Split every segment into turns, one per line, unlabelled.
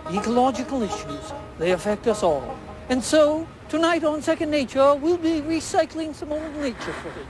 Ecological issues, they affect us all. And so, tonight on Second Nature, we'll be recycling some old nature footage.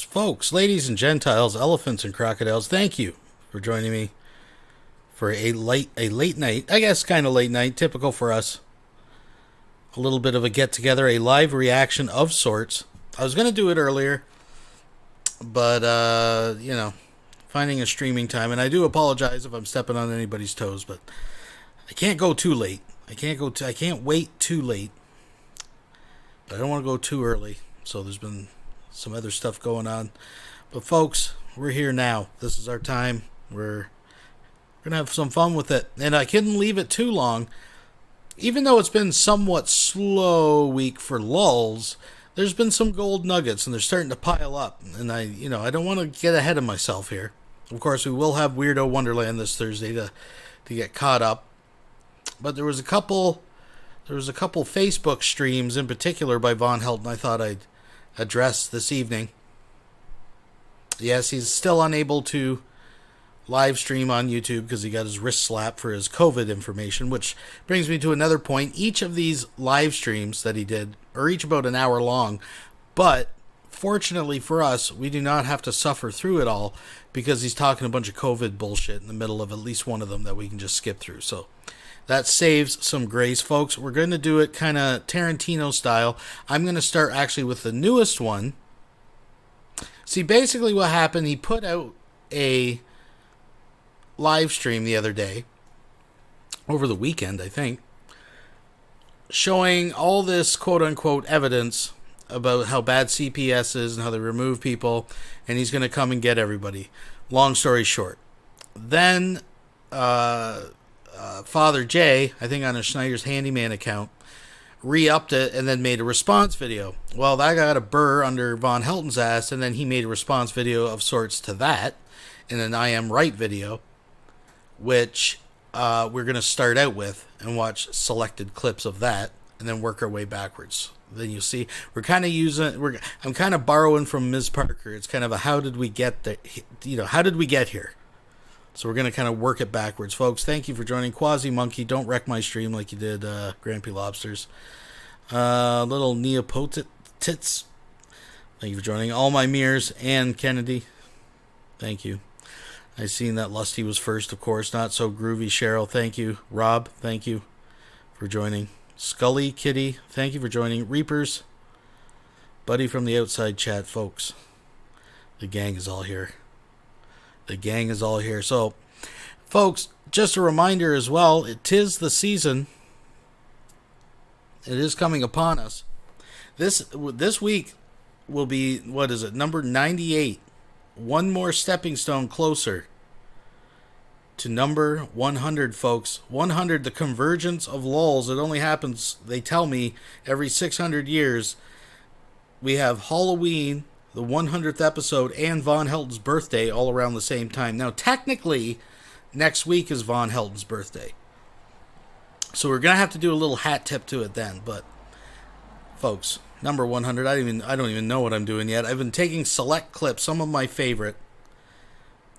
Folks, ladies and gentiles, elephants and crocodiles, thank you for joining me for a late night, I guess kind of late night, typical for us. A little bit of a get-together, a live reaction of sorts. I was going to do it earlier, but, finding a streaming time, and I do apologize if I'm stepping on anybody's toes, but I can't go too late. I can't wait too late, but I don't want to go too early, so there's been some other stuff going on. But folks, We're here now. This is our time. We're going to have some fun with it. And I couldn't leave it too long. Even though it's been somewhat slow week for lulls, there's been some gold nuggets, and they're starting to pile up. And I don't want to get ahead of myself here. Of course, we will have Weirdo Wonderland this Thursday to get caught up. But there was a couple Facebook streams in particular by VONHELTON I thought I'd address this evening. Yes, he's still unable to live stream on YouTube because he got his wrist slapped for his COVID information, which brings me to another point. Each of these live streams that he did are each about an hour long, but fortunately for us, we do not have to suffer through it all because he's talking a bunch of COVID bullshit in the middle of at least one of them that we can just skip through. So that saves some grace, folks. We're going to do it kind of Tarantino style. I'm going to start actually with the newest one. See, basically what happened, he put out a live stream the other day, over the weekend, I think, showing all this quote-unquote evidence about how bad CPS is and how they remove people, and he's going to come and get everybody. Long story short. Then, Father Jay, I think on a Schneider's Handyman account, re-upped it and then made a response video. Well, that got a burr under VONHELTON's ass, and then he made a response video of sorts to that in an I Am Right video, which we're going to start out with and watch selected clips of that and then work our way backwards. Then you'll see we're kind of I'm kind of borrowing from Ms. Parker. It's kind of a how did we get how did we get here? So we're going to kind of work it backwards. Folks, thank you for joining. Quasi Monkey, don't wreck my stream like you did Grampy Lobsters. Little Neopotits, thank you for joining. All My Mirrors and Kennedy, thank you. I seen that Lusty was first, of course. Not So Groovy Cheryl, thank you. Rob, thank you for joining. Scully, Kitty, thank you for joining. Reapers, Buddy from the outside chat, folks. The gang is all here. The gang is all here. So, folks, just a reminder as well, it is the season. It is coming upon us. This week will be, what is it, number 98. One more stepping stone closer to number 100, folks. 100, the convergence of lulls. It only happens, they tell me, every 600 years. We have Halloween, the 100th episode, and VONHELTON's birthday all around the same time. Now, technically, next week is VONHELTON's birthday. So we're going to have to do a little hat tip to it then. But, folks, number 100, I don't even know what I'm doing yet. I've been taking select clips, some of my favorite,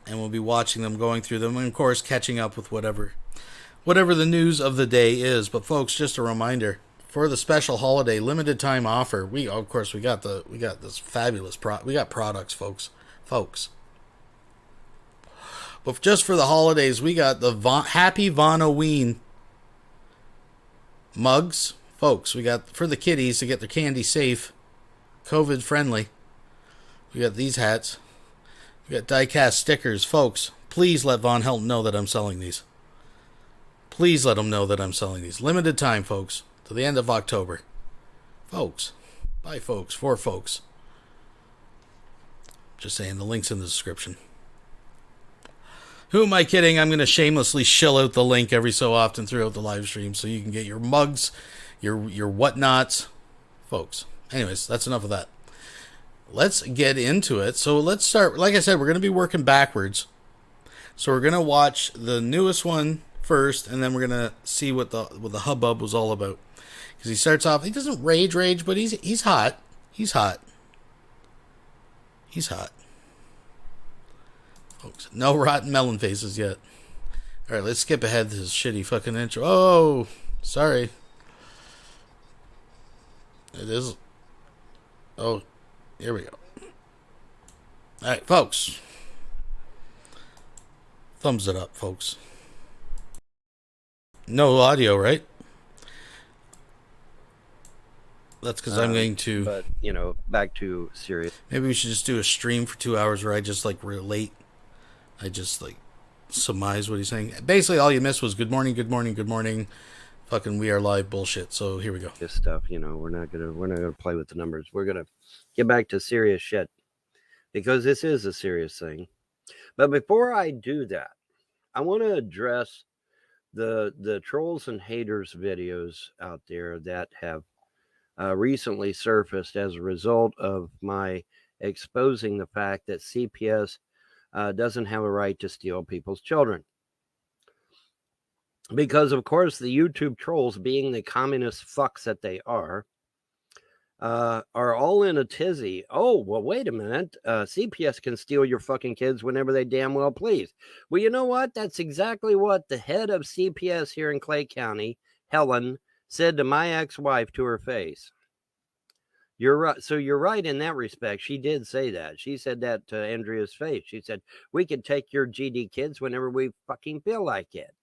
and we'll be watching them, going through them, and, of course, catching up with whatever the news of the day is. But, folks, just a reminder, for the special holiday limited time offer, we got this fabulous we got products, folks. But just for the holidays, we got the Happy Vonoween mugs, folks. We got for the kiddies to get their candy safe, COVID friendly. We got these hats. We got die-cast stickers, folks. Please let VONHELTON know that I'm selling these. Please let them know that I'm selling these. Limited time, folks. To the end of October. Folks. By folks. For folks. Just saying, the link's in the description. Who am I kidding? I'm going to shamelessly shill out the link every so often throughout the live stream so you can get your mugs, your whatnots. Folks. Anyways, that's enough of that. Let's get into it. So let's start. Like I said, we're going to be working backwards. So we're going to watch the newest one first, and then we're going to see what the hubbub was all about. Because he starts off, he doesn't rage, but he's hot. He's hot. Folks, no rotten melon faces yet. Alright, let's skip ahead to his shitty fucking intro. Oh, sorry. It is. Oh, here we go. Alright, folks. Thumbs it up, folks. No audio, right? That's because I'm going to...
But, back to serious.
Maybe we should just do a stream for 2 hours where I just, relate. I just, surmise what he's saying. Basically, all you missed was good morning, fucking we are live bullshit. So, here we go.
This stuff, we're not gonna play with the numbers. We're gonna get back to serious shit. because this is a serious thing. But before I do that, I want to address the trolls and haters videos out there that have recently surfaced as a result of my exposing the fact that CPS doesn't have a right to steal people's children. Because, of course, the YouTube trolls, being the communist fucks that they are all in a tizzy. Oh, well, wait a minute. CPS can steal your fucking kids whenever they damn well please. Well, you know what? That's exactly what the head of CPS here in Clay County, Helen, said to my ex-wife to her face. You're right. So you're right in that respect. She did say that. She said that to Andrea's face. She said, we can take your GD kids whenever we fucking feel like it.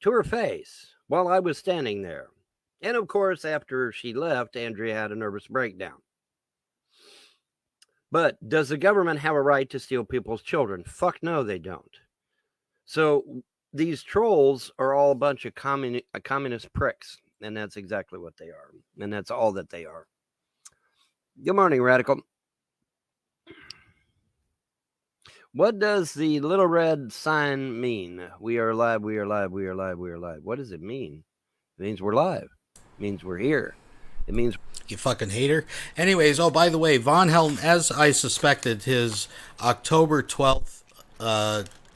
To her face while I was standing there. And of course, after she left, Andrea had a nervous breakdown. But does the government have a right to steal people's children? Fuck no, they don't. So these trolls are all a bunch of communist pricks. And that's exactly what they are. And that's all that they are. Good morning, Radical. What does the little red sign mean? We are live, we are live, we are live, we are live. What does it mean? It means we're live. It means we're here. It means...
You fucking hater. Anyways, oh, by the way, VONHELTON, as I suspected, his October 12th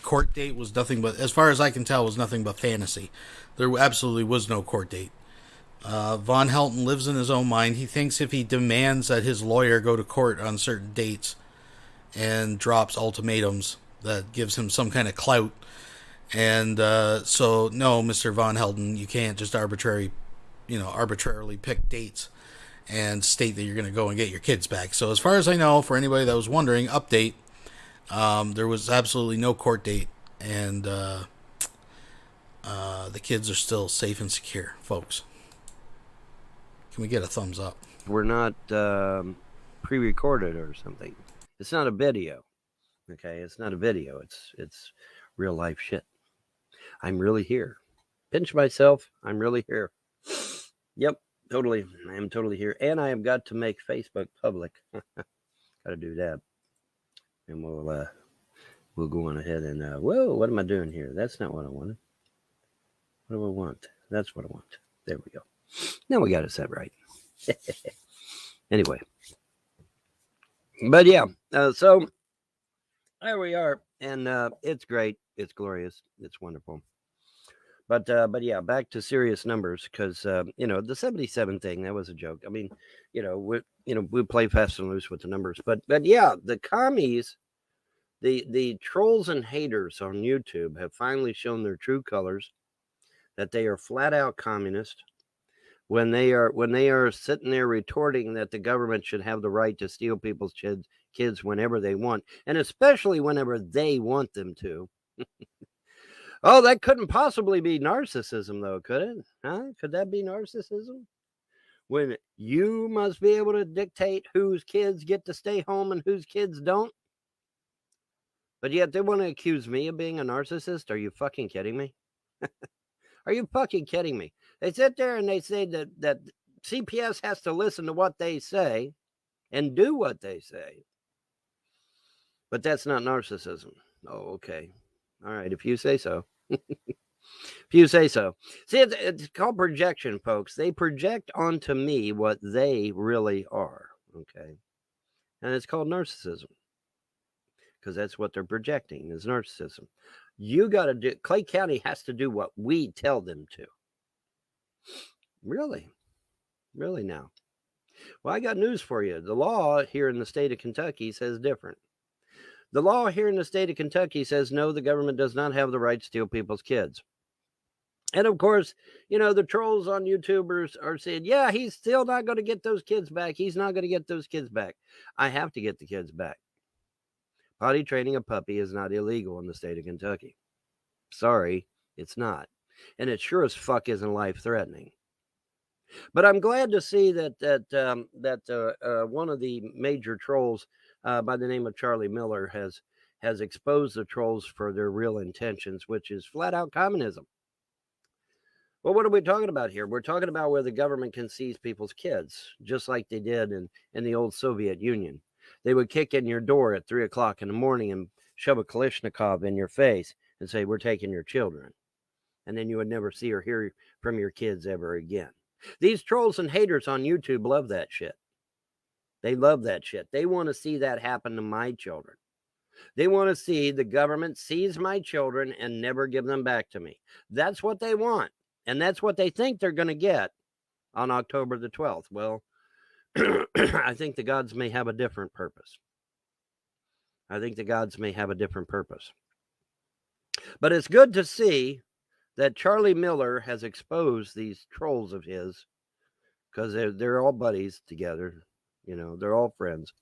court date was nothing but, as far as I can tell, was nothing but fantasy. There absolutely was no court date. VONHELTON lives in his own mind. He thinks if he demands that his lawyer go to court on certain dates and drops ultimatums, that gives him some kind of clout. And so, no, Mr. VONHELTON, you can't just arbitrarily pick dates and state that you're going to go and get your kids back. So as far as I know, for anybody that was wondering, update, there was absolutely no court date, and the kids are still safe and secure, folks. Can we get a thumbs up?
We're not pre-recorded or something. It's not a video. Okay, it's not a video. It's real life shit. I'm really here. Pinch myself. I'm really here. Yep, totally. I am totally here. And I have got to make Facebook public. Got to do that. And we'll go on ahead and, whoa, what am I doing here? That's not what I wanted. What do I want? That's what I want. There we go. Now we got it set right. Anyway. But yeah, so there we are. And it's great. It's glorious. It's wonderful. But yeah, back to serious numbers, because the 77 thing, that was a joke. I mean, we play fast and loose with the numbers, but yeah, the commies, the trolls and haters on YouTube have finally shown their true colors, that they are flat out communist. When they are sitting there retorting that the government should have the right to steal people's kids whenever they want, and especially whenever they want them to. Oh, that couldn't possibly be narcissism, though, could it? Huh? Could that be narcissism? When you must be able to dictate whose kids get to stay home and whose kids don't? But yet they want to accuse me of being a narcissist? Are you fucking kidding me? Are you fucking kidding me? They sit there and they say that CPS has to listen to what they say and do what they say. But that's not narcissism. Oh, okay. All right, if you say so. If you say so. See, it's called projection, folks. They project onto me what they really are, okay? And it's called narcissism, because that's what they're projecting, is narcissism. You got to do, Clay County has to do what we tell them to. Really? Really now? Well, I got news for you. The law here in the state of Kentucky says different. The law here in the state of Kentucky says, no, the government does not have the right to steal people's kids. And of course, the trolls on YouTubers are saying, yeah, he's still not going to get those kids back. He's not going to get those kids back. I have to get the kids back. Potty training a puppy is not illegal in the state of Kentucky. Sorry, it's not. And it sure as fuck isn't life-threatening. But I'm glad to see that one of the major trolls by the name of Charlie Miller has exposed the trolls for their real intentions, which is flat out communism. Well, what are we talking about here? We're talking about where the government can seize people's kids, just like they did in the old Soviet Union. They would kick in your door at 3 o'clock in the morning and shove a Kalashnikov in your face and say, we're taking your children. And then you would never see or hear from your kids ever again. These trolls and haters on YouTube love that shit. They love that shit. They want to see that happen to my children. They want to see the government seize my children and never give them back to me. That's what they want. And that's what they think they're going to get on October the 12th. Well, I think the gods may have a different purpose. I think the gods may have a different purpose. But it's good to see that Charlie Miller has exposed these trolls of his, because they're all buddies together. You know, they're all friends.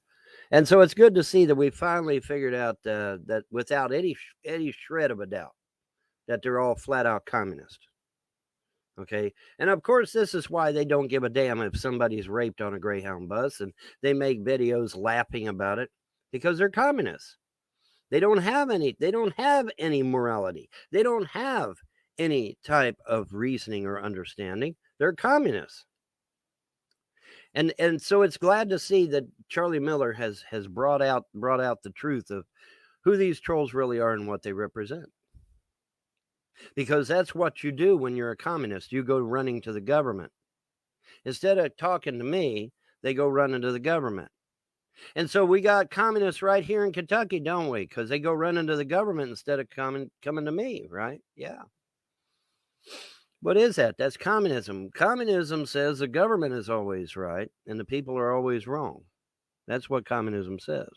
And so it's good to see that we finally figured out that without any shred of a doubt that they're all flat out communist. Okay. And of course, this is why they don't give a damn if somebody's raped on a Greyhound bus, and they make videos laughing about it, because they're communists. They don't have any morality. They don't have any type of reasoning or understanding. They're communists. And so it's glad to see that Charlie Miller has brought out the truth of who these trolls really are and what they represent. Because that's what you do when you're a communist. You go running to the government. Instead of talking to me, they go running to the government. And so we got communists right here in Kentucky, don't we? Because they go running to the government instead of coming to me, right? Yeah. What is that? That's communism. Communism says the government is always right and the people are always wrong. That's what communism says.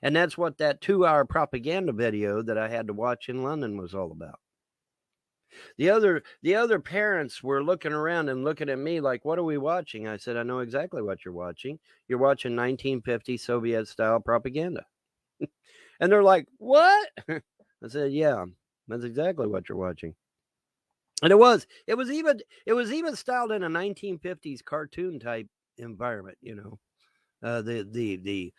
And that's what that 2-hour propaganda video that I had to watch in London was all about. The other parents were looking around and looking at me like, what are we watching? I said, I know exactly what you're watching. You're watching 1950 Soviet style propaganda. And they're like, what? I said, yeah, that's exactly what you're watching. And it was even styled in a 1950s cartoon type environment, you know. The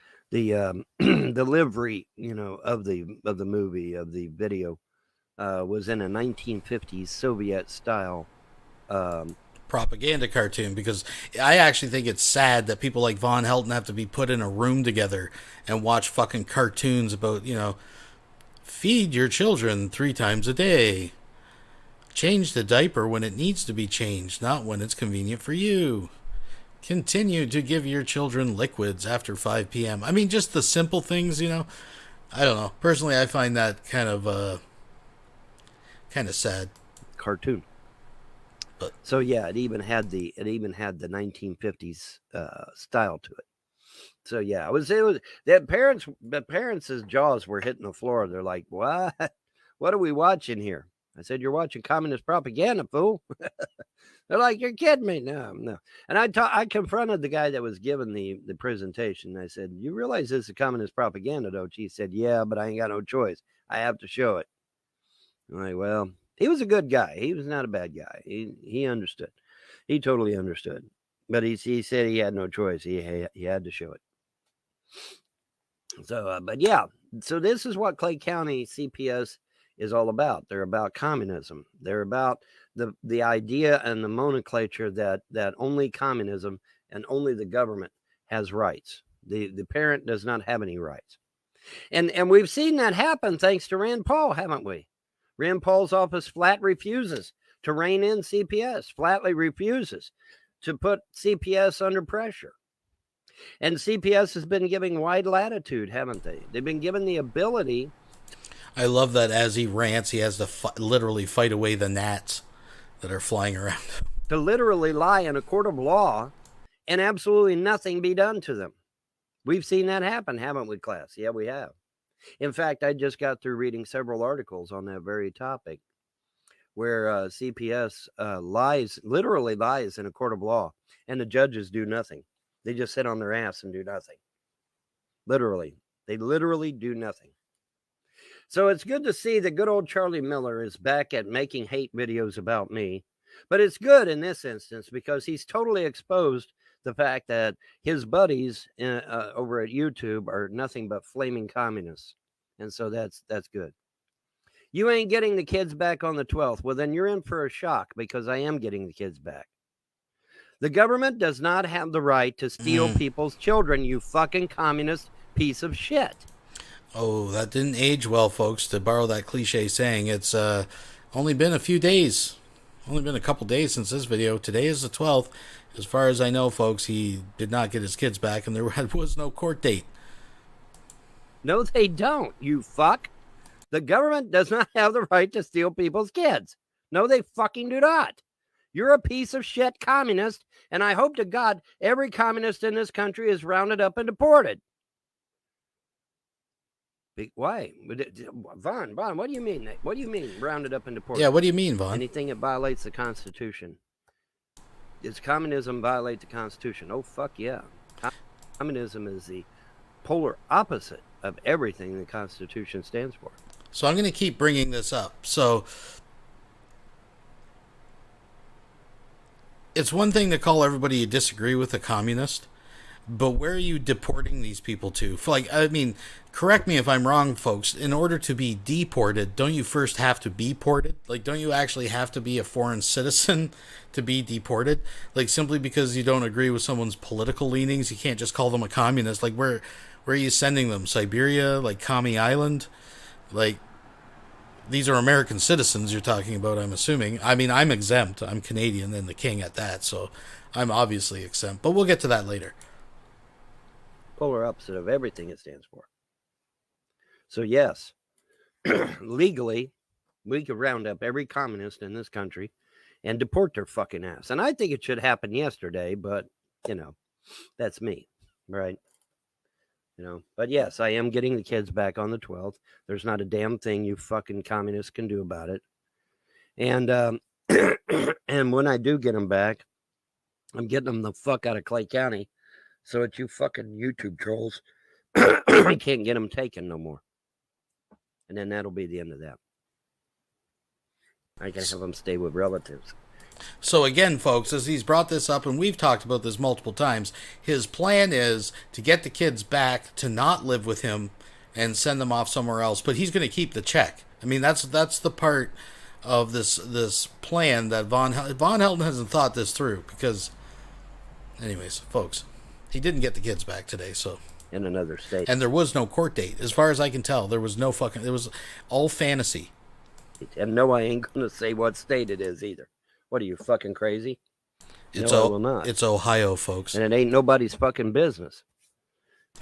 livery, you know, of the movie, of the video, was in a 1950s Soviet style
propaganda cartoon, because I actually think it's sad that people like Von Helton have to be put in a room together and watch fucking cartoons about, you know, feed your children 3 times a day. Change the diaper when it needs to be changed, not when it's convenient for you. Continue to give your children liquids after 5 p.m. I mean, just the simple things, you know. I don't know. Personally, I find that kind of sad.
Cartoon.
But
so yeah, it even had the 1950s style to it. So yeah, it was the parents' jaws were hitting the floor. They're like, what are we watching here? I said, you're watching communist propaganda, fool. They're like, you're kidding me. No. And I confronted the guy that was giving the presentation. I said, you realize this is communist propaganda, don't you? He said, yeah, but I ain't got no choice. I have to show it. I'm like, well, he was a good guy. He was not a bad guy. He understood. He totally understood. But he said he had no choice. He had to show it. So, but yeah. So this is what Clay County CPS is all about. They're about communism. They're about the idea and the nomenclature that only communism and only the government has rights. The parent does not have any rights. And we've seen that happen thanks to Rand Paul, haven't we? Rand Paul's office flat refuses to rein in CPS, flatly refuses to put CPS under pressure. And CPS has been giving wide latitude, haven't they? They've been given the ability.
I love that as he rants, he has to literally fight away the gnats that are flying around.
To literally lie in a court of law and absolutely nothing be done to them. We've seen that happen, haven't we, class? Yeah, we have. In fact, I just got through reading several articles on that very topic where CPS literally lies in a court of law, and the judges do nothing. They just sit on their ass and do nothing. Literally. They literally do nothing. So it's good to see that good old Charlie Miller is back at making hate videos about me. But it's good in this instance because he's totally exposed the fact that his buddies over at YouTube are nothing but flaming communists. And so that's good. You ain't getting the kids back on the 12th. Well, then you're in for a shock because I am getting the kids back. The government does not have the right to steal people's children, you fucking communist piece of shit.
Oh, that didn't age well, folks, to borrow that cliche saying. It's only been a few days. Only been a couple days since this video. Today is the 12th. As far as I know, folks, he did not get his kids back, and there was no court date.
No, they don't, you fuck. The government does not have the right to steal people's kids. No, they fucking do not. You're a piece of shit communist, and I hope to God every communist in this country is rounded up and deported. Why? Vaughn, what do you mean? What do you mean rounded up and deported?
Yeah, what do you mean, Vaughn?
Anything that violates the Constitution. Does communism violate the Constitution? Oh, fuck yeah. Communism is the polar opposite of everything the Constitution stands for.
So I'm going to keep bringing this up. So it's one thing to call everybody you disagree with a communist, but where are you deporting these people to? I mean, correct me if I'm wrong, folks. In order to be deported, don't you first have to be ported? Like, don't you actually have to be a foreign citizen to be deported? Like, simply because you don't agree with someone's political leanings, you can't just call them a communist. Like, where are you sending them? Siberia? Like, Commie Island? Like, these are American citizens you're talking about, I'm assuming. I mean, I'm exempt. I'm Canadian and the king at that, so I'm obviously exempt. But we'll get to that later.
Polar opposite of everything it stands for. So yes, legally, we could round up every communist in this country and deport their fucking ass. And I think it should happen yesterday, but, you know, that's me, right? You know, but yes, I am getting the kids back on the 12th. There's not a damn thing you fucking communists can do about it. And, and when I do get them back, I'm getting them the fuck out of Clay County so that you fucking YouTube trolls can't get them taken no more. And then that'll be the end of that. I can have them stay with relatives.
So again, folks, as he's brought this up, and we've talked about this multiple times, his plan is to get the kids back, to not live with him, and send them off somewhere else. But he's going to keep the check. I mean, that's the part of this plan that VONHELTON hasn't thought this through. Because, anyways, folks, he didn't get the kids back today, so.
In another state.
And there was no court date. As far as I can tell, there was no fucking, it was all fantasy.
And no, I ain't going to say what state it is either. What are you, fucking crazy?
It's
no, I will not.
It's Ohio, folks.
And it ain't nobody's fucking business.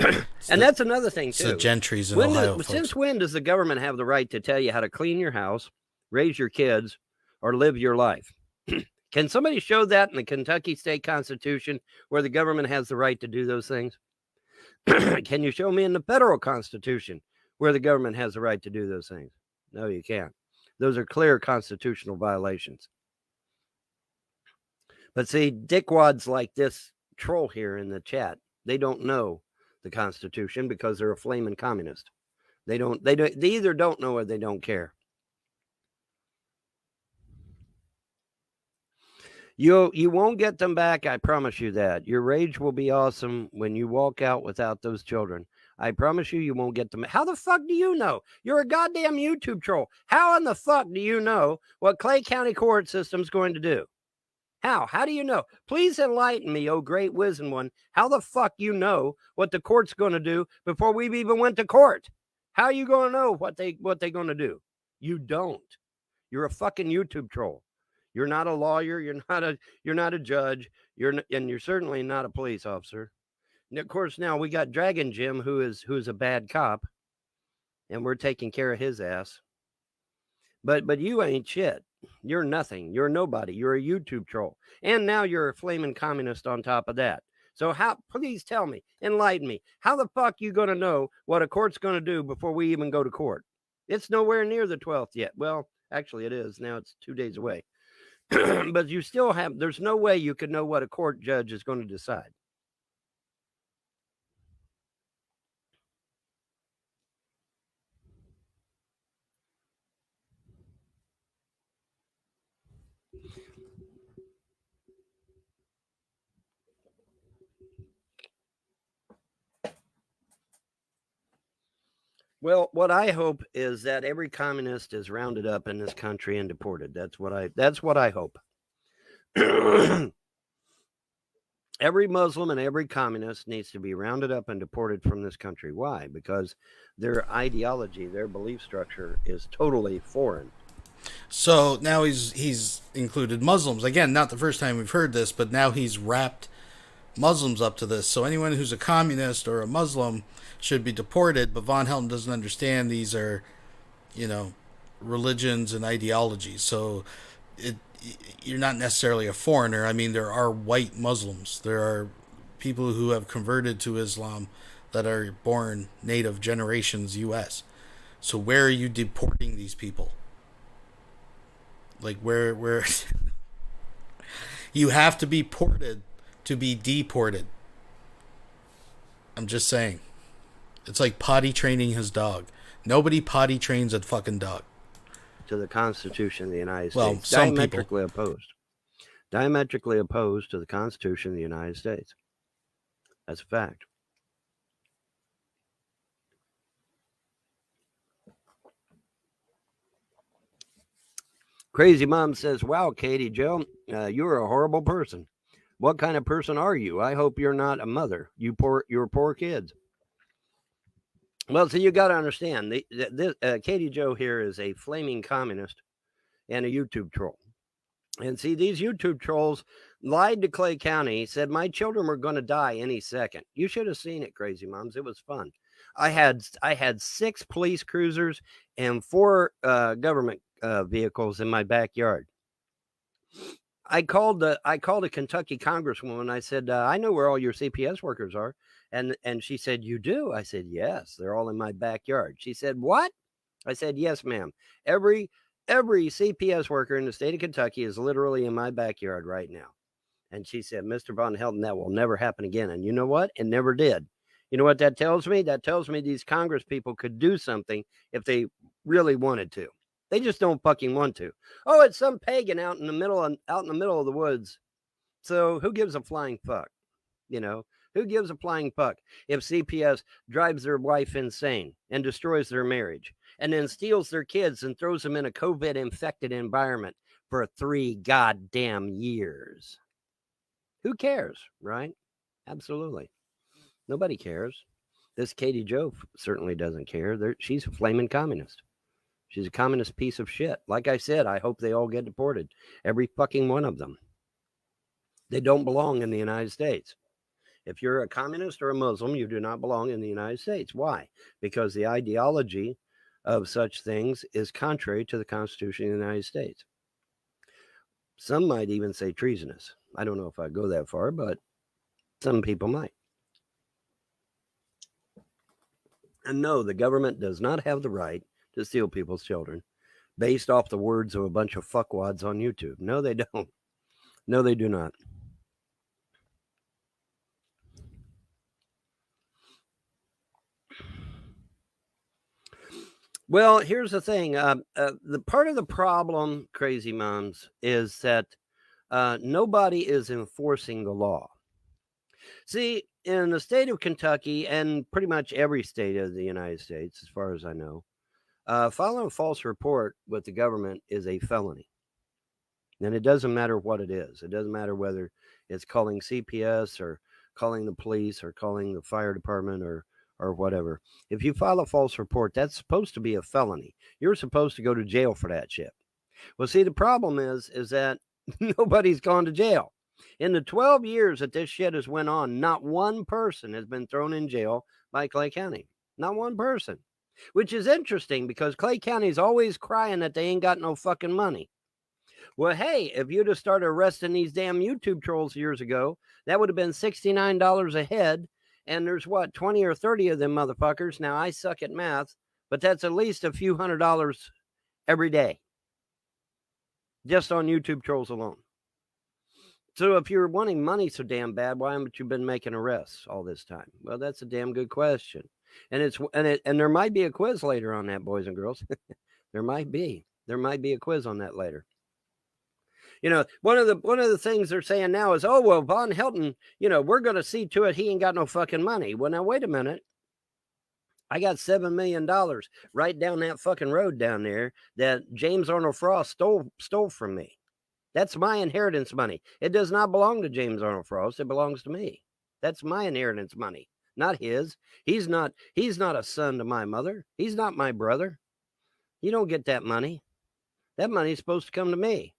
And that's another thing, too.
It's the gentries in Ohio, folks.
Since when does the government have the right to tell you how to clean your house, raise your kids, or live your life? Can somebody show that in the Kentucky State Constitution where the government has the right to do those things? Can you show me in the federal Constitution where the government has the right to do those things? No, you can't. Those are clear constitutional violations. But see, dickwads like this troll here in the chat, they don't know the Constitution because they're a flaming communist. They either don't know or they don't care. You won't get them back, I promise you that. Your rage will be awesome when you walk out without those children. I promise you won't get them. How the fuck do you know? You're a goddamn YouTube troll. How in the fuck do you know what Clay County court system's going to do? How? How do you know? Please enlighten me, oh great wisdom one. How the fuck you know what the court's going to do before we've even went to court? How are you going to know what they're going to do? You don't. You're a fucking YouTube troll. You're not a lawyer. You're not a judge. And you're certainly not a police officer. And of course, now we got Dragon Jim, who's a bad cop, and we're taking care of his ass. But you ain't shit. You're nothing. You're nobody. You're a YouTube troll. And now you're a flaming communist on top of that. So please tell me, enlighten me. How the fuck you going to know what a court's going to do before we even go to court? It's nowhere near the 12th yet. Well, actually it is. Now it's 2 days away. But you still there's no way you could know what a court judge is going to decide. Well, what I hope is that every communist is rounded up in this country and deported. That's what I hope. Every Muslim and every communist needs to be rounded up and deported from this country. Why? Because their ideology, their belief structure is totally foreign.
So now he's included Muslims. Again, not the first time we've heard this, but now he's wrapped Muslims up to this. So anyone who's a communist or a Muslim should be deported, but Von Helton doesn't understand these are, religions and ideologies. So you're not necessarily a foreigner. I mean, there are white Muslims. There are people who have converted to Islam that are born native generations U.S. So where are you deporting these people? Like where you have to be ported to be deported. I'm just saying. It's like potty training his dog. Nobody potty trains a fucking dog.
To the Constitution of the United
Well,
States.
some
Diametrically opposed. Diametrically opposed to the Constitution of the United States. That's a fact. Crazy Mom says, wow, Katie Joe, you're a horrible person. What kind of person are you? I hope you're not a mother. You're poor kids. Well, so you got to understand, Katie Joe here is a flaming communist and a YouTube troll. And see, these YouTube trolls lied to Clay County, said my children were going to die any second. You should have seen it, Crazy Moms. It was fun. I had 6 police cruisers and 4 government vehicles in my backyard. I called a Kentucky congresswoman. I said, I know where all your CPS workers are. And she said, you do? I said, yes, they're all in my backyard. She said, what? I said, yes, ma'am. Every CPS worker in the state of Kentucky is literally in my backyard right now. And she said, Mr. Von Helton, that will never happen again. And you know what? It never did. You know what that tells me? That tells me these Congress people could do something if they really wanted to. They just don't fucking want to. Oh, it's some pagan out in the middle of the woods. So who gives a flying fuck? Who gives a flying fuck if CPS drives their wife insane and destroys their marriage and then steals their kids and throws them in a COVID-infected environment for 3 goddamn years? Who cares, right? Absolutely. Nobody cares. This Katie Joe certainly doesn't care. She's a flaming communist. She's a communist piece of shit. Like I said, I hope they all get deported. Every fucking one of them. They don't belong in the United States. If you're a communist or a Muslim, you do not belong in the United States. Why? Because the ideology of such things is contrary to the Constitution of the United States. Some might even say treasonous. I don't know if I'd go that far, but some people might. And no, the government does not have the right to steal people's children based off the words of a bunch of fuckwads on YouTube. No, they don't. No, they do not. Well, here's the thing. The part of the problem, Crazy Moms, is that nobody is enforcing the law. See, in the state of Kentucky and pretty much every state of the United States, as far as I know, filing a false report with the government is a felony. And it doesn't matter what it is. It doesn't matter whether it's calling CPS or calling the police or calling the fire department or whatever. If you file a false report, that's supposed to be a felony. You're supposed to go to jail for that shit. Well, see, the problem is that nobody's gone to jail. In the 12 years that this shit has went on, not one person has been thrown in jail by Clay County. Not one person. Which is interesting because Clay County is always crying that they ain't got no fucking money. Well, hey, if you'd have started arresting these damn YouTube trolls years ago, that would have been $69 a head. And there's 20 or 30 of them motherfuckers. Now, I suck at math, but that's at least a few $100s every day. Just on YouTube trolls alone. So if you're wanting money so damn bad, why haven't you been making arrests all this time? Well, that's a damn good question. And there might be a quiz later on that, boys and girls. There might be a quiz on that later. One of the things they're saying now is, oh, well, Von Helton, we're going to see to it he ain't got no fucking money. Well, now, wait a minute. I got $7 million right down that fucking road down there that James Arnold Frost stole from me. That's my inheritance money. It does not belong to James Arnold Frost. It belongs to me. That's my inheritance money, not his. He's not a son to my mother. He's not my brother. You don't get that money. That money's supposed to come to me.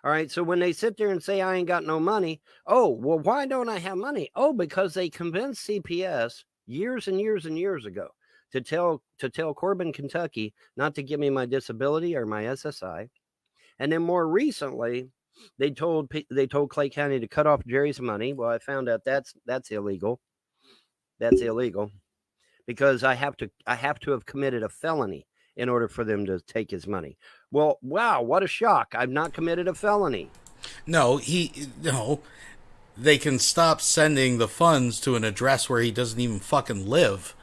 All right. So when they sit there and say I ain't got no money, oh, well, why don't I have money? Oh, because they convinced CPS years and years and years ago to tell Corbin, Kentucky, not to give me my disability or my SSI. And then more recently, they told Clay County to cut off Jerry's money. Well, I found out that's illegal. That's illegal because I have to have committed a felony in order for them to take his money. Well, wow, what a shock. I've not committed a felony.
No, they can stop sending the funds to an address where he doesn't even fucking live.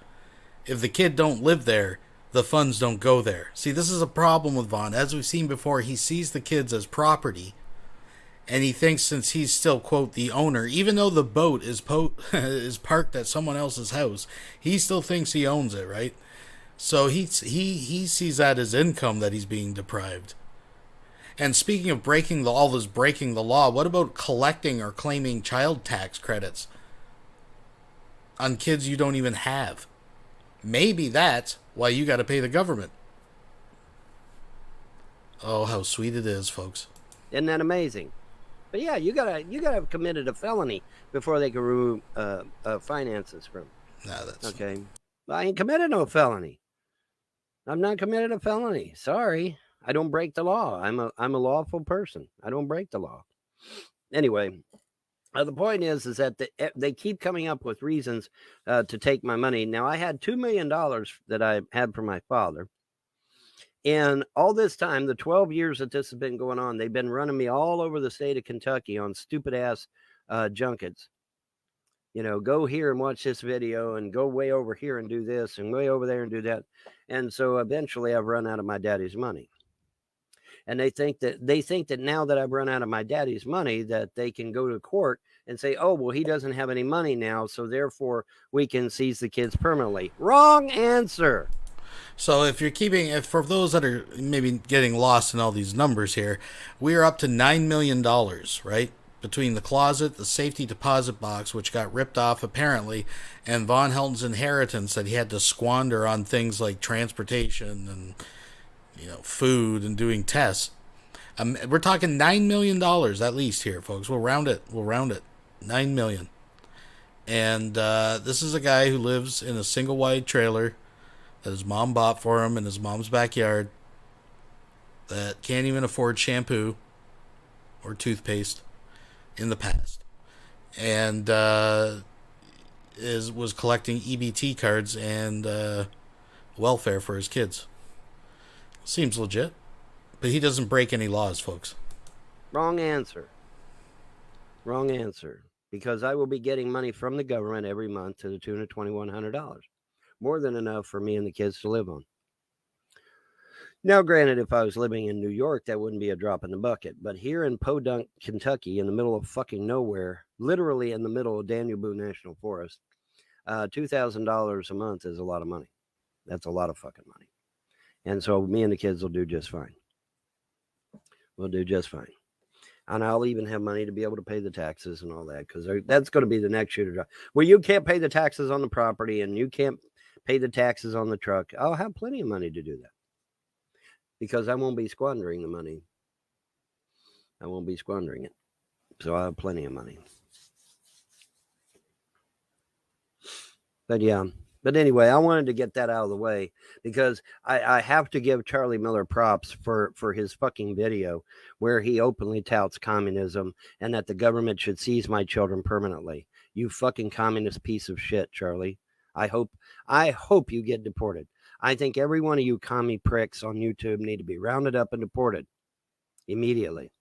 If the kid don't live there, the funds don't go there. See, this is a problem with Vaughn. As we've seen before, he sees the kids as property. And he thinks since he's still, quote, the owner, even though the boat is parked at someone else's house, he still thinks he owns it, right? So he sees that as income that he's being deprived. And speaking of breaking the law, what about collecting or claiming child tax credits on kids you don't even have? Maybe that's why you got to pay the government. Oh, how sweet it is, folks.
Isn't that amazing? But yeah, you gotta have committed a felony before they can remove finances from.
Nah, that's
okay. I ain't committed no felony. I've not committed a felony. Sorry, I don't break the law. I'm a lawful person. I don't break the law. Anyway, the point is that they keep coming up with reasons to take my money. Now, I had $2 million that I had from my father. And all this time, the 12 years that this has been going on, they've been running me all over the state of Kentucky on stupid ass junkets. You know, go here and watch this video and go way over here and do this and way over there and do that. And so eventually I've run out of my daddy's money. And they think that now that I've run out of my daddy's money, that they can go to court and say, oh, well, he doesn't have any money now, so therefore we can seize the kids permanently. Wrong answer.
So for those that are maybe getting lost in all these numbers here, we are up to $9 million, right? Between the closet, the safety deposit box, which got ripped off apparently, and VONHELTON's inheritance that he had to squander on things like transportation and, food and doing tests. We're talking $9 million at least here, folks. We'll round it. $9 million. And this is a guy who lives in a single wide trailer that his mom bought for him in his mom's backyard, that can't even afford shampoo or toothpaste in the past, and was collecting EBT cards and welfare for his kids. Seems legit, but he doesn't break any laws, folks.
Wrong answer. Because I will be getting money from the government every month to the tune of $2,100. More than enough for me and the kids to live on. Now, granted, if I was living in New York, that wouldn't be a drop in the bucket. But here in Podunk, Kentucky, in the middle of fucking nowhere, literally in the middle of Daniel Boone National Forest, $2,000 a month is a lot of money. That's a lot of fucking money. And so me and the kids will do just fine. We'll do just fine. And I'll even have money to be able to pay the taxes and all that, because that's going to be the next shooter job. Well, you can't pay the taxes on the property and you can't pay the taxes on the truck. I'll have plenty of money to do that, because I won't be squandering the money. I won't be squandering it. So I have plenty of money. But yeah. But anyway, I wanted to get that out of the way, because I have to give Charlie Miller props for his fucking video where he openly touts communism and that the government should seize my children permanently. You fucking communist piece of shit, Charlie. I hope you get deported. I think every one of you commie pricks on YouTube need to be rounded up and deported immediately,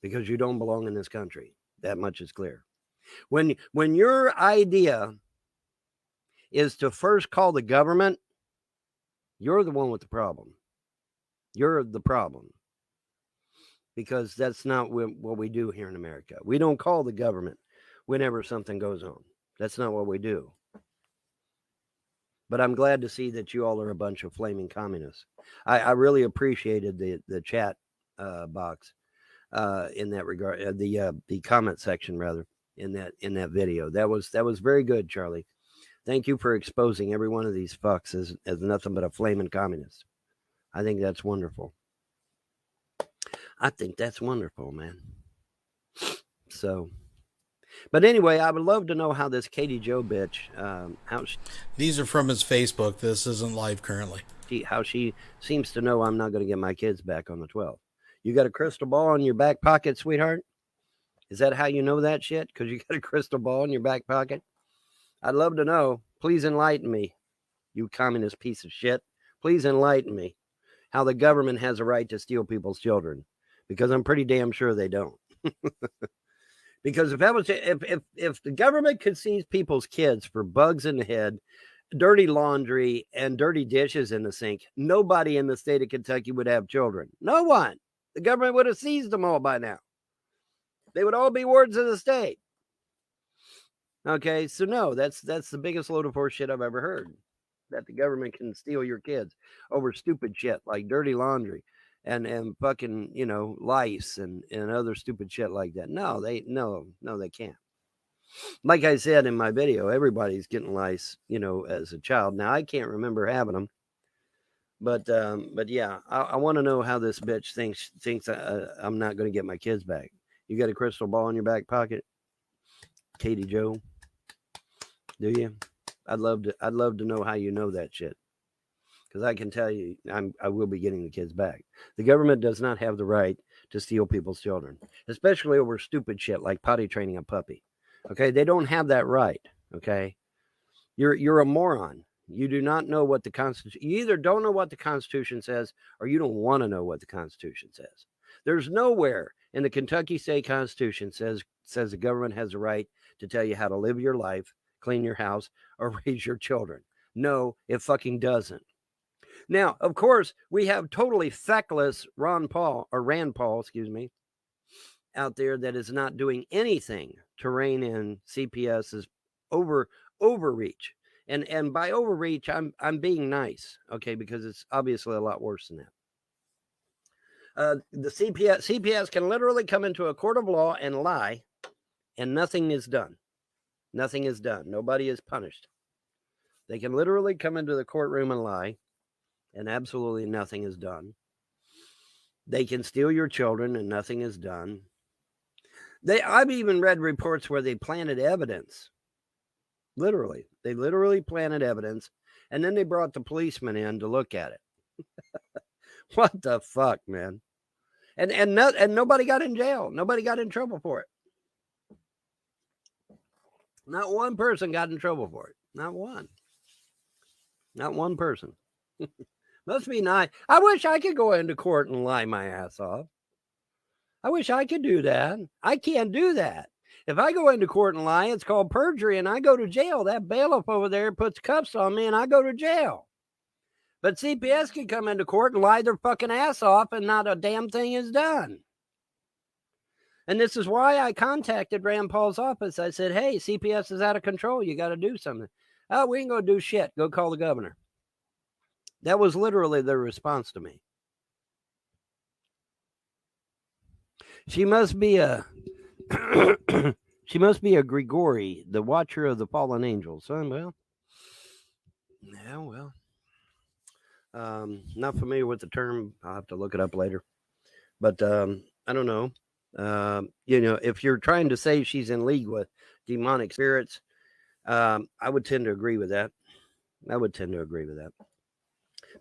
because you don't belong in this country. That much is clear. When your idea is to first call the government, you're the one with the problem. You're the problem. Because that's not what we do here in America. We don't call the government whenever something goes on. That's not what we do. But I'm glad to see that you all are a bunch of flaming communists. I really appreciated the chat box in that regard. The comment section rather in that video. That was very good, Charlie. Thank you for exposing every one of these fucks as nothing but a flaming communist. I think that's wonderful. I think that's wonderful, man. So, but anyway, I would love to know how this Katie Joe bitch,
These are from his Facebook. This isn't live currently.
How she seems to know I'm not going to get my kids back on the 12th. You got a crystal ball in your back pocket, sweetheart? Is that how you know that shit? Because you got a crystal ball in your back pocket? I'd love to know. Please enlighten me, you communist piece of shit. Please enlighten me how the government has a right to steal people's children, because I'm pretty damn sure they don't. Because if the government could seize people's kids for bugs in the head, dirty laundry, and dirty dishes in the sink, nobody in the state of Kentucky would have children. No one. The government would have seized them all by now. They would all be wards of the state. Okay, so no, that's the biggest load of horse shit I've ever heard. That the government can steal your kids over stupid shit like dirty laundry and fucking, lice and other stupid shit like that. No, they can't. Like I said in my video, everybody's getting lice, as a child. Now I can't remember having them, but yeah, I want to know how this bitch thinks I'm not going to get my kids back. You got a crystal ball in your back pocket, Katie Joe? Do you? I'd love to know how you know that shit, because I can tell you I will be getting the kids back. The government does not have the right to steal people's children, especially over stupid shit like potty training a puppy. Okay, they don't have that right. Okay, you're a moron. You do not know what the Constitution. You either don't know what the Constitution says, or you don't want to know what the Constitution says. There's nowhere in the Kentucky State Constitution says the government has a right to tell you how to live your life, clean your house, or raise your children. No, it fucking doesn't. Now, of course, we have totally feckless Rand Paul, out there that is not doing anything to rein in CPS's overreach. And by overreach, I'm being nice, okay, because it's obviously a lot worse than that. The CPS can literally come into a court of law and lie, and nothing is done. Nothing is done. Nobody is punished. They can literally come into the courtroom and lie, and absolutely nothing is done. They can steal your children, and nothing is done. I've even read reports where they planted evidence. Literally. They literally planted evidence, and then they brought the policeman in to look at it. What the fuck, man? And nobody got in jail. Nobody got in trouble for it. Not one person got in trouble for it. Not one. Not one person. Must be nice. I wish I could go into court and lie my ass off. I wish I could do that. I can't do that. If I go into court and lie, it's called perjury, and I go to jail. That bailiff over there puts cuffs on me, and I go to jail. But CPS can come into court and lie their fucking ass off, and not a damn thing is done. And this is why I contacted Rand Paul's office. I said, hey, CPS is out of control. You got to do something. Oh, we ain't going to do shit. Go call the governor. That was literally their response to me. She must be a Grigori, the watcher of the fallen angels. Well, yeah, well. Not familiar with the term. I'll have to look it up later. But I don't know. If you're trying to say she's in league with demonic spirits, I would tend to agree with that.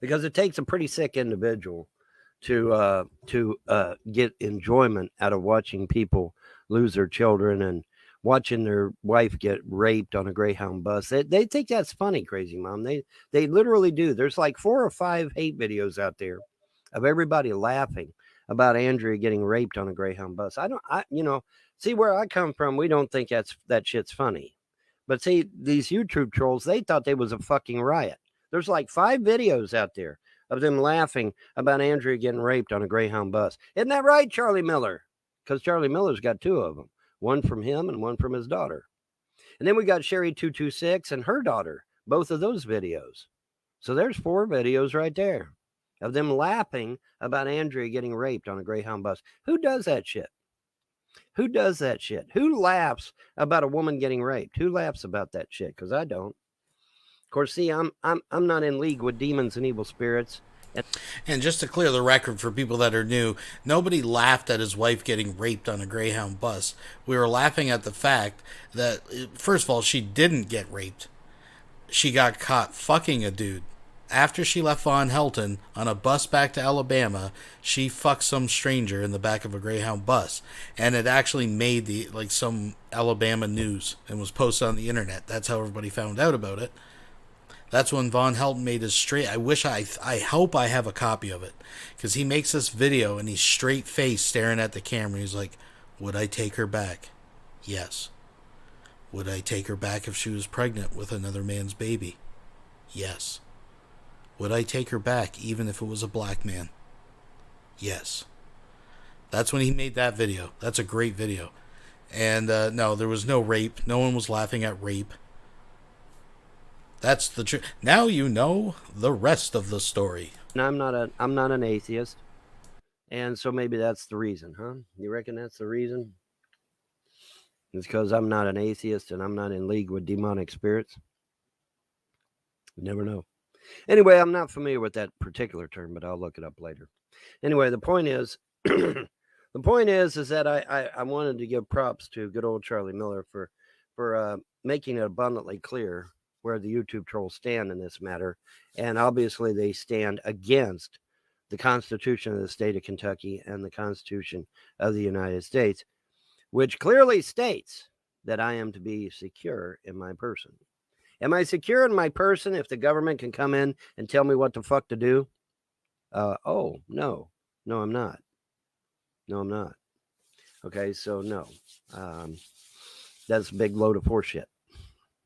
Because it takes a pretty sick individual to get enjoyment out of watching people lose their children and watching their wife get raped on a Greyhound bus. They think that's funny, crazy mom. They literally do. There's like 4 or 5 hate videos out there of everybody laughing about Andrea getting raped on a Greyhound bus. See where I come from, we don't think that shit's funny. But see, these YouTube trolls, they thought they was a fucking riot. There's like 5 videos out there of them laughing about Andrea getting raped on a Greyhound bus. Isn't that right, Charlie Miller? Because Charlie Miller's got 2 of them. One from him and one from his daughter. And then we got Sherry226 and her daughter. Both of those videos. So there's 4 videos right there. of them laughing about Andrea getting raped on a Greyhound bus. Who does that shit? Who does that shit? Who laughs about a woman getting raped? Who laughs about that shit? Because I don't. Of course, see, I'm not in league with demons and evil spirits.
And just to clear the record for people that are new, nobody laughed at his wife getting raped on a Greyhound bus. We were laughing at the fact that, first of all, she didn't get raped. She got caught fucking a dude. After she left VONHELTON on a bus back to Alabama, she fucked some stranger in the back of a Greyhound bus. And it actually made some Alabama news and was posted on the internet. That's how everybody found out about it. That's when VONHELTON made his straight. I hope I have a copy of it, because he makes this video and he's straight faced staring at the camera. He's like, "Would I take her back? Yes. Would I take her back if she was pregnant with another man's baby? Yes. Would I take her back even if it was a black man? Yes." That's when he made that video. That's a great video. And no, there was no rape. No one was laughing at rape. That's the truth. Now you know the rest of the story.
And I'm not an atheist, and so maybe that's the reason, huh? You reckon that's the reason? It's because I'm not an atheist and I'm not in league with demonic spirits. You never know. Anyway, I'm not familiar with that particular term, but I'll look it up later. Anyway, the point is, is that I wanted to give props to good old Charlie Miller for making it abundantly clear where the YouTube trolls stand in this matter. And obviously they stand against the Constitution of the state of Kentucky and the Constitution of the United States, which clearly states that I am to be secure in my person. Am I secure in my person if the government can come in and tell me what the fuck to do? Oh, no. No, I'm not. No, I'm not. Okay, so no. That's a big load of horseshit.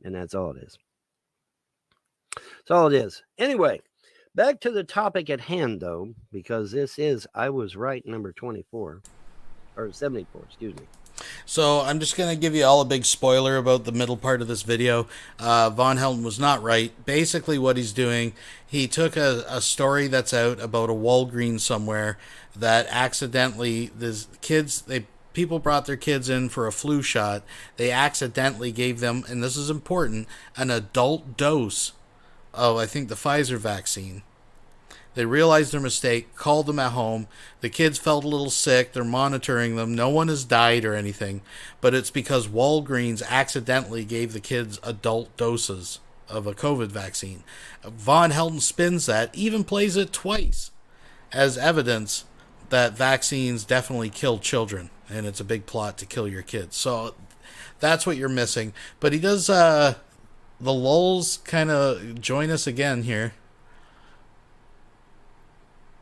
And that's all it is. That's all it is. Anyway, back to the topic at hand, though, because this is I Was Right number 24, or 74, excuse me.
So I'm just going to give you all a big spoiler about the middle part of this video. VONHELTON was not right. Basically what he's doing, he took a story that's out about a Walgreens somewhere that accidentally, people brought their kids in for a flu shot. They accidentally gave them, and this is important, an adult dose of, I think, the Pfizer vaccine. They realized their mistake, called them at home. The kids felt a little sick. They're monitoring them. No one has died or anything. But it's because Walgreens accidentally gave the kids adult doses of a COVID vaccine. VONHELTON spins that, even plays it twice as evidence that vaccines definitely kill children. And it's a big plot to kill your kids. So that's what you're missing. But he does, the lulls kind of join us again here.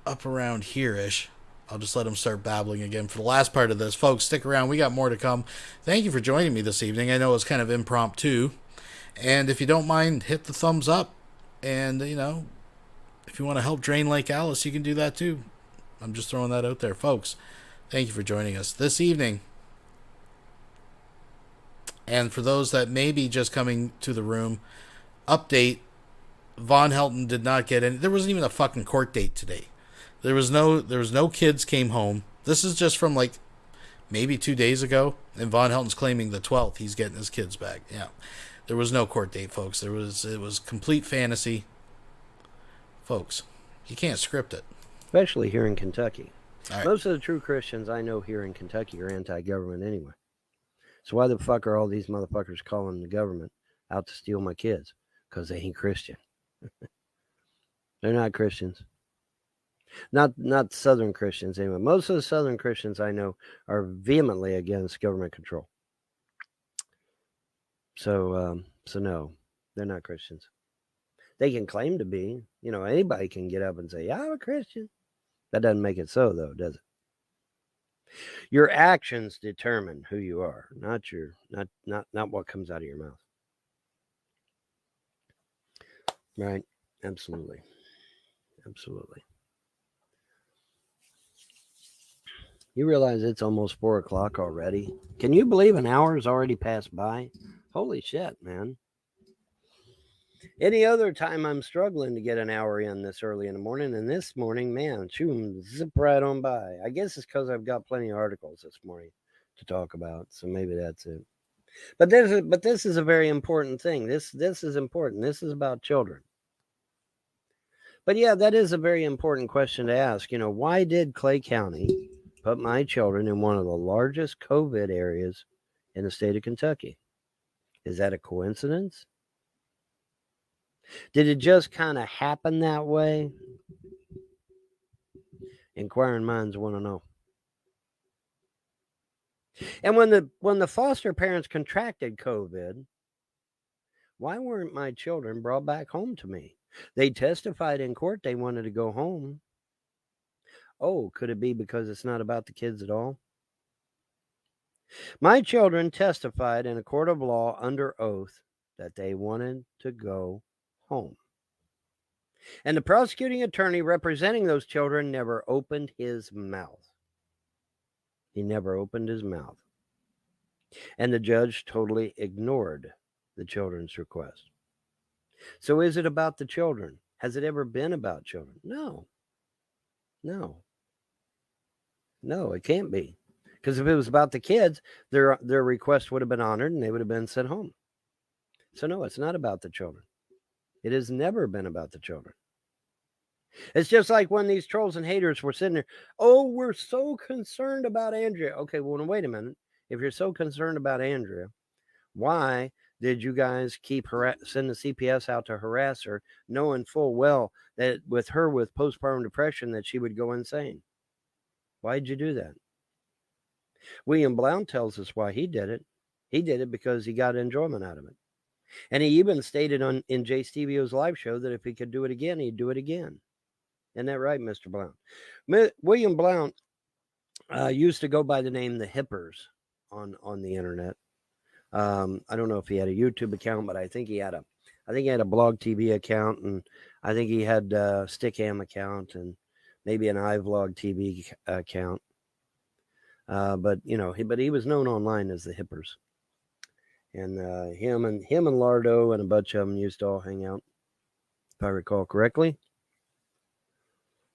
Up around here-ish. I'll just let him start babbling again for the last part of this. Folks, stick around. We got more to come. Thank you for joining me this evening. I know it's kind of impromptu. And if you don't mind, hit the thumbs up. And, you know, if you want to help drain Lake Alice, you can do that too. I'm just throwing that out there. Folks, thank you for joining us this evening. And for those that may be just coming to the room, update, VONHELTON did not get any. There wasn't even a fucking court date today. There was no kids came home. This is just from like maybe 2 days ago, and VONHELTON's claiming the 12th he's getting his kids back. Yeah. There was no court date, folks. It was complete fantasy. Folks, you can't script it.
Especially here in Kentucky.
All right.
Most of the true Christians I know here in Kentucky are anti-government anyway. So why the fuck are all these motherfuckers calling the government out to steal my kids? Because they ain't Christian. They're not Christians. Not Southern Christians anyway. Most of the Southern Christians I know are vehemently against government control. So no, they're not Christians. They can claim to be. You know, anybody can get up and say, "Yeah, I'm a Christian." That doesn't make it so, though, does it? Your actions determine who you are, not what comes out of your mouth. Right? Absolutely. Absolutely. You realize it's almost 4 o'clock already? Can you believe an hour has already passed by? Holy shit, man. Any other time I'm struggling to get an hour in this early in the morning, and this morning, man, zip right on by. I guess it's because I've got plenty of articles this morning to talk about, so maybe that's it. But this is a very important thing. This is important. This is about children. But yeah, that is a very important question to ask. Why did Clay County put my children in one of the largest COVID areas in the state of Kentucky? Is that a coincidence? Did it just kind of happen that way? Inquiring minds want to know. And when the foster parents contracted COVID, why weren't my children brought back home to me? They testified in court they wanted to go home. Oh, could it be because it's not about the kids at all? My children testified in a court of law under oath that they wanted to go home. And the prosecuting attorney representing those children never opened his mouth. He never opened his mouth. And the judge totally ignored the children's request. So is it about the children? Has it ever been about children? No, it can't be. Because if it was about the kids, their request would have been honored and they would have been sent home. So no, it's not about the children. It has never been about the children. It's just like when these trolls and haters were sitting there, oh, we're so concerned about Andrea. Okay, well, wait a minute. If you're so concerned about Andrea, why did you guys send the CPS out to harass her, knowing full well that with postpartum depression that she would go insane? Why did you do that? William Blount tells us why he did it. He did it because he got enjoyment out of it. And he even stated in Jay Stevio's live show that if he could do it again, he'd do it again. Isn't that right, Mr. Blount? William Blount used to go by the name The Hippers on the internet. I don't know if he had a YouTube account, but I think he had a Blog TV account, and I think he had a Stickam account and maybe an iVlog TV account. But he was known online as The Hippers. And him and Lardo and a bunch of them used to all hang out, if I recall correctly.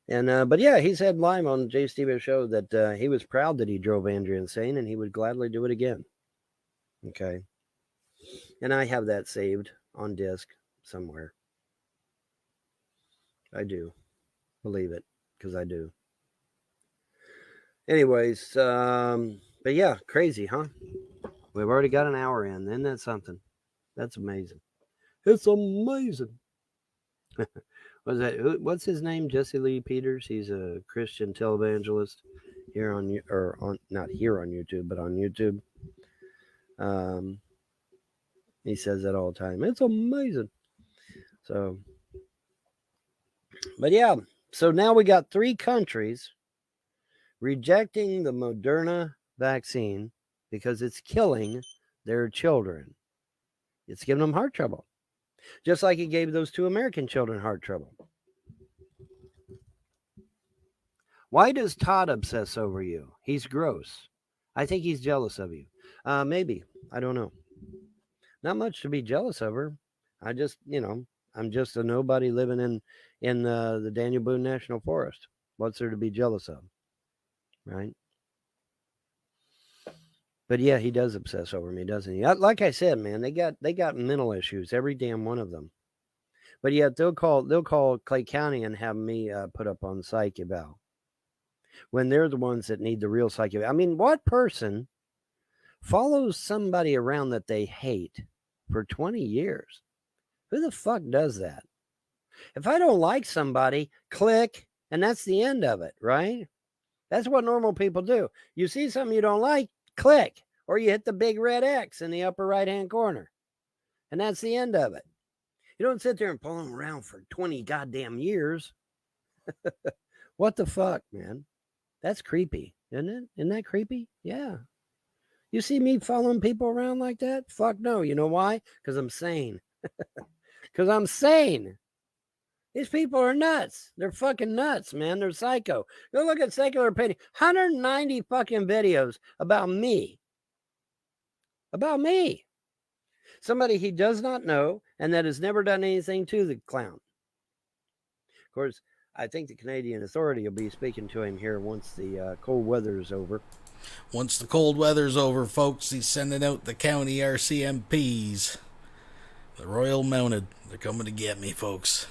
And but yeah, he said live on Jay Stevio's show that he was proud that he drove Andrea insane and he would gladly do it again. Okay. And I have that saved on disc somewhere. I do. Believe it, because I do. Anyways, but yeah, crazy, huh? We've already got an hour in. Isn't that something? That's amazing. It's amazing. What's his name? Jesse Lee Peters. He's a Christian televangelist not here on YouTube, but on YouTube. He says that all the time. It's amazing. So, but yeah. So now we got 3 countries rejecting the Moderna vaccine because it's killing their children. It's giving them heart trouble. Just like it gave those 2 American children heart trouble. Why does Todd obsess over you? He's gross. I think he's jealous of you. Maybe. I don't know. Not much to be jealous over. I just, I'm just a nobody living in the Daniel Boone National Forest. What's there to be jealous of? Right? But yeah, he does obsess over me, doesn't he? Like I said, man, they got mental issues, every damn one of them. But yet they'll call Clay County and have me put up on psych eval when they're the ones that need the real psych eval. I mean, what person follows somebody around that they hate for 20 years? Who the fuck does that? If I don't like somebody, click, and that's the end of it, right? That's what normal people do. You see something you don't like, click, or you hit the big red X in the upper right-hand corner. And that's the end of it. You don't sit there and pull them around for 20 goddamn years. What the fuck, man? That's creepy, isn't it? Isn't that creepy? Yeah. You see me following people around like that? Fuck no. You know why? Because I'm sane. Because I'm sane. These people are nuts. They're fucking nuts, man. They're psycho. Go look at Secular Opinion. 190 fucking videos about me. About me. Somebody he does not know and that has never done anything to the clown. Of course, I think the Canadian Authority will be speaking to him here once the cold weather is over.
Once the cold weather's over, folks, he's sending out the county RCMPs. The Royal Mounted. They're coming to get me, folks.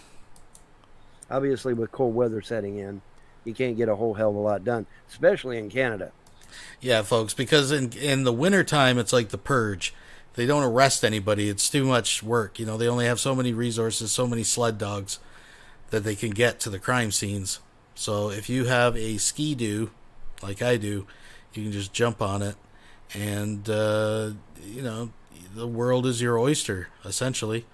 Obviously, with cold weather setting in, you can't get a whole hell of a lot done, especially in Canada.
Yeah, folks, because in the wintertime, it's like the purge. They don't arrest anybody. It's too much work. You know, they only have so many resources, so many sled dogs that they can get to the crime scenes. So if you have a ski-doo, like I do, you can just jump on it. And, you know, the world is your oyster, essentially.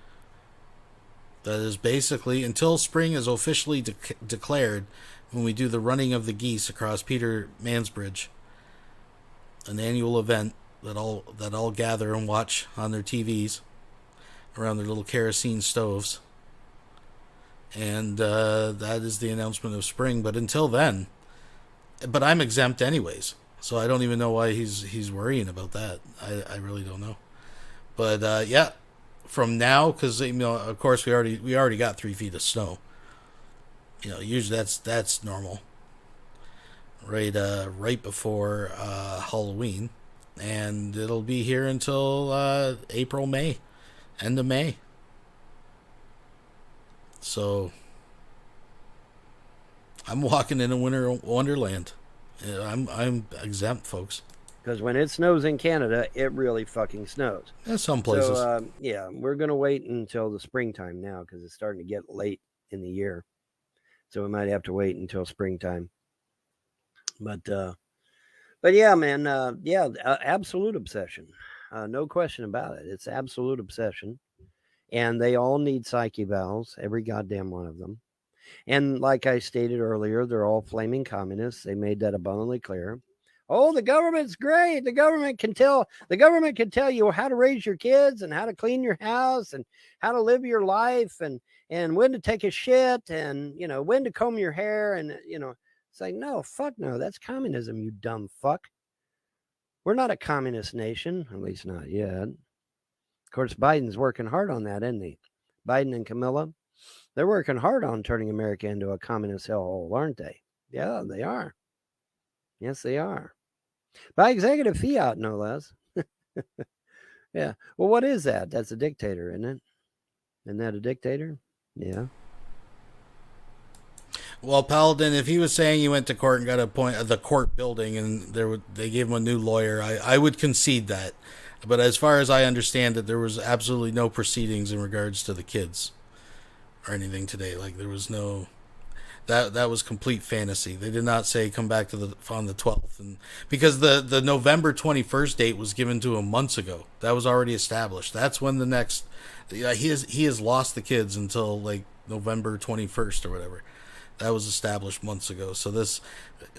That is basically, until spring is officially declared, when we do the running of the geese across Peter Mansbridge, an annual event that all gather and watch on their TVs around their little kerosene stoves. And that is the announcement of spring. But until then, but I'm exempt anyways, so I don't even know why he's worrying about that. I really don't know. But yeah, from now, because you know, of course, we already got 3 feet of snow. You know, usually that's normal. Right before Halloween, and it'll be here until April, May, end of May. So I'm walking in a winter wonderland. I'm exempt, folks.
Because when it snows in Canada, it really fucking snows.
Yeah, some places.
So, yeah, we're going to wait until the springtime now because it's starting to get late in the year. So we might have to wait until springtime. But yeah, man, absolute obsession. No question about it. It's absolute obsession. And they all need psyche valves, every goddamn one of them. And like I stated earlier, they're all flaming communists. They made that abundantly clear. Oh, the government's great. The government can tell you how to raise your kids and how to clean your house and how to live your life and when to take a shit and, you know, when to comb your hair. And, you know, it's like, no, fuck no. That's communism, you dumb fuck. We're not a communist nation, at least not yet. Of course, Biden's working hard on that, isn't he? Biden and Camilla, they're working hard on turning America into a communist hellhole, aren't they? Yeah, they are. Yes, they are. By executive fiat, no less. Yeah. Well, what is that? That's a dictator, isn't it? Isn't that a dictator? Yeah.
Well, Paladin, if he was saying he went to court and got the court building and they gave him a new lawyer, I would concede that. But as far as I understand it, there was absolutely no proceedings in regards to the kids or anything today. Like, there was no... That was complete fantasy. They did not say come back on the 12th, and because the November 21st date was given to him months ago. That was already established. That's when the next... he has lost the kids until like November 21st or whatever. That was established months ago. So this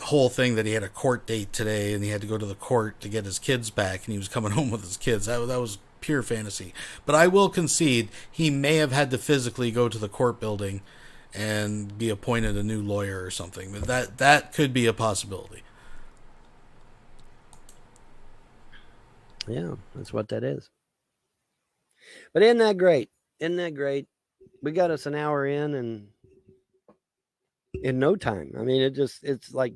whole thing that he had a court date today and he had to go to the court to get his kids back and he was coming home with his kids, that was pure fantasy. But I will concede he may have had to physically go to the court building and be appointed a new lawyer or something. But that could be a possibility.
Yeah, that's what that is. But isn't that great? Isn't that great? We got us an hour in no time. I mean, it's like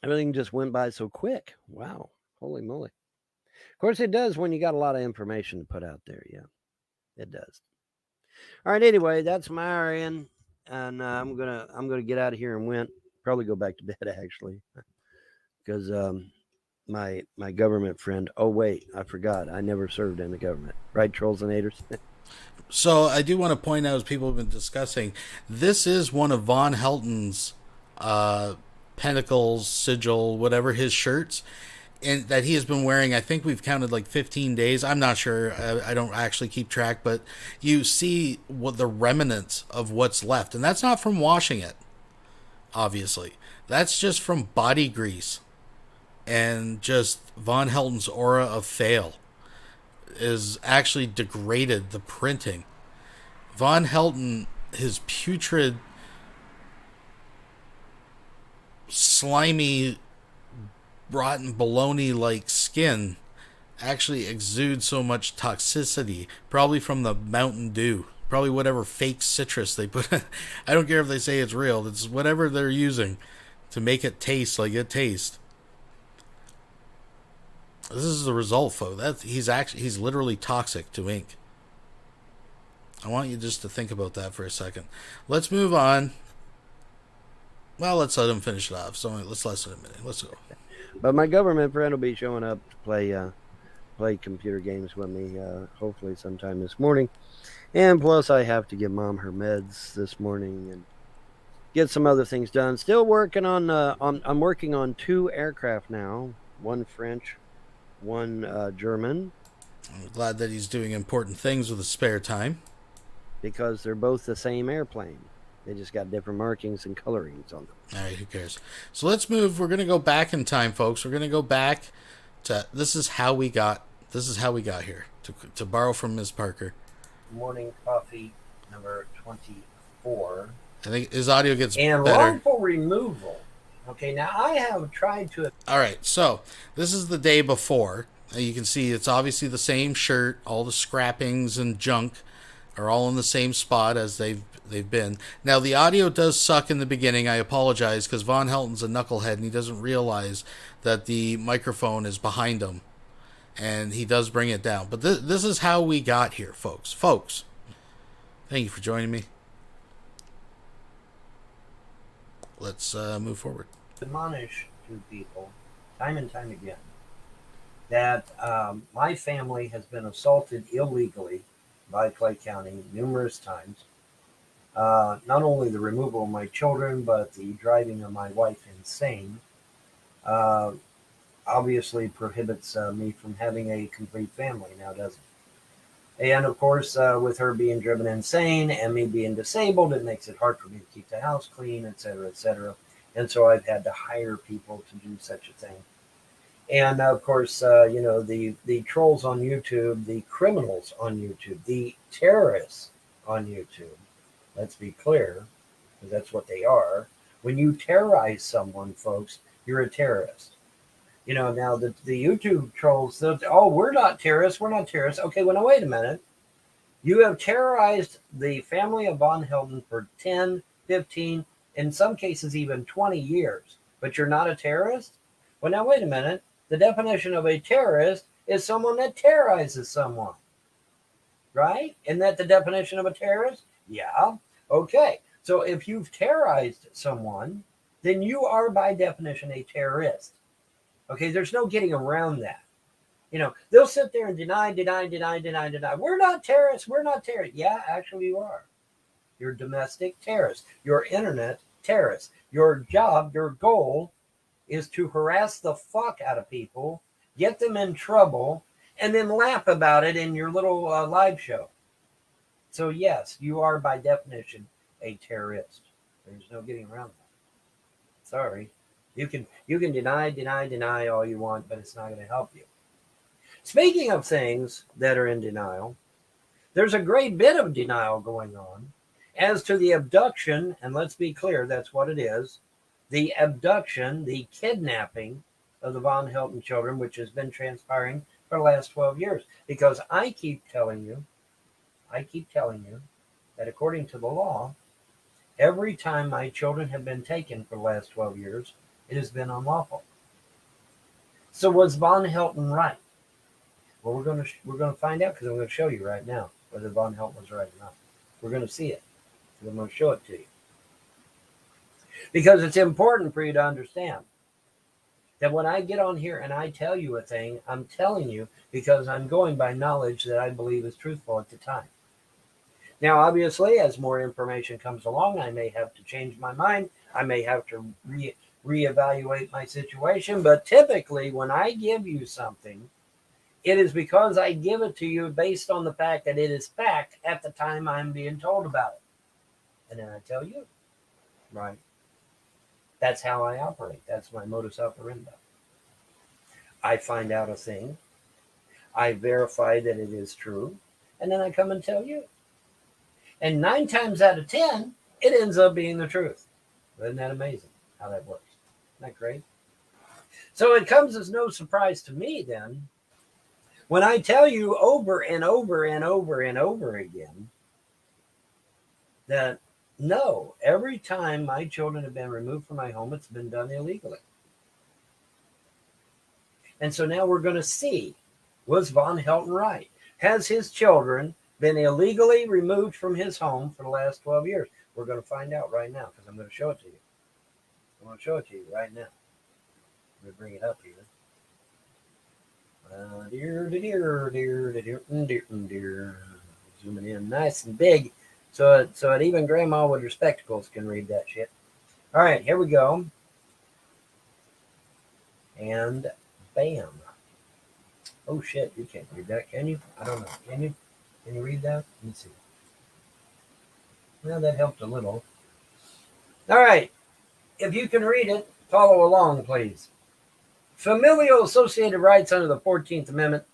everything just went by so quick. Wow. Holy moly. Of course it does when you got a lot of information to put out there. Yeah, it does. All right. Anyway, that's my hour in, and I'm gonna get out of here and probably go back to bed actually, because my government friend. Oh wait, I forgot. I never served in the government. Right, trolls and haters.
So I do want to point out, as people have been discussing, this is one of VONHELTON's pentacles, sigil, whatever his shirts, and that he has been wearing. I think we've counted like 15 days. I'm not sure. I don't actually keep track, but you see what the remnants of what's left, and that's not from washing it. Obviously, that's just from body grease and just VONHELTON's aura of fail is actually degraded the printing. VONHELTON, his putrid, slimy, rotten baloney like skin actually exude so much toxicity, probably from the Mountain Dew, probably whatever fake citrus they put. I don't care if they say it's real. It's whatever they're using to make it taste like it tastes. This is the result, folks. He's literally toxic to ink. I want you just to think about that for a second. Let's move on. Well, let's let him finish it off. So let's listen a minute. Let's go.
But my government friend will be showing up to play computer games with me, hopefully sometime this morning. And plus, I have to give Mom her meds this morning and get some other things done. Still working on I'm working on 2 aircraft now. One French, one German.
I'm glad that he's doing important things with his spare time.
Because they're both the same airplane. They just got different markings and colorings on them.
All right, who cares? So let's move. We're going to go back in time, folks. We're going to go back to this is how we got here, to borrow from Ms. Parker.
Morning coffee number 24.
I think his audio gets
and
better.
Wrongful removal. Okay, now I have tried to...
All right, so this is the day before. You can see it's obviously the same shirt. All the scrappings and junk are all in the same spot as they've been. Now, the audio does suck in the beginning. I apologize, because Von Helton's a knucklehead, and he doesn't realize that the microphone is behind him. And he does bring it down. But this is how we got here, folks. Folks, thank you for joining me. Let's move forward.
Admonish to people, time and time again, that my family has been assaulted illegally by Clay County numerous times. Not only the removal of my children, but the driving of my wife insane obviously prohibits me from having a complete family now, doesn't it? And of course, with her being driven insane and me being disabled, it makes it hard for me to keep the house clean, etc., etc. And so I've had to hire people to do such a thing. And of course, the trolls on YouTube, the criminals on YouTube, the terrorists on YouTube, let's be clear, because that's what they are. When you terrorize someone, folks, you're a terrorist. Now the YouTube trolls, we're not terrorists, we're not terrorists. Okay, well, now wait a minute. You have terrorized the family of Von Helton for 10, 15, in some cases even 20 years, but you're not a terrorist? Well, now wait a minute. The definition of a terrorist is someone that terrorizes someone, right? Isn't that the definition of a terrorist? Yeah. Okay. So if you've terrorized someone, then you are by definition a terrorist. Okay. There's no getting around that. They'll sit there and deny. We're not terrorists. We're not terrorists. Yeah, actually you are. You're domestic terrorists. You're internet terrorists. Your job, your goal is to harass the fuck out of people, get them in trouble, and then laugh about it in your little live show. So yes, you are by definition a terrorist. There's no getting around that. Sorry. You can deny all you want, but it's not going to help you. Speaking of things that are in denial, there's a great bit of denial going on as to the abduction, and let's be clear, that's what it is. The abduction, the kidnapping of the Von Helton children, which has been transpiring for the last 12 years. Because I keep telling you that according to the law, every time my children have been taken for the last 12 years, it has been unlawful. So was Von Helton right? Well, we're going to find out, because I'm going to show you right now whether Von Helton was right or not. We're going to see it. I'm going to show it to you. Because it's important for you to understand that when I get on here and I tell you a thing, I'm telling you because I'm going by knowledge that I believe is truthful at the time. Now, obviously, as more information comes along, I may have to change my mind. I may have to reevaluate my situation. But typically, when I give you something, it is because I give it to you based on the fact that it is fact at the time I'm being told about it. And then I tell you, right? That's how I operate. That's my modus operandi. I find out a thing. I verify that it is true. And then I come and tell you. And 9 times out of 10, it ends up being the truth. Isn't that amazing how that works? Isn't that great? So it comes as no surprise to me then When I tell you over and over and over and over again that no, every time my children have been removed from my home, it's been done illegally. And so now we're going to see, was VONHELTON right? Has his children been illegally removed from his home for the last 12 years? We're going to find out right now because I'm going to show it to you. I'm going to show it to you right now. I'm going to bring it up here. Zooming in nice and big so that even grandma with her spectacles can read that shit. All right, here we go. And bam. Oh shit, you can't read that, can you? I don't know. Can you? Can you read that? Let me see. Well, that helped a little. All right. If you can read it, follow along, please. Familial associated rights under the 14th Amendment.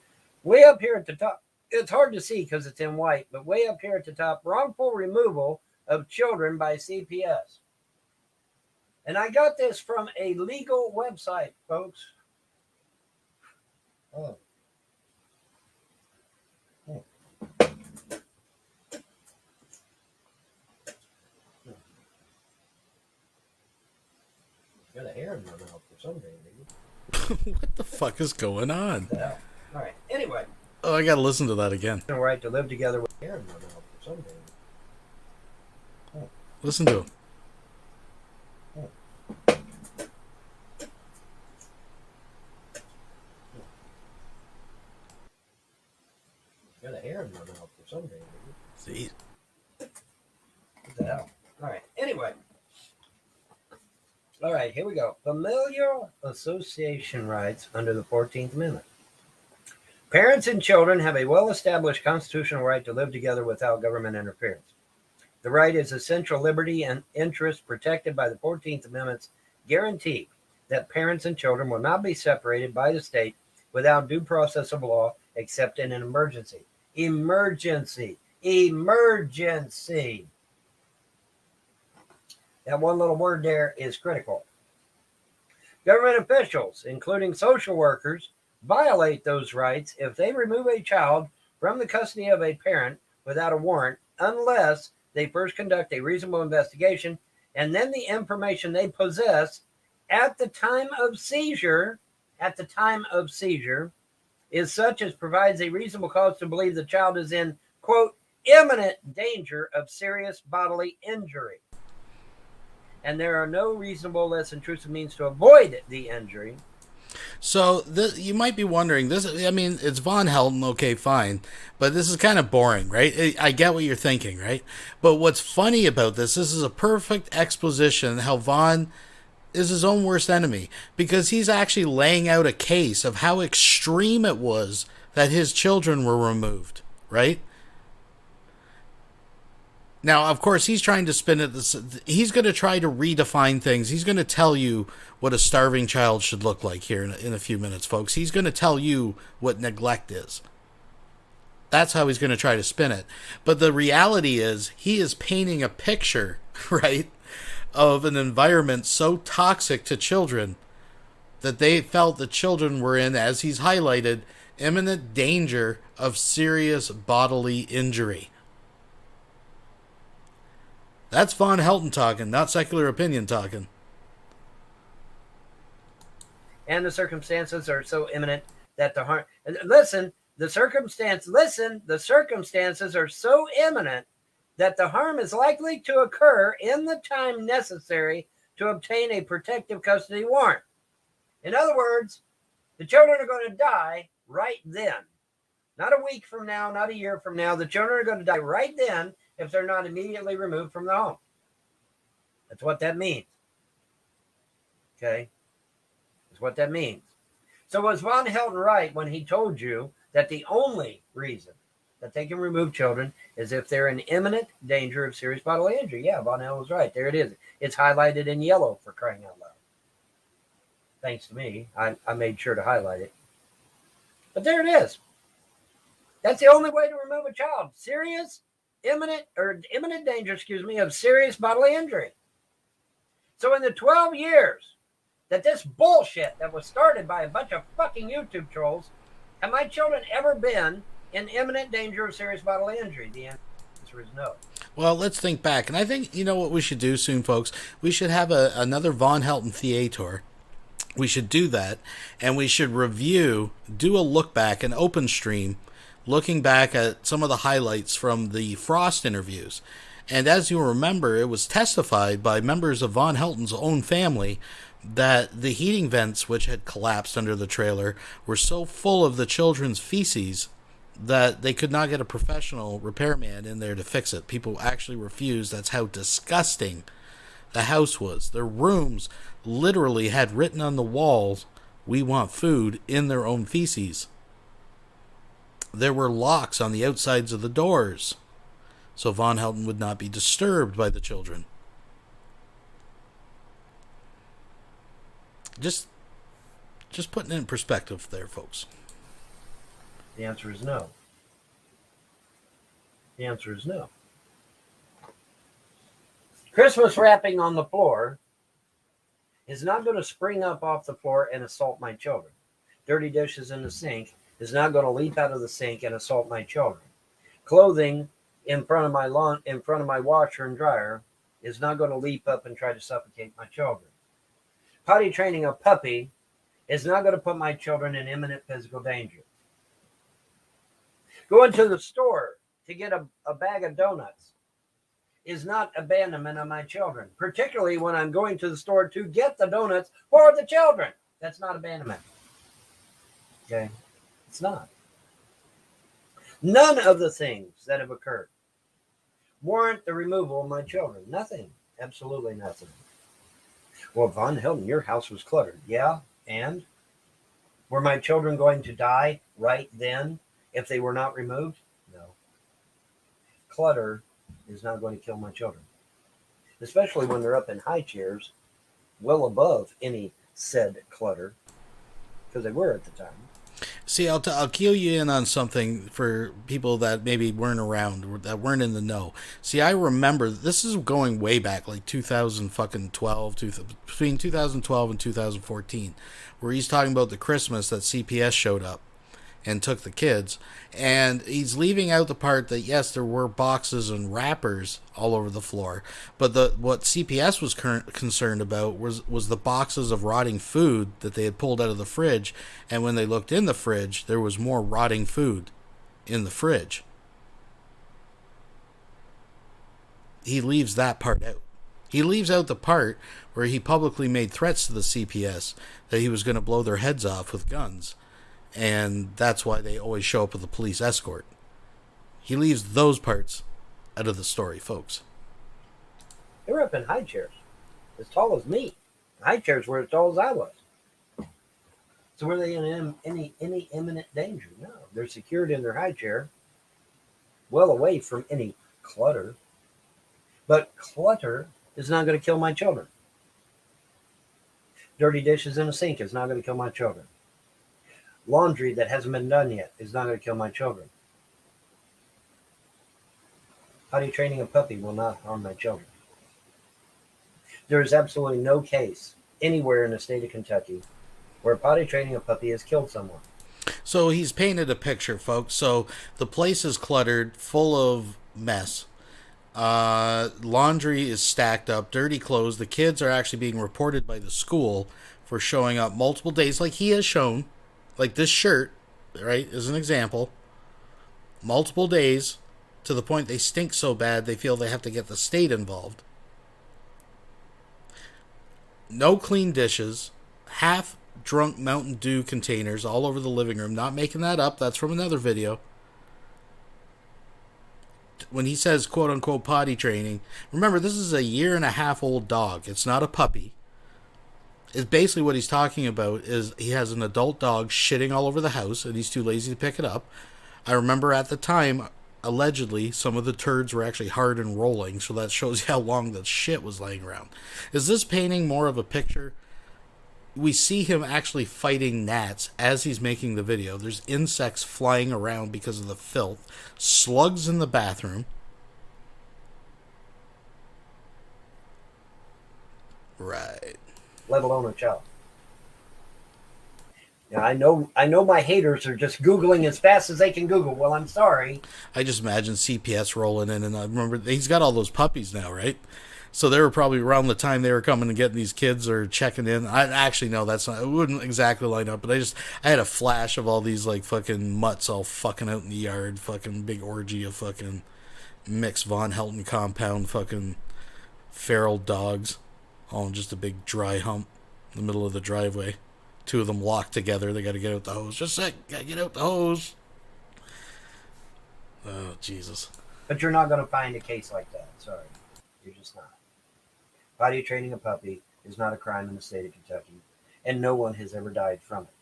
Way up here at the top. It's hard to see because it's in white, but way up here at the top, wrongful removal of children by CPS. And I got this from a legal website, folks. Oh. Got a hair in my mouth for some reason.
What the fuck is going on?
All right. Anyway.
Oh, I gotta listen to that again.
The right to live together with hair in my mouth for some reason.
Oh. Listen to him.
Oh. Got a hair in my mouth for some reason.
See?
What the hell? All right. Anyway. All right, here we go. Familial association rights under the 14th Amendment. Parents and children have a well-established constitutional right to live together without government interference. The right is essential liberty and interest protected by the 14th Amendment's guarantee that parents and children will not be separated by the state without due process of law except in an emergency. Emergency. Emergency. That one little word there is critical. Government officials, including social workers, violate those rights if they remove a child from the custody of a parent without a warrant, unless they first conduct a reasonable investigation and then the information they possess at the time of seizure, is such as provides a reasonable cause to believe the child is in, quote, imminent danger of serious bodily injury. And there are no reasonable, less intrusive means to avoid the injury.
So you might be wondering, this, I mean, it's VONHELTON, okay, fine, but this is kind of boring, right? I get what you're thinking, right? But what's funny about this is a perfect exposition how Von is his own worst enemy, because he's actually laying out a case of how extreme it was that his children were removed, right? Now, of course, he's trying to spin it. He's going to try to redefine things. He's going to tell you what a starving child should look like here in a few minutes, folks. He's going to tell you what neglect is. That's how he's going to try to spin it. But the reality is, he is painting a picture, right, of an environment so toxic to children that they felt the children were in, as he's highlighted, imminent danger of serious bodily injury. That's VONHELTON talking, not secular opinion talking.
And the circumstances are so imminent that the harm... Listen, the circumstances are so imminent that the harm is likely to occur in the time necessary to obtain a protective custody warrant. In other words, the children are going to die right then. Not a week from now, not a year from now. The children are going to die right then if they're not immediately removed from the home. That's what that means. Okay? That's what that means. So was VONHELTON right when he told you that the only reason that they can remove children is if they're in imminent danger of serious bodily injury? Yeah, VONHELTON was right. There it is. It's highlighted in yellow, for crying out loud. Thanks to me. I made sure to highlight it. But there it is. That's the only way to remove a child. Imminent danger, of serious bodily injury. So in the 12 years that this bullshit that was started by a bunch of fucking YouTube trolls Have my children ever been in imminent danger of serious bodily injury? The answer is no.
Well, let's think back. And I think, you know what we should do soon, folks? We should have another Von Helton theater. We should do that. And we should do a look back, an open stream, looking back at some of the highlights from the Frost interviews. And as you remember, it was testified by members of Von Helton's own family that the heating vents, which had collapsed under the trailer, were so full of the children's feces that they could not get a professional repairman in there to fix it. People actually refused. That's how disgusting the house was. Their rooms literally had written on the walls, "We want food," in their own feces. There were locks on the outsides of the doors, so Von Helton would not be disturbed by the children. Just putting it in perspective there, folks.
The answer is no. The answer is no. Christmas wrapping on the floor is not going to spring up off the floor and assault my children. Dirty dishes in the sink is not going to leap out of the sink and assault my children. Clothing in front of my washer and dryer is not going to leap up and try to suffocate my children. Potty training a puppy is not going to put my children in imminent physical danger. Going to the store to get a bag of donuts is not abandonment of my children, particularly when I'm going to the store to get the donuts for the children. That's not abandonment. Okay? It's not. None of the things that have occurred warrant the removal of my children. Nothing. Absolutely nothing. Well, Von Helton, your house was cluttered. Yeah, and? Were my children going to die right then if they were not removed? No. Clutter is not going to kill my children, especially when they're up in high chairs, well above any said clutter, because they were at the time.
See, I'll keel you in on something for people that maybe weren't around, or that weren't in the know. See, I remember, this is going way back, like 2012, between 2012 and 2014, where he's talking about the Christmas that CPS showed up and took the kids, and he's leaving out the part that, yes, there were boxes and wrappers all over the floor, but what CPS was concerned about was the boxes of rotting food that they had pulled out of the fridge, and when they looked in the fridge, there was more rotting food in the fridge. He leaves that part out. He leaves out the part where he publicly made threats to the CPS that he was going to blow their heads off with guns, and that's why they always show up with a police escort. He leaves those parts out of the story, folks.
They were up in high chairs, as tall as me. High chairs were as tall as I was. So were they in any imminent danger? No. They're secured in their high chair, well away from any clutter. But clutter is not going to kill my children. Dirty dishes in a sink is not going to kill my children. Laundry that hasn't been done yet is not going to kill my children. Potty training a puppy will not harm my children. There is absolutely no case anywhere in the state of Kentucky where potty training a puppy has killed someone.
So he's painted a picture, folks. So the place is cluttered, full of mess. Laundry is stacked up, dirty clothes. The kids are actually being reported by the school for showing up multiple days, like he has shown. Like this shirt, right, is an example. Multiple days, to the point they stink so bad they feel they have to get the state involved. No clean dishes. Half-drunk Mountain Dew containers all over the living room. Not making that up. That's from another video. When he says, quote-unquote, potty training, remember, this is a 1.5-year-old dog. It's not a puppy. Is basically what he's talking about is he has an adult dog shitting all over the house and he's too lazy to pick it up. I remember at the time, allegedly, some of the turds were actually hard and rolling, so that shows you how long that shit was laying around. Is this painting more of a picture? We see him actually fighting gnats as he's making the video. There's insects flying around because of the filth. Slugs in the bathroom. Right.
Let alone a child. Yeah, I know my haters are just Googling as fast as they can Google. Well, I'm sorry.
I just imagine CPS rolling in, and I remember he's got all those puppies now, right? So they were probably around the time they were coming and getting these kids or checking in. I actually know that's not. It wouldn't exactly line up, but I had a flash of all these like fucking mutts all fucking out in the yard, fucking big orgy of fucking mixed Von Helton compound, fucking feral dogs, all in just a big dry hump in the middle of the driveway. Two of them locked together. They got to get out the hose. Just a sec. Got to get out the hose. Oh, Jesus.
But you're not going to find a case like that. Sorry. You're just not. Potty training a puppy is not a crime in the state of Kentucky, and no one has ever died from it.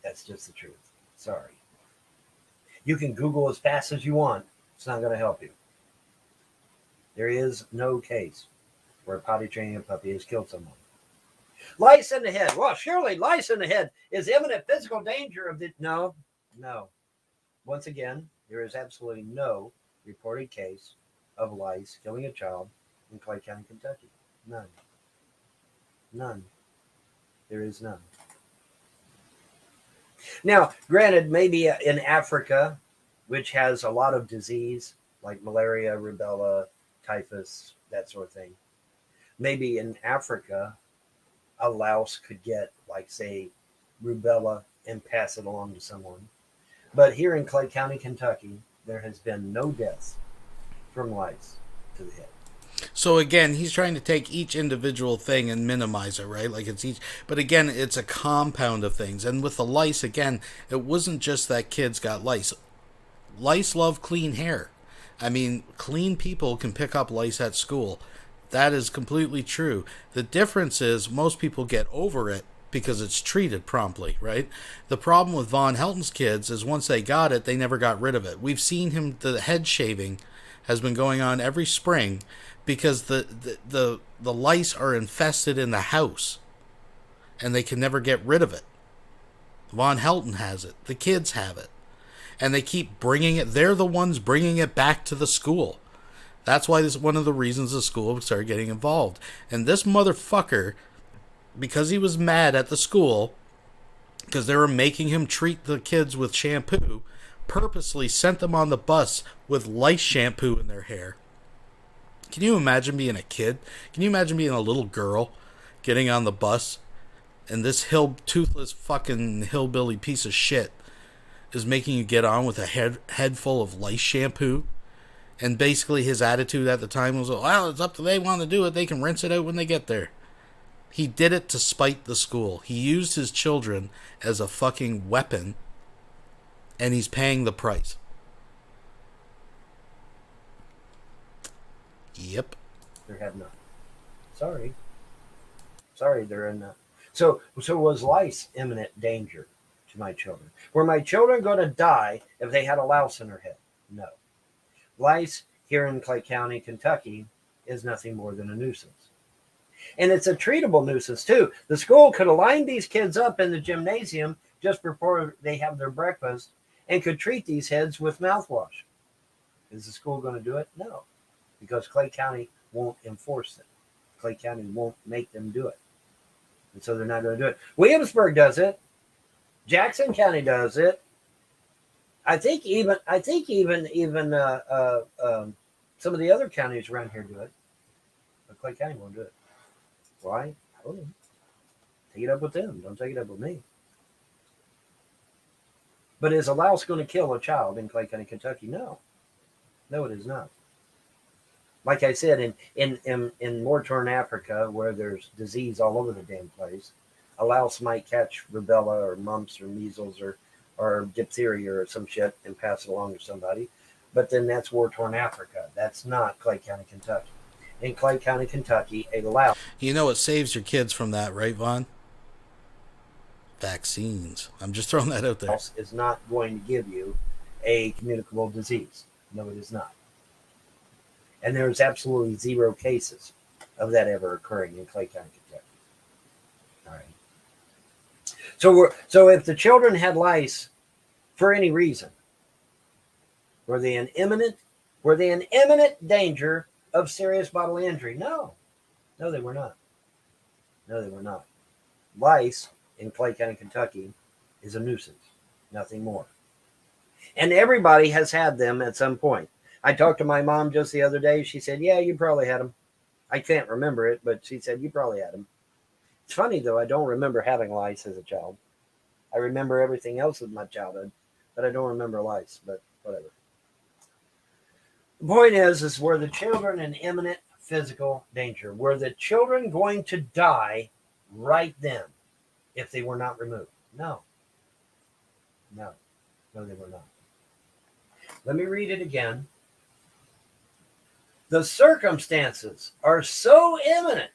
That's just the truth. Sorry. You can Google as fast as you want. It's not going to help you. There is no case where potty training a puppy has killed someone. Lice in the head. Well, surely lice in the head is imminent physical danger of the... No. Once again, there is absolutely no reported case of lice killing a child in Clay County, Kentucky. None. There is none. Now, granted, maybe in Africa, which has a lot of disease like malaria, rubella, typhus, that sort of thing, maybe in Africa, a louse could get, like, say, rubella and pass it along to someone. But here in Clay County, Kentucky, there has been no deaths from lice to the head.
So again, he's trying to take each individual thing and minimize it, right? Like it's each, but again, it's a compound of things. And with the lice, again, it wasn't just that kids got lice. Lice love clean hair. I mean, clean people can pick up lice at school. That is completely true. The difference is most people get over it because it's treated promptly, right? The problem with Von Helton's kids is once they got it, they never got rid of it. We've seen him, the head shaving has been going on every spring because the lice are infested in the house and they can never get rid of it. Von Helton has it. The kids have it. And they keep bringing it. They're the ones bringing it back to the school. That's why this is one of the reasons the school started getting involved. And this motherfucker, because he was mad at the school, because they were making him treat the kids with shampoo, purposely sent them on the bus with lice shampoo in their hair. Can you imagine being a kid? Can you imagine being a little girl getting on the bus and this toothless fucking hillbilly piece of shit is making you get on with a head full of lice shampoo? And basically his attitude at the time was, well, it's up to they want to do it. They can rinse it out when they get there. He did it to spite the school. He used his children as a fucking weapon, and he's paying the price. Yep.
There have none. Sorry, there are none. So was lice imminent danger to my children? Were my children going to die if they had a louse in their head? No. Lice here in Clay County, Kentucky, is nothing more than a nuisance. And it's a treatable nuisance, too. The school could have lined these kids up in the gymnasium just before they have their breakfast and could treat these heads with mouthwash. Is the school going to do it? No, because Clay County won't enforce it. Clay County won't make them do it. And so they're not going to do it. Williamsburg does it. Jackson County does it. I think even some of the other counties around here do it, but Clay County won't do it. Why? I don't know. Take it up with them. Don't take it up with me. But is a louse going to kill a child in Clay County, Kentucky? No, it is not. Like I said, in war-torn Africa, where there's disease all over the damn place, a louse might catch rubella or mumps or measles or diphtheria or some shit and pass it along to somebody. But then that's war-torn Africa. That's not Clay County, Kentucky. In Clay County, Kentucky, a louse...
You know what saves your kids from that, right, Vaughn? Vaccines. I'm just throwing that out there.
...is not going to give you a communicable disease. No, it is not. And there's absolutely 0 cases of that ever occurring in Clay County, Kentucky. All right. So if the children had lice for any reason, were they in imminent danger of serious bodily injury? No, they were not. Lice in Clay County, Kentucky is a nuisance, nothing more. And everybody has had them at some point. I talked to my mom just the other day. She said, yeah, you probably had them. I can't remember it, but she said, you probably had them. It's funny, though. I don't remember having lice as a child. I remember everything else of my childhood, but I don't remember lice, but whatever. The point is were the children in imminent physical danger? Were the children going to die right then if they were not removed? No. No, they were not. Let me read it again. The circumstances are so imminent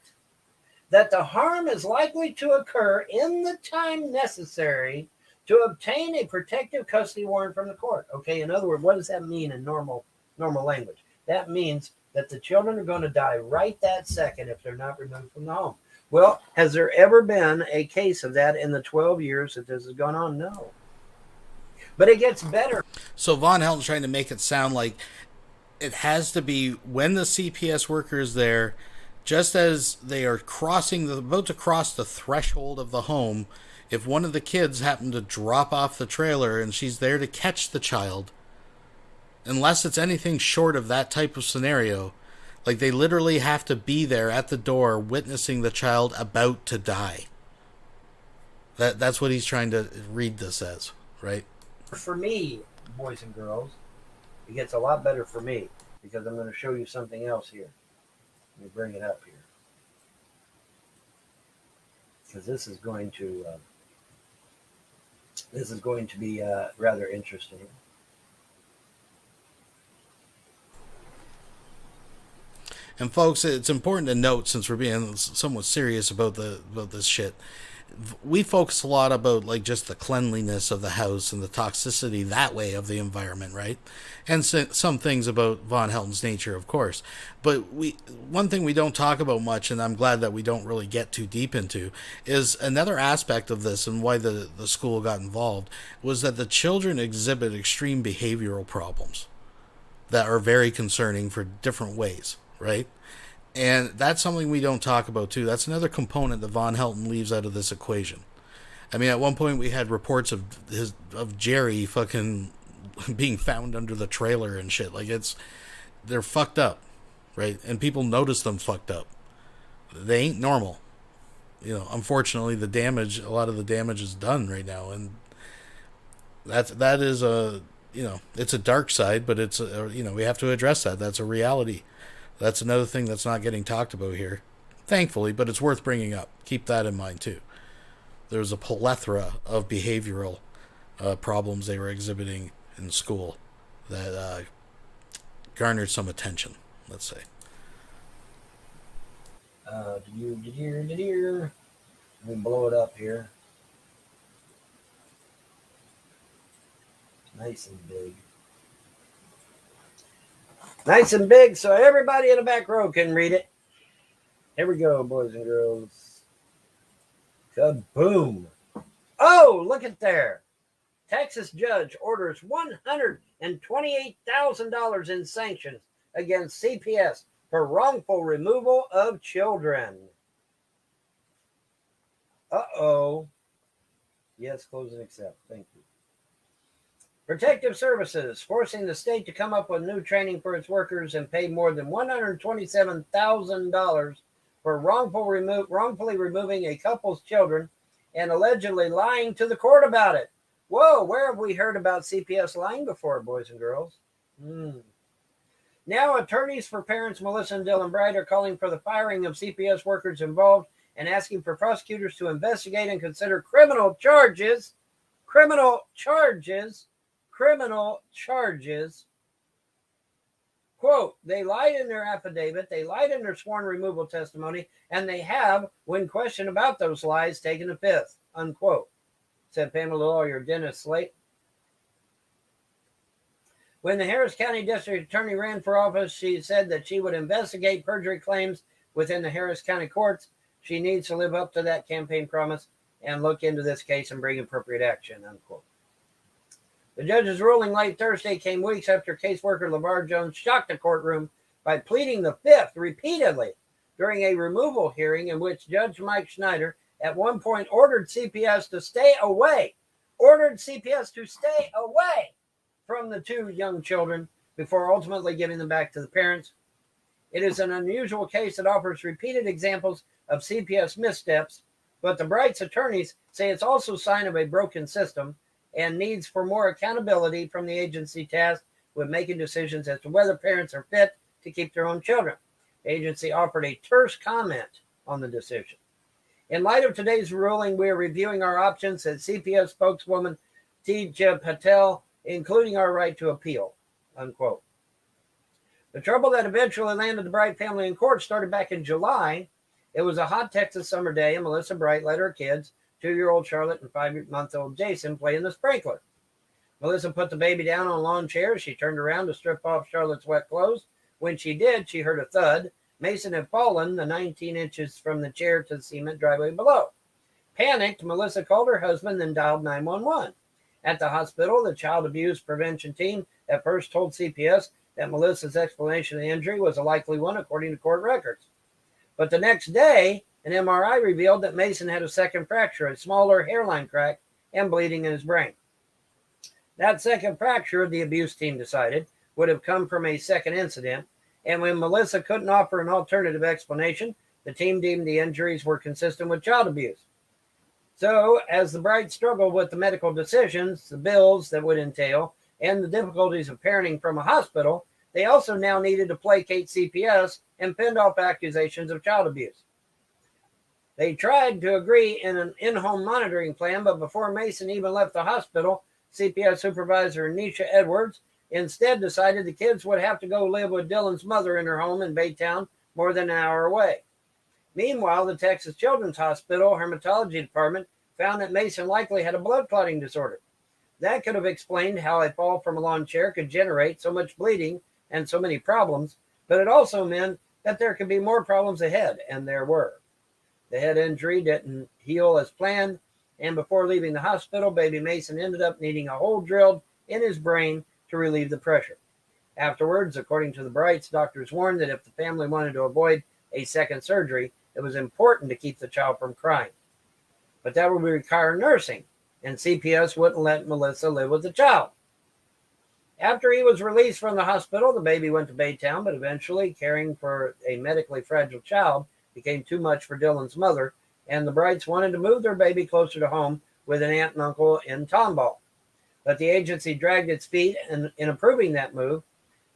that the harm is likely to occur in the time necessary to obtain a protective custody warrant from the court. Okay, in other words, what does that mean in normal language? That means that the children are going to die right that second if they're not removed from the home. Well, has there ever been a case of that in the 12 years that this has gone on? No. But it gets better.
So Von Helton's trying to make it sound like it has to be when the CPS worker is there, just as they are about to cross the threshold of the home. If one of the kids happened to drop off the trailer and she's there to catch the child, unless it's anything short of that type of scenario, like they literally have to be there at the door witnessing the child about to die. That's what he's trying to read this as, right?
For me, boys and girls, it gets a lot better for me because I'm going to show you something else here. Let me bring it up here. Because this is going to be rather interesting.
And folks, it's important to note, since we're being somewhat serious about this shit, we focus a lot about like just the cleanliness of the house and the toxicity that way of the environment, right? And some things about Von Helton's nature, of course. But one thing we don't talk about much, and I'm glad that we don't really get too deep into, is another aspect of this and why the school got involved was that the children exhibit extreme behavioral problems that are very concerning for different ways, right? And that's something we don't talk about, too. That's another component that Von Helton leaves out of this equation. I mean, at one point we had reports of Jerry fucking being found under the trailer and shit. Like, they're fucked up, right? And people notice them fucked up. They ain't normal. You know, unfortunately, a lot of the damage is done right now. And that is it's a dark side, but we have to address that. That's a reality. That's another thing that's not getting talked about here, thankfully, but it's worth bringing up. Keep that in mind, too. There's a plethora of behavioral problems they were exhibiting in school that garnered some attention, let's say.
Let me blow it up here. Nice and big. Nice and big so everybody in the back row can read it. Here we go, boys and girls. Kaboom. Oh, look at there. Texas judge orders $128,000 in sanctions against CPS for wrongful removal of children. Uh-oh. Yes, close and accept. Thank you. Protective Services forcing the state to come up with new training for its workers and pay more than $127,000 for wrongfully removing a couple's children and allegedly lying to the court about it. Whoa, where have we heard about CPS lying before, boys and girls? Now, attorneys for parents Melissa and Dylan Bright are calling for the firing of CPS workers involved and asking for prosecutors to investigate and consider criminal charges. Quote, they lied in their affidavit, they lied in their sworn removal testimony, and they have, when questioned about those lies, taken a fifth, unquote, said Pamela lawyer Dennis Slate. When the Harris County District Attorney ran for office, she said that she would investigate perjury claims within the Harris County courts. She needs to live up to that campaign promise and look into this case and bring appropriate action, unquote. The judge's ruling late Thursday came weeks after caseworker LeVar Jones shocked the courtroom by pleading the fifth repeatedly during a removal hearing in which Judge Mike Schneider at one point ordered CPS to stay away ordered CPS to stay away from the two young children before ultimately giving them back to the parents. It is an unusual case that offers repeated examples of CPS missteps, but the Brights' attorneys say it's also a sign of a broken system and needs for more accountability from the agency tasked with making decisions as to whether parents are fit to keep their own children. The agency offered a terse comment on the decision. In light of today's ruling, we are reviewing our options, said CPS spokeswoman Teja Patel, including our right to appeal, unquote. The trouble that eventually landed the Bright family in court started back in July. It was a hot Texas summer day, and Melissa Bright let her kids, 2-year-old Charlotte and 5-month-old Jason, play in the sprinkler. Melissa put the baby down on a lawn chair. She turned around to strip off Charlotte's wet clothes. When she did, she heard a thud. Mason had fallen the 19 inches from the chair to the cement driveway below. Panicked, Melissa called her husband and dialed 911. At the hospital, the child abuse prevention team at first told CPS that Melissa's explanation of the injury was a likely one, according to court records. But the next day, an MRI revealed that Mason had a second fracture, a smaller hairline crack, and bleeding in his brain. That second fracture, the abuse team decided, would have come from a second incident, and when Melissa couldn't offer an alternative explanation, the team deemed the injuries were consistent with child abuse. So, as the Brights struggled with the medical decisions, the bills that would entail, and the difficulties of parenting from a hospital, they also now needed to placate CPS and fend off accusations of child abuse. They tried to agree in an in-home monitoring plan, but before Mason even left the hospital, CPS supervisor Nisha Edwards instead decided the kids would have to go live with Dylan's mother in her home in Baytown, more than an hour away. Meanwhile, the Texas Children's Hospital Hematology Department found that Mason likely had a blood clotting disorder. That could have explained how a fall from a lawn chair could generate so much bleeding and so many problems, but it also meant that there could be more problems ahead, and there were. The head injury didn't heal as planned, and before leaving the hospital, baby Mason ended up needing a hole drilled in his brain to relieve the pressure. Afterwards, according to the Brights, doctors warned that if the family wanted to avoid a second surgery, it was important to keep the child from crying. But that would require nursing, and CPS wouldn't let Melissa live with the child. After he was released from the hospital, the baby went to Baytown, but eventually caring for a medically fragile child became too much for Dylan's mother, and the Brights wanted to move their baby closer to home with an aunt and uncle in Tomball. But the agency dragged its feet in approving that move,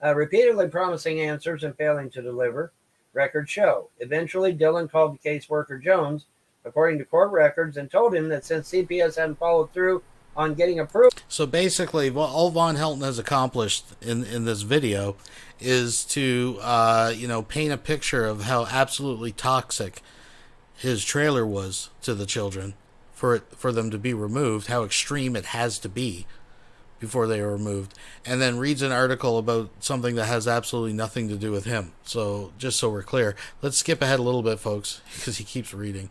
repeatedly promising answers and failing to deliver. Records show. Eventually, Dylan called the caseworker Jones, according to court records, and told him that since CPS hadn't followed through on getting approved.
So basically, what all VONHELTON has accomplished in this video is to, paint a picture of how absolutely toxic his trailer was to the children for them to be removed, how extreme it has to be before they are removed, and then reads an article about something that has absolutely nothing to do with him. So just so we're clear, let's skip ahead a little bit, folks, because he keeps reading.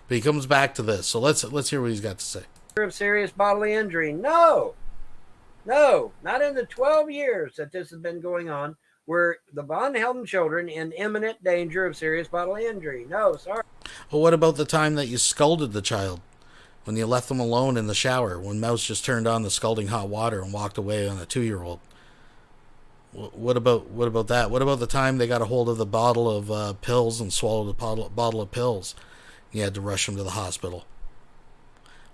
But he comes back to this. So let's hear what he's got to say.
Of serious bodily injury. No, not in the 12 years that this has been going on were the VONHELTON children in imminent danger of serious bodily injury. No, sorry.
Well, what about the time that you scalded the child? When you left them alone in the shower, when Mouse just turned on the scalding hot water and walked away on a 2-year-old. What about that? What about the time they got a hold of the bottle of pills and swallowed a bottle of pills? You had to rush them to the hospital.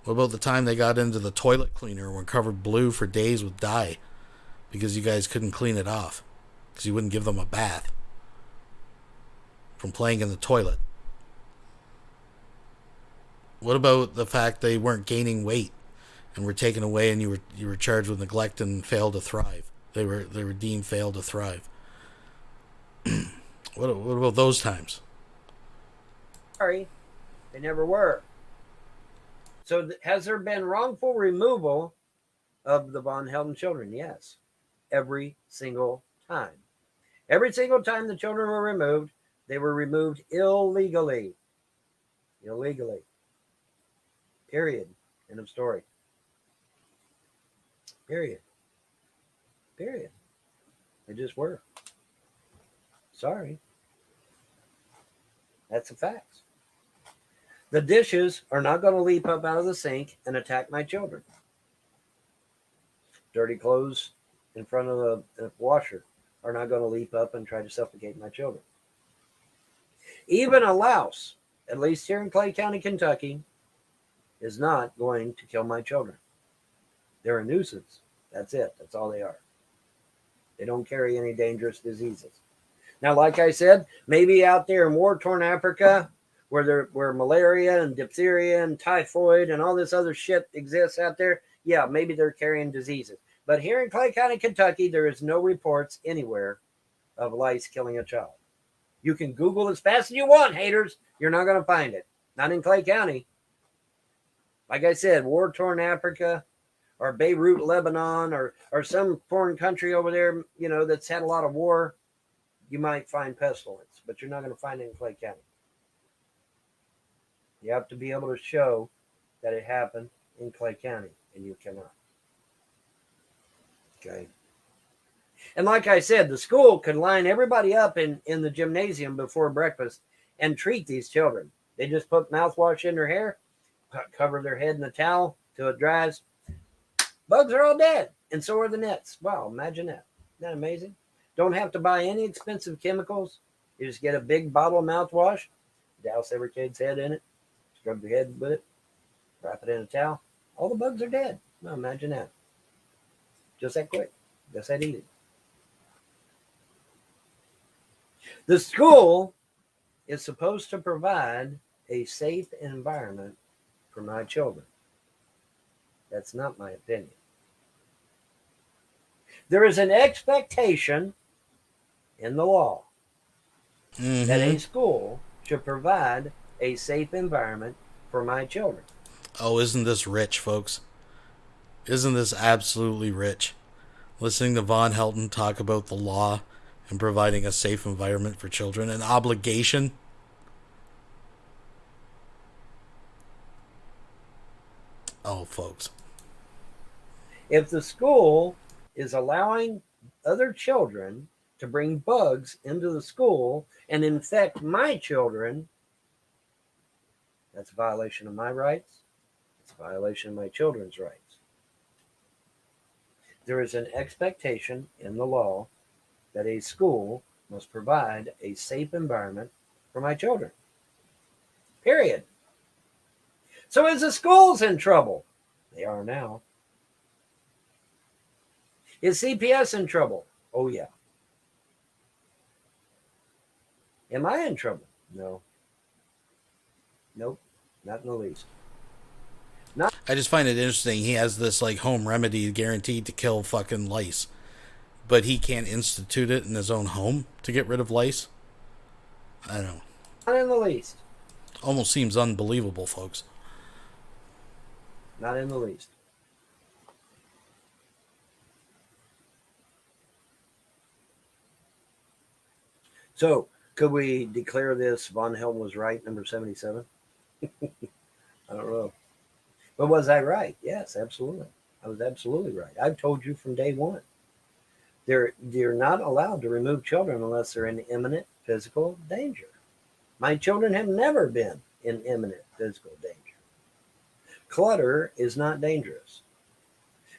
What about the time they got into the toilet cleaner and were covered blue for days with dye because you guys couldn't clean it off because you wouldn't give them a bath from playing in the toilet? What about the fact they weren't gaining weight and were taken away and you were charged with neglect and failed to thrive? They were deemed failed to thrive. What about those times?
Sorry, they never were. So has there been wrongful removal of the VONHELTON children? Yes. Every single time. Every single time the children were removed, they were removed illegally. Illegally. Period. End of story. Period. They just were. Sorry. That's the facts. The dishes are not going to leap up out of the sink and attack my children. Dirty clothes in front of the washer are not going to leap up and try to suffocate my children. Even a louse, at least here in Clay County, Kentucky, is not going to kill my children. They're a nuisance. That's it. That's all they are. They don't carry any dangerous diseases. Now, like I said, maybe out there in war-torn Africa, where malaria and diphtheria and typhoid and all this other shit exists out there, yeah, maybe they're carrying diseases. But here in Clay County, Kentucky, there is no reports anywhere of lice killing a child. You can Google as fast as you want, haters. You're not going to find it. Not in Clay County. Like I said, war-torn Africa or Beirut, Lebanon, or some foreign country over there, you know, that's had a lot of war, you might find pestilence, but you're not going to find it in Clay County. You have to be able to show that it happened in Clay County, and you cannot. Okay. And like I said, the school could line everybody up in the gymnasium before breakfast and treat these children. They just put mouthwash in their hair, cover their head in a towel till it dries. Bugs are all dead, and so are the nets. Wow, imagine that. Isn't that amazing? Don't have to buy any expensive chemicals. You just get a big bottle of mouthwash, douse every kid's head in it, scrub your head with it, wrap it in a towel. All the bugs are dead. Well, imagine that. Just that quick. Just that easy. The school is supposed to provide a safe environment for my children. That's not my opinion. There is an expectation in the law that a school should provide a safe environment for my children.
Oh, isn't this rich, folks? Isn't this absolutely rich? Listening to VONHELTON talk about the law and providing a safe environment for children, an obligation. Oh, folks.
If the school is allowing other children to bring bugs into the school and infect my children, that's a violation of my rights. It's a violation of my children's rights. There is an expectation in the law that a school must provide a safe environment for my children. Period. So is the schools in trouble? They are now. Is CPS in trouble? Oh, yeah. Am I in trouble? No. Nope. Not in the least.
I just find it interesting. He has this like home remedy guaranteed to kill fucking lice, but he can't institute it in his own home to get rid of lice. I don't know.
Not in the least.
Almost seems unbelievable, folks.
Not in the least. So, could we declare this VONHELTON was right, number 77? I don't know. But was I right? Yes, absolutely. I was absolutely right. I've told you from day one. They're not allowed to remove children unless they're in imminent physical danger. My children have never been in imminent physical danger. Clutter is not dangerous.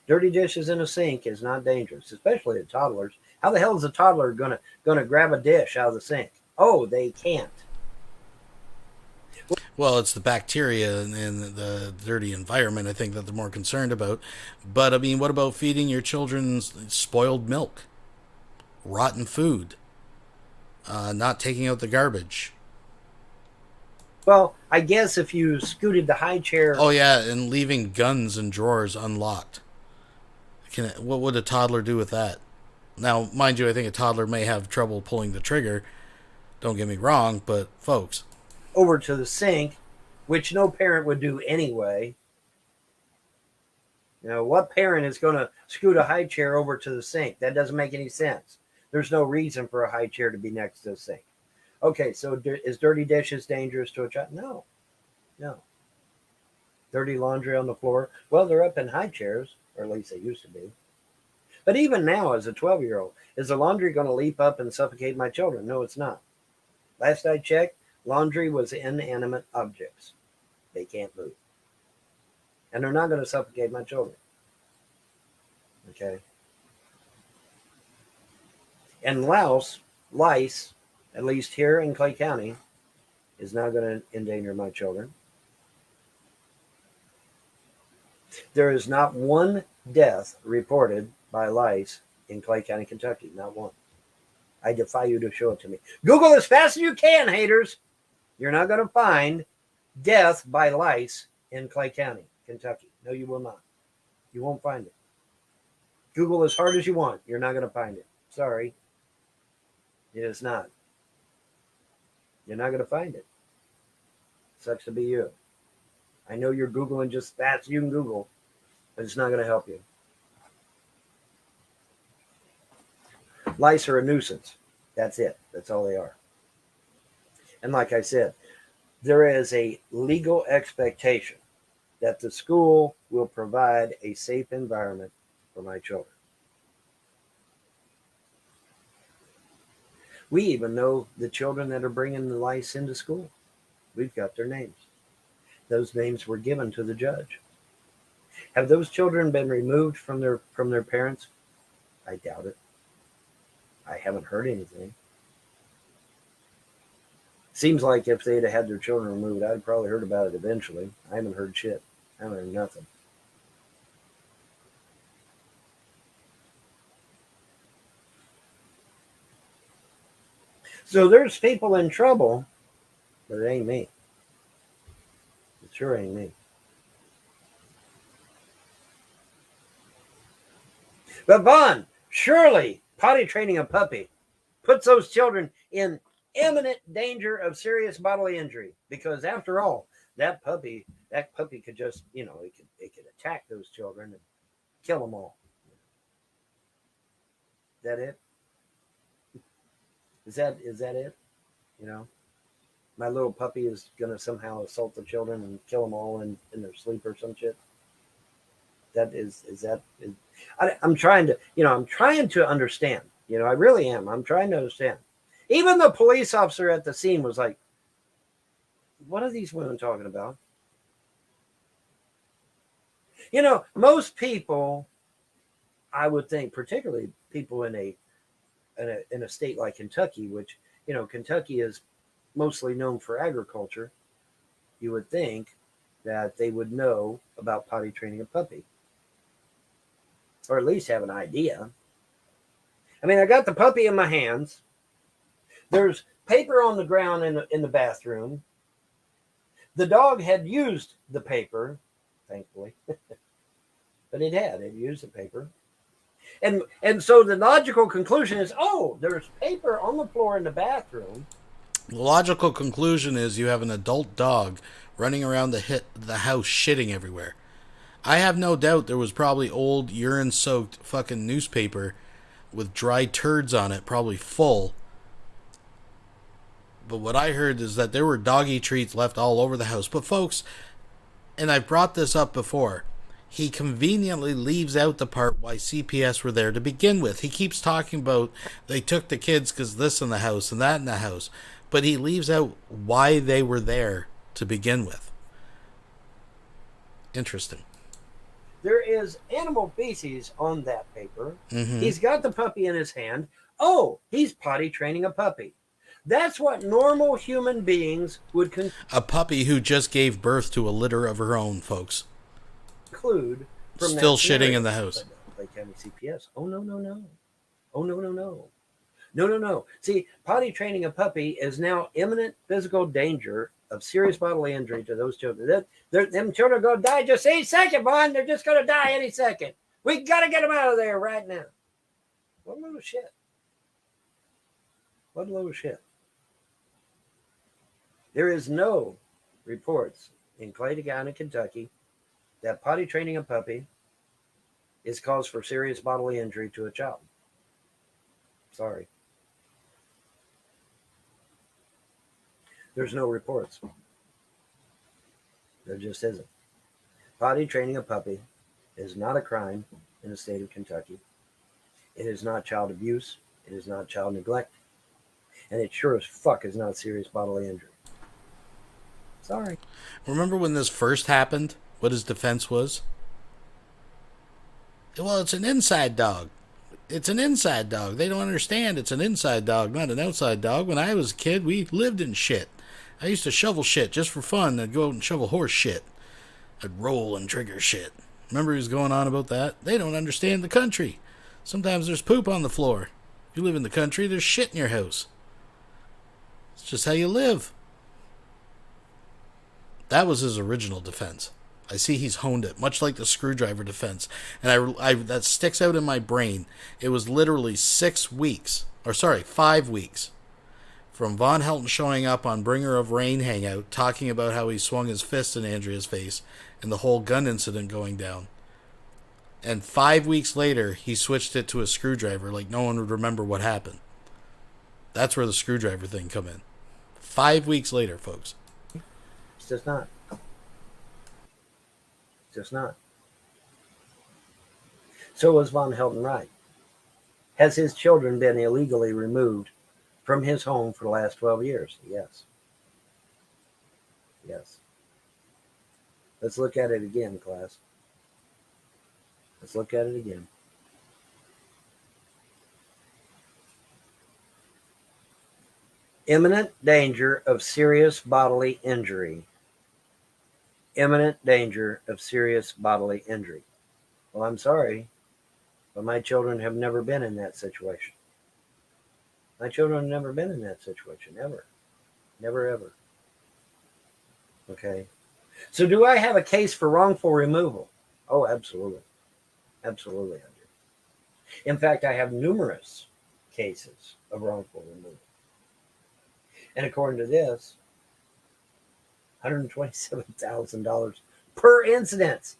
Dirty dishes in a sink is not dangerous, especially to toddlers. How the hell is a toddler gonna grab a dish out of the sink? Oh, they can't.
Well, it's the bacteria in the dirty environment, I think, that they're more concerned about. But, I mean, what about feeding your children spoiled milk, rotten food, not taking out the garbage?
Well, I guess if you scooted the high chair...
Oh, yeah, and leaving guns and drawers unlocked. What would a toddler do with that? Now, mind you, I think a toddler may have trouble pulling the trigger. Don't get me wrong, but, folks...
over to the sink, which no parent would do anyway. You know, what parent is going to scoot a high chair over to the sink? That doesn't make any sense. There's no reason for a high chair to be next to the sink. Okay, so is dirty dishes dangerous to a child? No. No. Dirty laundry on the floor? Well, they're up in high chairs, or at least they used to be. But even now, as a 12-year-old, is the laundry going to leap up and suffocate my children? No, it's not. Last I checked, laundry was inanimate objects. They can't move. And they're not going to suffocate my children. Okay. And lice, at least here in Clay County, is not going to endanger my children. There is not one death reported by lice in Clay County, Kentucky. Not one. I defy you to show it to me. Google as fast as you can, haters. You're not going to find death by lice in Clay County, Kentucky. No, you will not. You won't find it. Google as hard as you want. You're not going to find it. Sorry. It is not. You're not going to find it. Sucks to be you. I know you're Googling just fast. You can Google, but it's not going to help you. Lice are a nuisance. That's it. That's all they are. And like I said, there is a legal expectation that the school will provide a safe environment for my children. We even know the children that are bringing the lice into school. We've got their names. Those names were given to the judge. Have those children been removed from their parents? I doubt it. I haven't heard anything. Seems like if they'd have had their children removed, I'd probably heard about it eventually. I haven't heard shit. I haven't heard nothing. So there's people in trouble, but it ain't me. It sure ain't me. But Vaughn, surely potty training a puppy puts those children in imminent danger of serious bodily injury, because after all, that puppy could just, it could attack those children and kill them all. Is that it? Is that it? My little puppy is gonna somehow assault the children and kill them all in their sleep or some shit. I'm trying to understand. I really am. I'm trying to understand. Even the police officer at the scene was like, what are these women talking about? Most people, I would think, particularly people in a state like Kentucky, which, Kentucky is mostly known for agriculture, you would think that they would know about potty training a puppy, or at least have an idea. I mean, I got the puppy in my hands. There's paper on the ground in the bathroom. The dog had used the paper, thankfully, but it used the paper. And so the logical conclusion is, there's paper on the floor in the bathroom.
The logical conclusion is you have an adult dog running around the house shitting everywhere. I have no doubt there was probably old urine-soaked fucking newspaper with dry turds on it, probably full. But what I heard is that there were doggy treats left all over the house. But folks, and I've brought this up before, he conveniently leaves out the part why CPS were there to begin with. He keeps talking about they took the kids because this in the house and that in the house. But he leaves out why they were there to begin with. Interesting.
There is animal feces on that paper.
Mm-hmm.
He's got the puppy in his hand. Oh, he's potty training a puppy. That's what normal human beings would conclude.
A puppy who just gave birth to a litter of her own, folks.
From
Still shitting in the house.
Clay County CPS. Oh, no. No. See, potty training a puppy is now imminent physical danger of serious bodily injury to those children. Them children are going to die just any second, Vaughn. They're just going to die any second. We got to get them out of there right now. What a load of shit. What a load of shit. There is no reports in Clay County, Kentucky, that potty training a puppy is cause for serious bodily injury to a child. Sorry. There's no reports. There just isn't. Potty training a puppy is not a crime in the state of Kentucky. It is not child abuse. It is not child neglect. And it sure as fuck is not serious bodily injury. Sorry.
Remember when this first happened? What his defense was? Well, it's an inside dog. It's an inside dog. They don't understand it's an inside dog, not an outside dog. When I was a kid, we lived in shit. I used to shovel shit just for fun. I'd go out and shovel horse shit. I'd roll and trigger shit. Remember he was going on about that? They don't understand the country. Sometimes there's poop on the floor. If you live in the country, there's shit in your house. It's just how you live. That was his original defense. I see he's honed it, much like the screwdriver defense. And I that sticks out in my brain. It was literally 5 weeks, from VONHELTON showing up on Bringer of Rain Hangout, talking about how he swung his fist in Andrea's face, and the whole gun incident going down. And 5 weeks later, he switched it to a screwdriver, like no one would remember what happened. That's where the screwdriver thing come in. 5 weeks later, folks.
It's just not. Just not. So was VONHELTON right? Has his children been illegally removed from his home for the last 12 years? Yes. Yes. Let's look at it again, class. Let's look at it again. Imminent danger of serious bodily injury. Imminent danger of serious bodily injury. Well, I'm sorry, but my children have never been in that situation. My children have never been in that situation, ever. Never, ever. Okay. So do I have a case for wrongful removal? Oh, absolutely. Absolutely, I do. In fact, I have numerous cases of wrongful removal. And according to this, $127,000 per incident.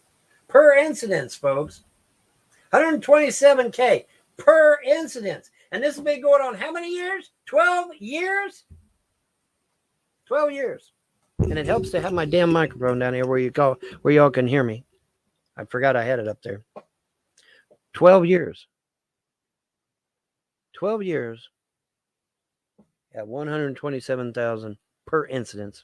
Per incident, folks. $127K per incident. And this has been going on how many years? 12 years? 12 years. And it helps to have my damn microphone down here where y'all can hear me. I forgot I had it up there. 12 years. 12 years at $127,000 per incident.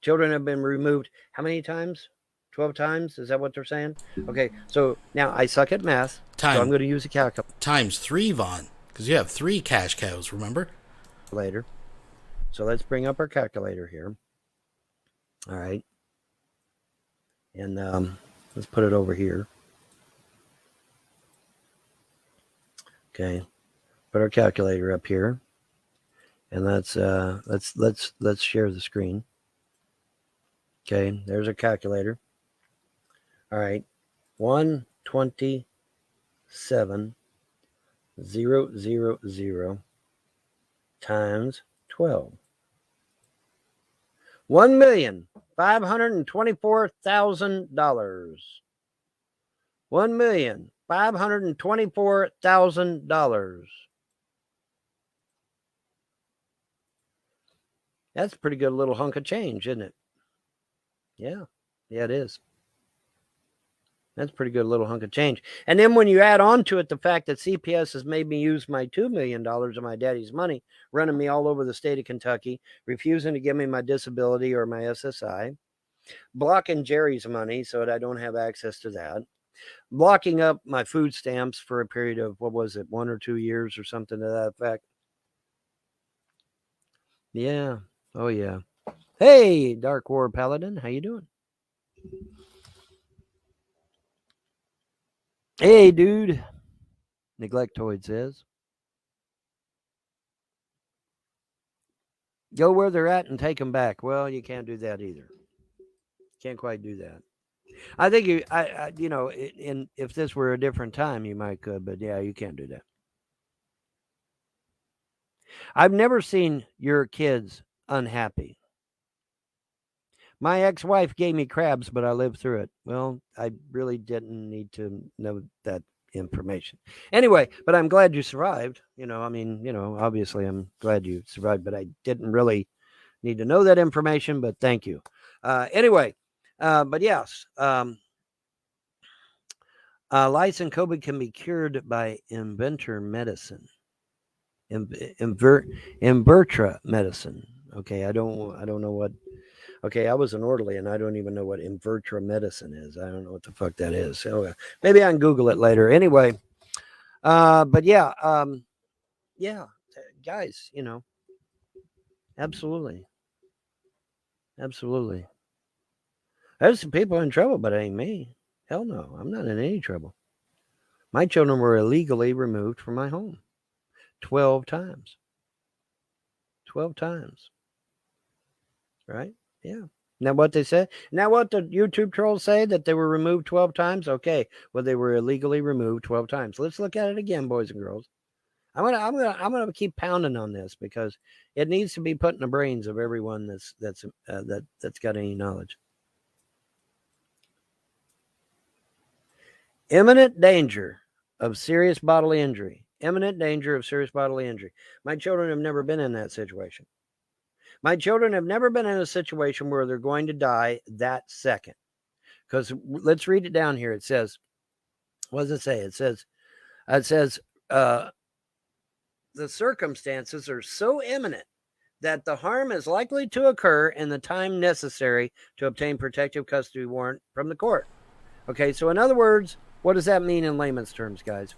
Children have been removed how many times? 12 times? Is that what they're saying? Okay, so now I suck at math, so I'm going to use a calculator.
Times 3, Vaughn, because you have 3 cash cows, remember?
Later. So let's bring up our calculator here. All right. And let's put it over here. Okay. Put our calculator up here. And let's share the screen. Okay, there's a calculator. All right, 127,000 times 12. $1,524,000. $1,524,000. That's a pretty good little hunk of change, isn't it? Yeah, it is. That's a pretty good little hunk of change. And then when you add on to it the fact that CPS has made me use my $2 million of my daddy's money, running me all over the state of Kentucky, refusing to give me my disability or my SSI, blocking Jerry's money so that I don't have access to that, blocking up my food stamps for a period of, 1 or 2 years or something to that effect. Yeah. Oh, yeah. Hey, Dark War Paladin, how you doing? Hey, dude. Neglectoid says. Go where they're at and take them back. Well, you can't do that either. Can't quite do that. I think if this were a different time, you might could, but yeah, you can't do that. I've never seen your kids unhappy. My ex-wife gave me crabs, but I lived through it. Well, I really didn't need to know that information. Anyway, but I'm glad you survived. Obviously I'm glad you survived, but I didn't really need to know that information, but thank you. Anyway, but yes, lice and COVID can be cured by inventor medicine. Invertra medicine. Okay, I don't know what. Okay, I was an orderly, and I don't even know what invertra medicine is. I don't know what the fuck that is. So maybe I can Google it later. Anyway, but yeah, yeah, guys, you know, absolutely, absolutely. There's some people in trouble, but it ain't me. Hell no, I'm not in any trouble. My children were illegally removed from my home 12 times. 12 times. Right? Yeah. Now what they say? Now what the YouTube trolls say, that they were removed 12 times? Okay. Well, they were illegally removed 12 times. Let's look at it again, boys and girls. I'm gonna keep pounding on this because it needs to be put in the brains of everyone that's got any knowledge. Imminent danger of serious bodily injury. Imminent danger of serious bodily injury. My children have never been in that situation. My children have never been in a situation where they're going to die that second. Because let's read it down here. It says, what does it say? It says, the circumstances are so imminent that the harm is likely to occur in the time necessary to obtain protective custody warrant from the court. Okay, so in other words, what does that mean in layman's terms, guys?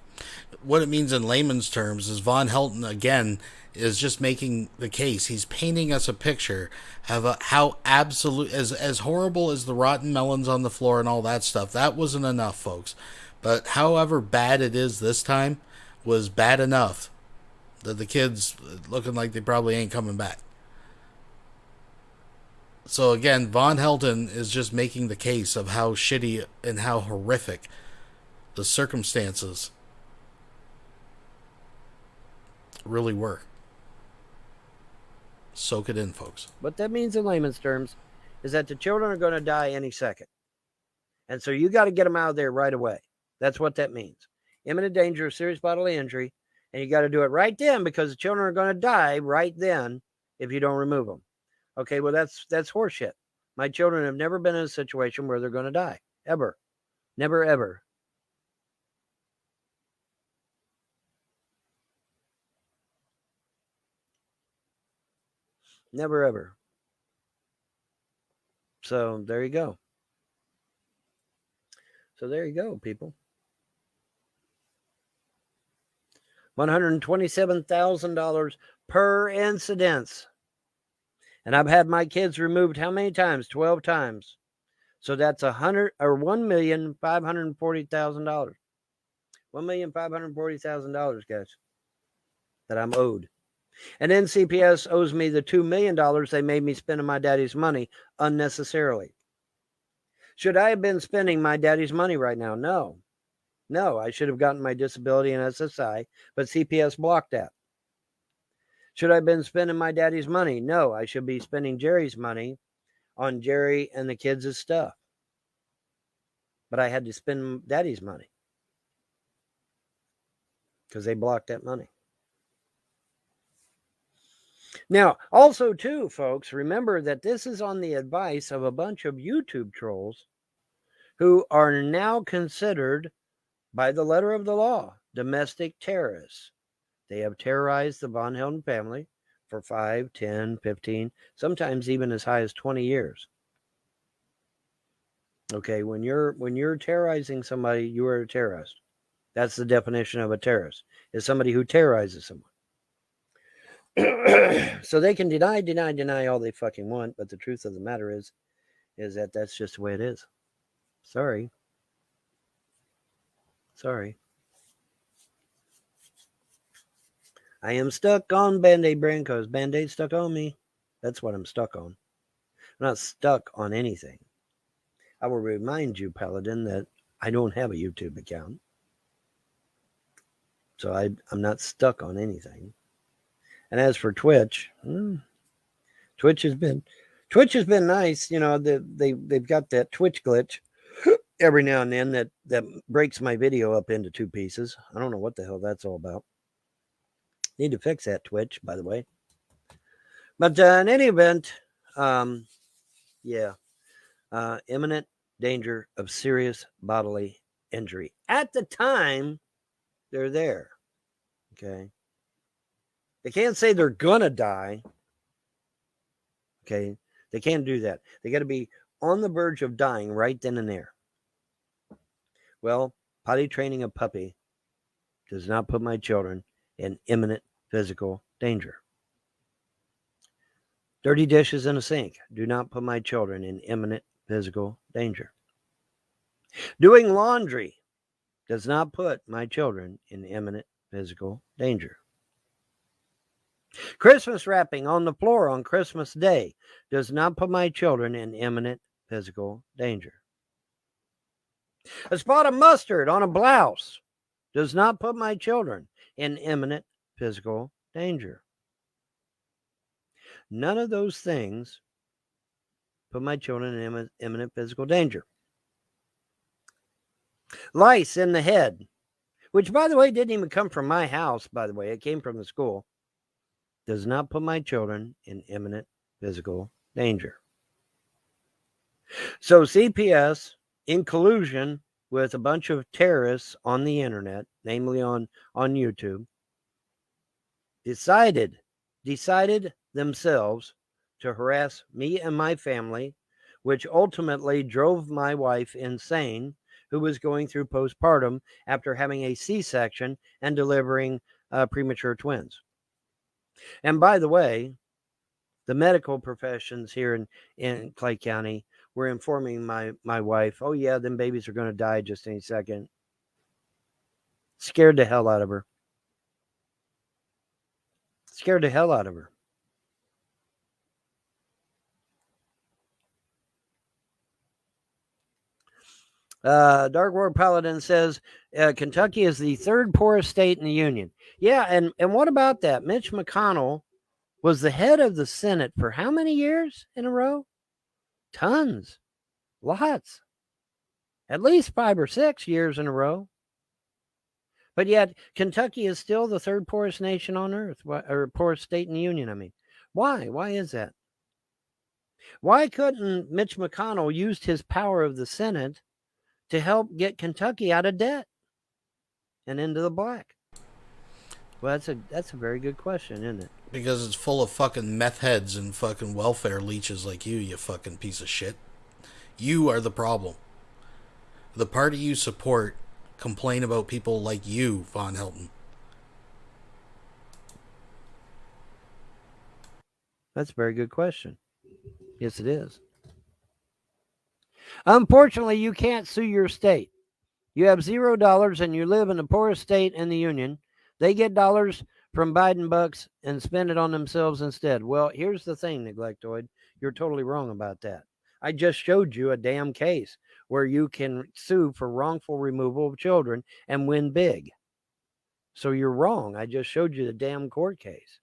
What it means in layman's terms is VONHELTON, again, is just making the case. He's painting us a picture of how absolute, as horrible as the rotten melons on the floor and all that stuff, that wasn't enough, folks. But however bad it is this time was bad enough that the kids looking like they probably ain't coming back. So again, VONHELTON is just making the case of how shitty and how horrific the circumstances really were. Soak it in, folks.
What that means in layman's terms is that the children are going to die any second. And so you got to get them out of there right away. That's what that means. Imminent danger of serious bodily injury. And you got to do it right then because the children are going to die right then if you don't remove them. Okay, well, that's horseshit. My children have never been in a situation where they're going to die. Ever. Never, ever. Never, ever. So there you go. So there you go, people. $127,000 per incidence. And I've had my kids removed how many times? 12 times. So that's $1,540,000. $1,540,000, guys, that I'm owed. And then CPS owes me the $2 million they made me spend on my daddy's money unnecessarily. Should I have been spending my daddy's money right now? No. No, I should have gotten my disability and SSI, but CPS blocked that. Should I have been spending my daddy's money? No, I should be spending Jerry's money on Jerry and the kids' stuff. But I had to spend daddy's money because they blocked that money. Now, also, too, folks, remember that this is on the advice of a bunch of YouTube trolls who are now considered, by the letter of the law, domestic terrorists. They have terrorized the VONHELTON family for 5, 10, 15, sometimes even as high as 20 years. Okay, when you're terrorizing somebody, you are a terrorist. That's the definition of a terrorist, is somebody who terrorizes someone. So they can deny all they fucking want, but the truth of the matter is that that's just the way it is. Sorry. I am stuck on Band-Aid brand because Band-Aid stuck on me. That's what I'm stuck on. I'm not stuck on anything. I will remind you, Paladin, that I don't have a YouTube account. So I'm not stuck on anything. And as for Twitch, Twitch has been nice. You know, they've got that Twitch glitch every now and then that breaks my video up into 2 pieces. I don't know what the hell that's all about. Need to fix that, Twitch, by the way. But in any event, imminent danger of serious bodily injury. At the time, they're there. Okay. They can't say they're gonna die. Okay. They can't do that. They got to be on the verge of dying right then and there. Well, potty training a puppy does not put my children in imminent physical danger. Dirty dishes in a sink do not put my children in imminent physical danger. Doing laundry does not put my children in imminent physical danger. Christmas wrapping on the floor on Christmas Day does not put my children in imminent physical danger. A spot of mustard on a blouse does not put my children in imminent physical danger. None of those things put my children in imminent physical danger. Lice in the head, which, by the way, didn't even come from my house, by the way. It came from the school. Does not put my children in imminent physical danger. So CPS, in collusion with a bunch of terrorists on the internet, namely on YouTube, decided themselves to harass me and my family, which ultimately drove my wife insane, who was going through postpartum after having a C-section and delivering premature twins. And by the way, the medical professions here in Clay County were informing my wife, oh yeah, them babies are going to die just any second. Scared the hell out of her. Scared the hell out of her. Dark World Paladin says Kentucky is the third poorest state in the union. Yeah, and what about that? Mitch McConnell was the head of the Senate for how many years in a row? Tons. Lots. At least 5 or 6 years in a row. But yet, Kentucky is still the third poorest nation on earth, or poorest state in the union, I mean. Why? Why is that? Why couldn't Mitch McConnell use his power of the Senate to help get Kentucky out of debt and into the black? Well, that's a very good question, isn't it?
Because it's full of fucking meth heads and fucking welfare leeches like you fucking piece of shit. You are the problem. The party you support complain about people like you, VONHELTON.
That's a very good question. Yes, it is. Unfortunately, you can't sue your state. You have $0 and you live in the poorest state in the union. They get dollars from Biden bucks and spend it on themselves instead. Well, here's the thing, Neglectoid. You're totally wrong about that. I just showed you a damn case where you can sue for wrongful removal of children and win big. So you're wrong. I just showed you the damn court case.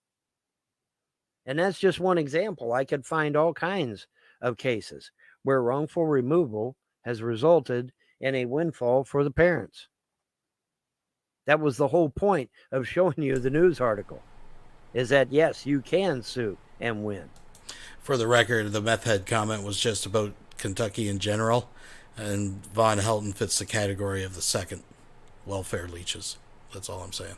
And that's just one example. I could find all kinds of cases where wrongful removal has resulted in a windfall for the parents. That was the whole point of showing you the news article, is that, yes, you can sue and win.
For the record, the meth head comment was just about Kentucky in general, and VONHELTON fits the category of the second, welfare leeches. That's all I'm saying.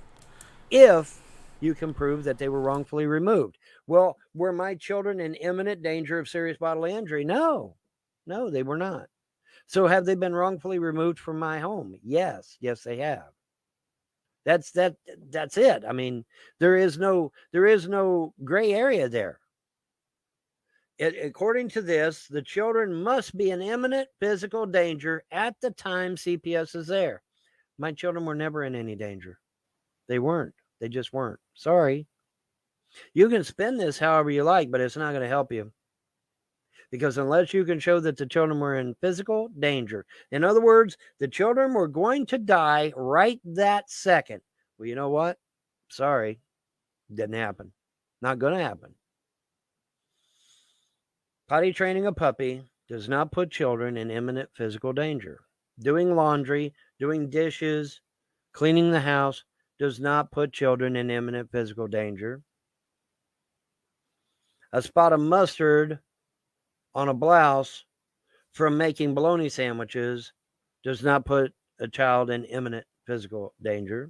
If you can prove that they were wrongfully removed. Well, were my children in imminent danger of serious bodily injury? No, they were not. So have they been wrongfully removed from my home? Yes, they have. That's it. I mean, there is no gray area there. According to this, the children must be in imminent physical danger at the time CPS is there. My children were never in any danger. They weren't. They just weren't. Sorry. You can spin this however you like, but it's not going to help you. Because unless you can show that the children were in physical danger, in other words, the children were going to die right that second. Well, you know what? Sorry. Didn't happen. Not going to happen. Potty training a puppy does not put children in imminent physical danger. Doing laundry, doing dishes, cleaning the house does not put children in imminent physical danger. A spot of mustard on a blouse from making bologna sandwiches does not put a child in imminent physical danger.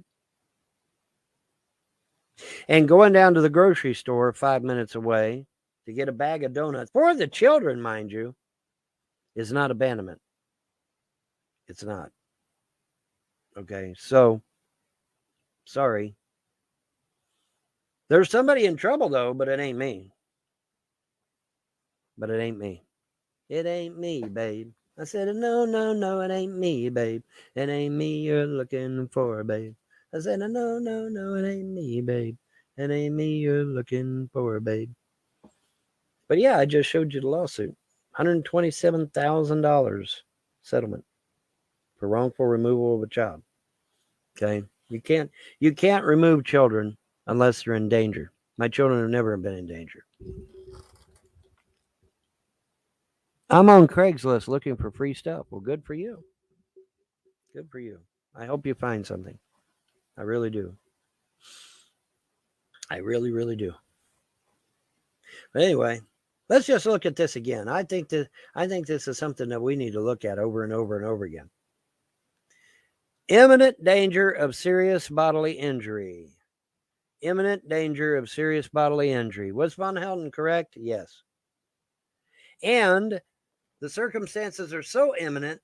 And going down to the grocery store 5 minutes away to get a bag of donuts for the children, mind you, is not abandonment. It's not. Okay, so sorry. There's somebody in trouble though, but it ain't me. But it ain't me. It ain't me, babe. I said, no, no, no, it ain't me, babe. It ain't me you're looking for, babe. I said, no, no, no, it ain't me, babe. It ain't me you're looking for, babe. But yeah, I just showed you the lawsuit. $127,000 settlement for wrongful removal of a child. Okay? You can't remove children unless they're in danger. My children have never been in danger. I'm on Craigslist looking for free stuff. Well, good for you. Good for you. I hope you find something. I really do. I really, really do. But anyway, let's just look at this again. I think this is something that we need to look at over and over and over again. Imminent danger of serious bodily injury. Imminent danger of serious bodily injury. Was VONHELTON correct? Yes. And the circumstances are so imminent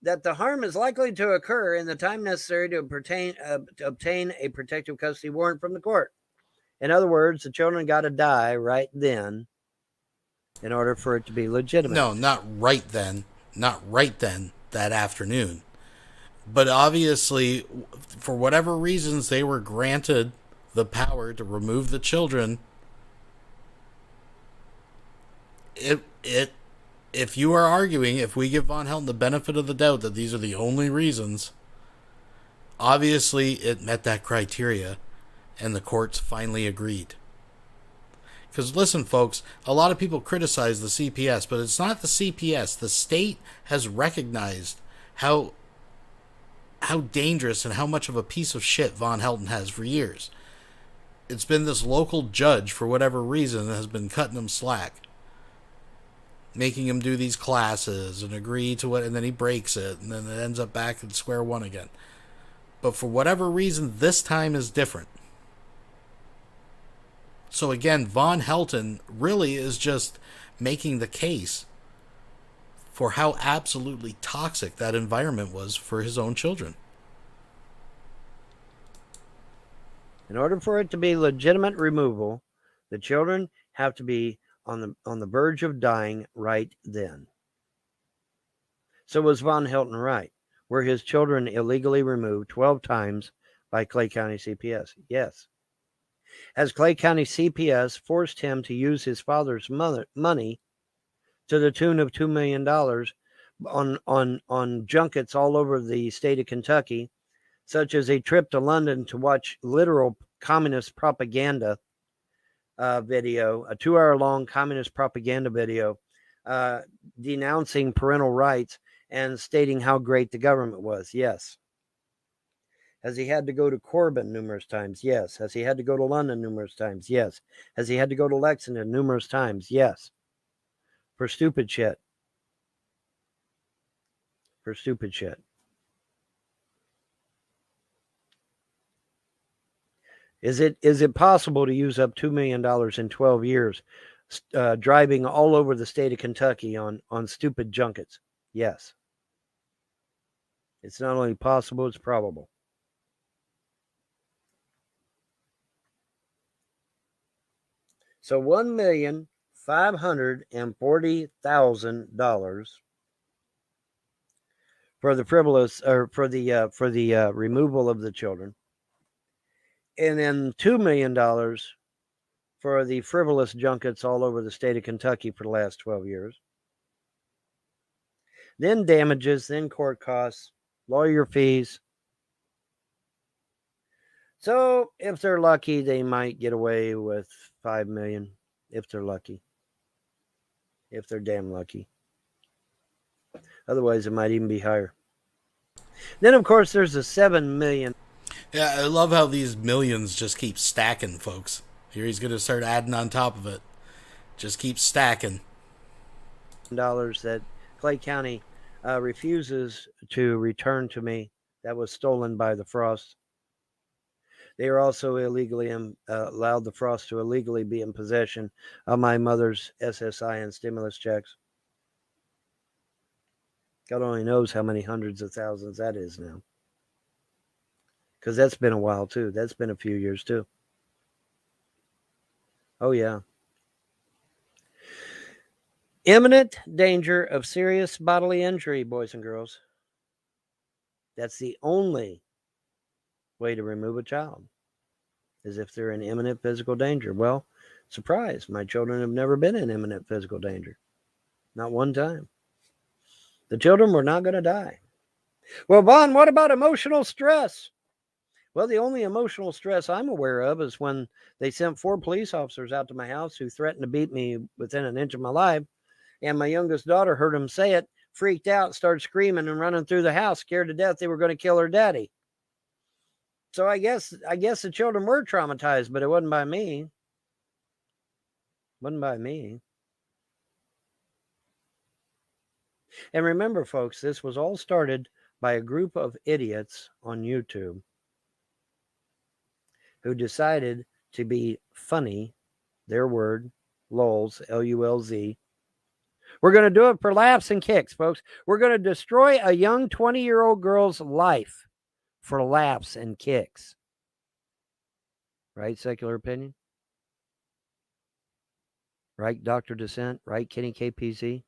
that the harm is likely to occur in the time necessary to obtain a protective custody warrant from the court. In other words, the children got to die right then in order for it to be legitimate.
No, not right then. Not right then, that afternoon. But obviously, for whatever reasons, they were granted the power to remove the children. If you are arguing, if we give VONHELTON the benefit of the doubt that these are the only reasons, obviously it met that criteria, and the courts finally agreed. Because listen, folks, a lot of people criticize the CPS, but it's not the CPS. The state has recognized how dangerous and how much of a piece of shit VONHELTON has for years. It's been this local judge, for whatever reason, that has been cutting him slack, making him do these classes and agree to it, and then he breaks it, and then it ends up back at square one again. But for whatever reason, this time is different. So again, VONHELTON really is just making the case for how absolutely toxic that environment was for his own children.
In order for it to be legitimate removal, the children have to be on the verge of dying right then. So was VONHELTON right? Were his children illegally removed 12 times by Clay County CPS? Yes. Has Clay County CPS forced him to use his father's money to the tune of $2 million on junkets all over the state of Kentucky, such as a trip to London to watch literal communist propaganda video, a 2-hour-long communist propaganda video denouncing parental rights and stating how great the government was? Yes. Has he had to go to Corbin numerous times? Yes. Has he had to go to London numerous times? Yes. Has he had to go to Lexington numerous times? Yes. For stupid shit. For stupid shit. Is it possible to use up $2 million in 12 years driving all over the state of Kentucky on stupid junkets? Yes. It's not only possible, it's probable. So $1,540,000 for the frivolous, or for the removal of the children, and then $2 million for the frivolous junkets all over the state of Kentucky for the last 12 years. Then damages, then court costs, lawyer fees. So if they're lucky, they might get away with $5 million. If they're lucky. If they're damn lucky. Otherwise, it might even be higher. Then, of course, there's the $7 million.
Yeah, I love how these millions just keep stacking, folks. Here he's going to start adding on top of it. Just keep stacking.
Dollars that Clay County refuses to return to me, that was stolen by the Frost. They are also illegally allowed the Frost to illegally be in possession of my mother's SSI and stimulus checks. God only knows how many hundreds of thousands that is now. Because that's been a while too. That's been a few years too. Oh, yeah. Imminent danger of serious bodily injury, boys and girls. That's the only way to remove a child, is if they're in imminent physical danger. Well, surprise, my children have never been in imminent physical danger. Not one time. The children were not going to die. Well, Vaughn, what about emotional stress? Well, the only emotional stress I'm aware of is when they sent 4 police officers out to my house who threatened to beat me within an inch of my life. And my youngest daughter heard them say it, freaked out, started screaming and running through the house, scared to death they were going to kill her daddy. So I guess the children were traumatized, but it wasn't by me. It wasn't by me. And remember, folks, this was all started by a group of idiots on YouTube who decided to be funny, their word, LOLs, L-U-L-Z. We're going to do it for laughs and kicks, folks. We're going to destroy a young 20-year-old girl's life for laughs and kicks. Right, Secular Opinion? Right, Dr. Dissent? Right, Kenny KPZ?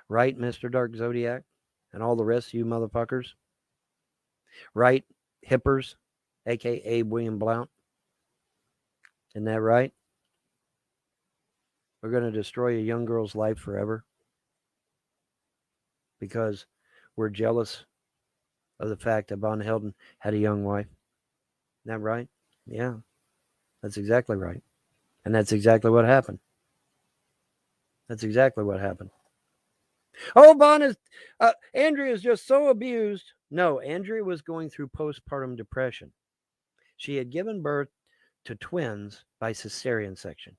Right, Mr. Dark Zodiac? And all the rest of you motherfuckers? Right, hippers, a.k.a. William Blount? Isn't that right? We're going to destroy a young girl's life forever because we're jealous of the fact that VONHELTON had a young wife. Isn't that right? Yeah, that's exactly right. And that's exactly what happened. That's exactly what happened. Oh, Andrea is just so abused. No, Andrea was going through postpartum depression. She had given birth to twins by cesarean section.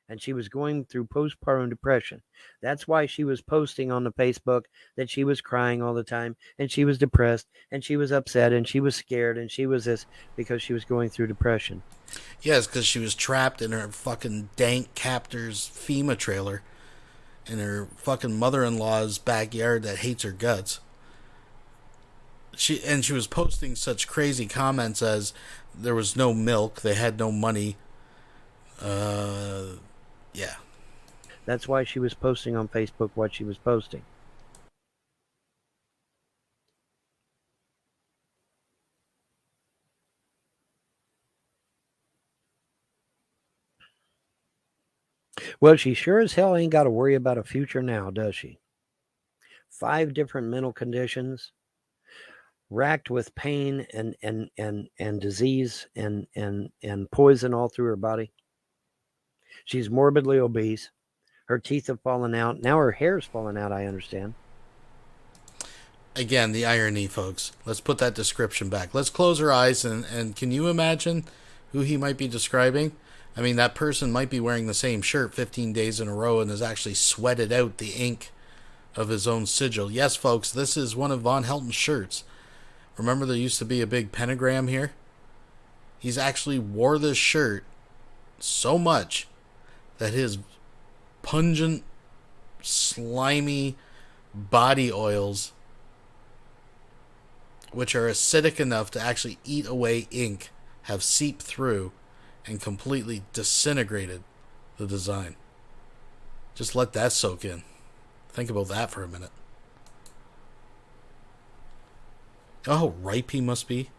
And she was going through postpartum depression. That's why she was posting on the Facebook that she was crying all the time, and she was depressed, and she was upset, and she was scared, and she was this, because she was going through depression.
Yes, because she was trapped in her fucking dank captor's FEMA trailer in her fucking mother-in-law's backyard that hates her guts. She was posting such crazy comments as there was no milk, they had no money. Yeah.
That's why she was posting on Facebook what she was posting. Well, she sure as hell ain't got to worry about a future now, does she? 5 different mental conditions, racked with pain and disease and poison all through her body. She's morbidly obese. Her teeth have fallen out. Now her hair's fallen out, I understand.
Again, the irony, folks. Let's put that description back. Let's close our eyes and can you imagine who he might be describing? I mean, that person might be wearing the same shirt 15 days in a row and has actually sweated out the ink of his own sigil. Yes, folks, this is one of VONHELTON's shirts. Remember there used to be a big pentagram here? He's actually wore this shirt so much that his pungent, slimy body oils, which are acidic enough to actually eat away ink, have seeped through and completely disintegrated the design. Just let that soak in. Think about that for a minute. Oh, how ripe he must be.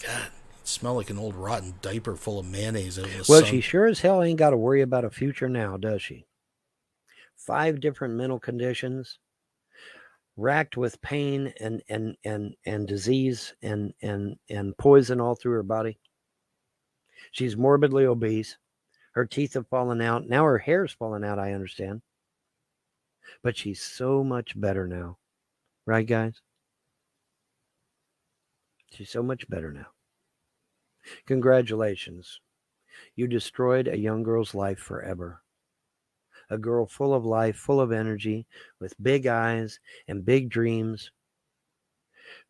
God, he'd smell like an old rotten diaper full of mayonnaise out in the sun.
Well, she sure as hell ain't got to worry about a future now, does she? 5 different mental conditions, racked with pain and disease and poison all through her body. She's morbidly obese. Her teeth have fallen out. Now her hair's fallen out, I understand. But she's so much better now. Right, guys? She's so much better now. Congratulations. You destroyed a young girl's life forever. A girl full of life, full of energy, with big eyes and big dreams.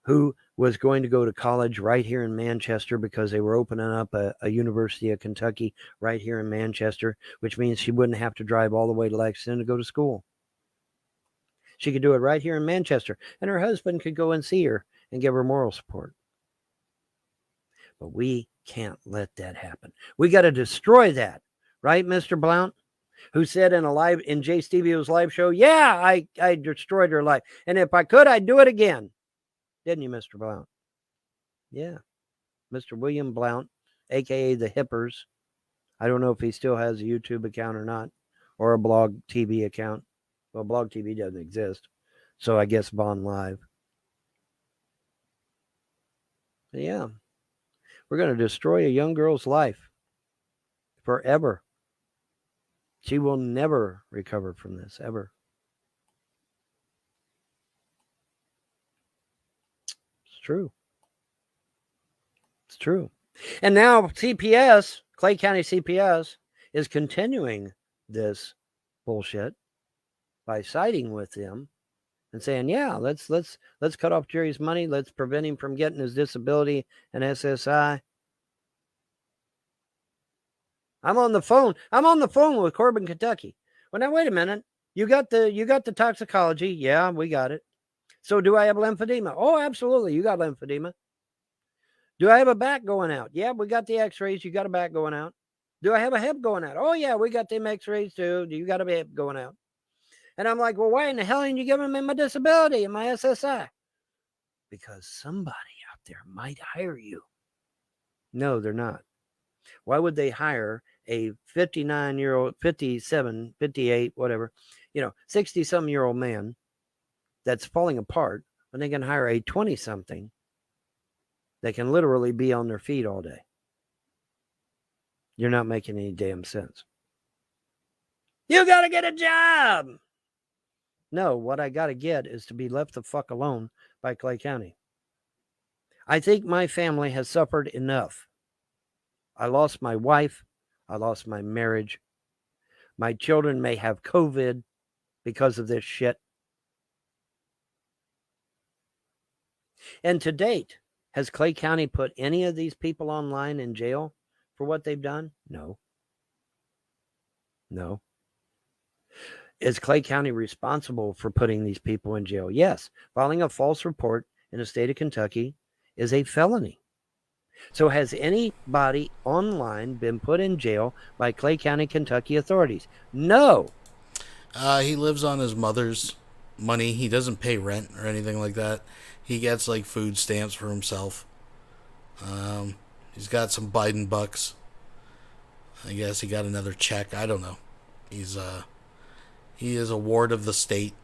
who was going to go to college right here in Manchester because they were opening up a University of Kentucky right here in Manchester, which means she wouldn't have to drive all the way to Lexington to go to school. She could do it right here in Manchester, and her husband could go and see her and give her moral support. But we can't let that happen. We got to destroy that, right, Mr. Blount? Who said in Jay Stevio's live show, yeah, I destroyed her life. And if I could, I'd do it again. Didn't you, Mr. Blount? Yeah. Mr. William Blount, a.k.a. the Hippers. I don't know if he still has a YouTube account or not, or a blog TV account. Well, blog TV doesn't exist. So I guess Vaughn Live. But yeah. We're going to destroy a young girl's life forever. She will never recover from this, ever. It's true. It's true. And now CPS, Clay County CPS, is continuing this bullshit by siding with them and saying, yeah, let's cut off Jerry's money. Let's prevent him from getting his disability and SSI. I'm on the phone with Corbin, Kentucky. Well, now wait a minute. You got the toxicology. Yeah, we got it. So do I have lymphedema? Oh, absolutely. You got lymphedema. Do I have a back going out? Yeah, we got the x-rays. You got a back going out. Do I have a hip going out? Oh, yeah, we got them x-rays too. You got a hip going out. And I'm like, well, why in the hell ain't you giving me my disability and my SSI? Because somebody out there might hire you. No, they're not. Why would they hire a 59-year-old, 57, 58, whatever, 60-some-year-old man that's falling apart when they can hire a 20-something that can literally be on their feet all day? You're not making any damn sense. You got to get a job. No, what I got to get is to be left the fuck alone by Clay County. I think my family has suffered enough. I lost my wife. I lost my marriage. My children may have COVID because of this shit. And to date, has Clay County put any of these people online in jail for what they've done? No. No. Is Clay County responsible for putting these people in jail? Yes. Filing a false report in the state of Kentucky is a felony. So has anybody online been put in jail by Clay County, Kentucky authorities? No.
He lives on his mother's money. He doesn't pay rent or anything like that. He gets like food stamps for himself. He's got some Biden bucks. I guess he got another check. I don't know. He is a ward of the state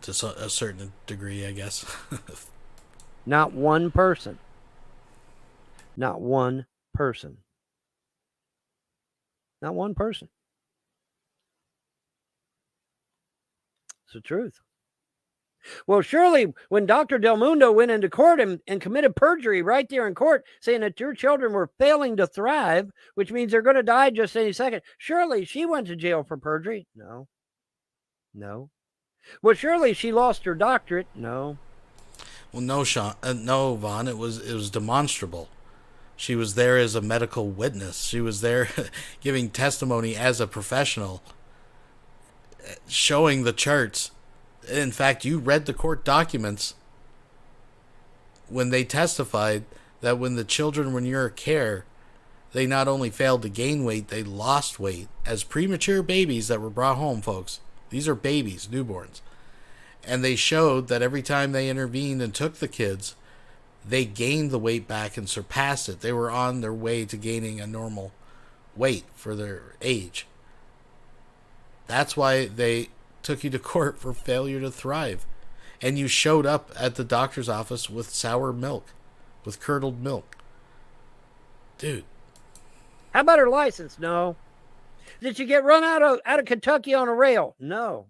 to a certain degree, I guess.
Not one person. Not one person. Not one person. It's the truth. Well, surely when Dr. Del Mundo went into court and committed perjury right there in court, saying that your children were failing to thrive, which means they're going to die just any second, surely she went to jail for perjury? No. No. Well, surely she lost her doctorate? No.
Well, no, Sean. No, Vaughn. It was demonstrable. She was there as a medical witness. She was there giving testimony as a professional, showing the charts. In fact, you read the court documents when they testified that when the children were in your care, they not only failed to gain weight, they lost weight as premature babies that were brought home, folks. These are babies, newborns. And they showed that every time they intervened and took the kids, they gained the weight back and surpassed it. They were on their way to gaining a normal weight for their age. That's why they took you to court for failure to thrive. And you showed up at the doctor's office with sour milk, with curdled milk. Dude.
How about her license? No. Did she get run out of Kentucky on a rail? No.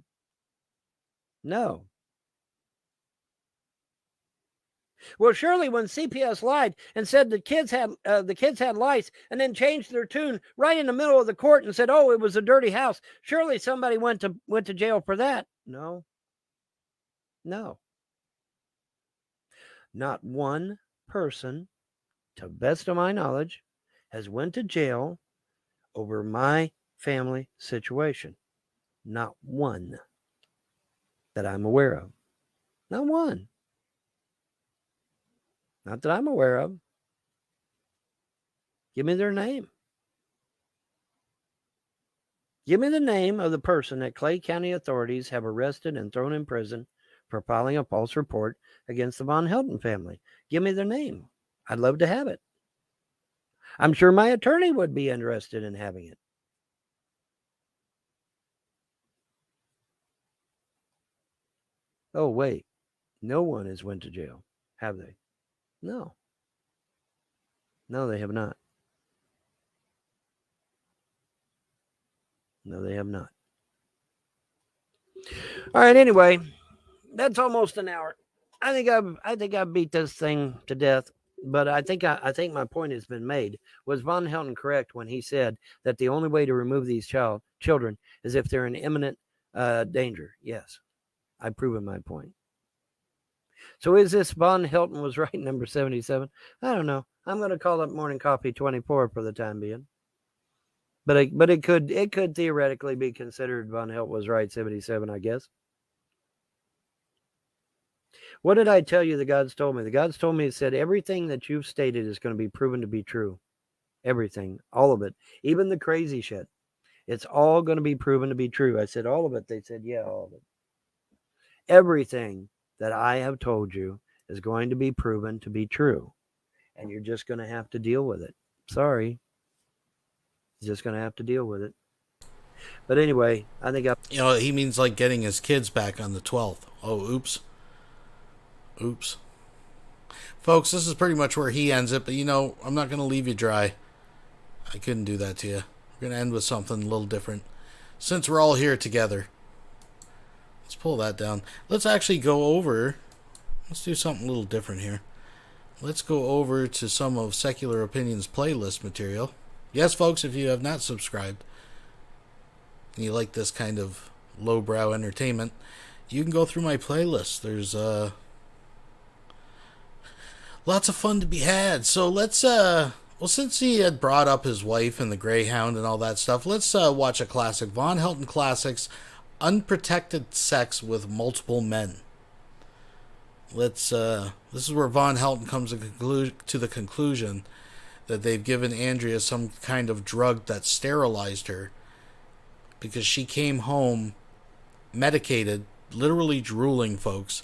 No. Well, surely when CPS lied and said the kids had lice and then changed their tune right in the middle of the court and said, "Oh, it was a dirty house," surely somebody went to jail for that. No. No. Not one person, to best of my knowledge, has went to jail over my family situation. Not one that I'm aware of. Not one. Not that I'm aware of. Give me their name. Give me the name of the person that Clay County authorities have arrested and thrown in prison for filing a false report against the Von Helton family. Give me their name. I'd love to have it. I'm sure my attorney would be interested in having it. Oh, wait. No one has went to jail, have they? No. No, they have not. No, they have not. All right, anyway, that's almost an hour. I think I've beat this thing to death, but I think my point has been made. Was Von Helton correct when he said that the only way to remove these children is if they're in imminent danger? Yes, I've proven my point. So is this Von Helton was right, number 77? I don't know. I'm going to call it Morning Coffee 24 for the time being. But it could theoretically be considered Von Helton was right, 77, I guess. What did I tell you the gods told me? The gods told me, it said everything that you've stated is going to be proven to be true. Everything, all of it, even the crazy shit. It's all going to be proven to be true. I said all of it. They said, yeah, all of it. Everything that I have told you is going to be proven to be true. And you're just going to have to deal with it. Sorry. You're just going to have to deal with it. But anyway, I think
he means like getting his kids back on the 12th. Oh, oops. Oops. Folks, this is pretty much where he ends it, but I'm not going to leave you dry. I couldn't do that to you. We're going to end with something a little different. Since we're all here together. Let's pull that down. Let's actually go over. Let's do something a little different here. Let's go over to some of Secular Opinion's playlist material. Yes, folks, if you have not subscribed and you like this kind of lowbrow entertainment, you can go through my playlist. There's lots of fun to be had. So let's since he had brought up his wife and the Greyhound and all that stuff, let's watch a classic. Von Helton Classics, Unprotected Sex with Multiple Men. This is where Von Helton comes to the conclusion that they've given Andrea some kind of drug that sterilized her because she came home medicated, literally drooling, folks.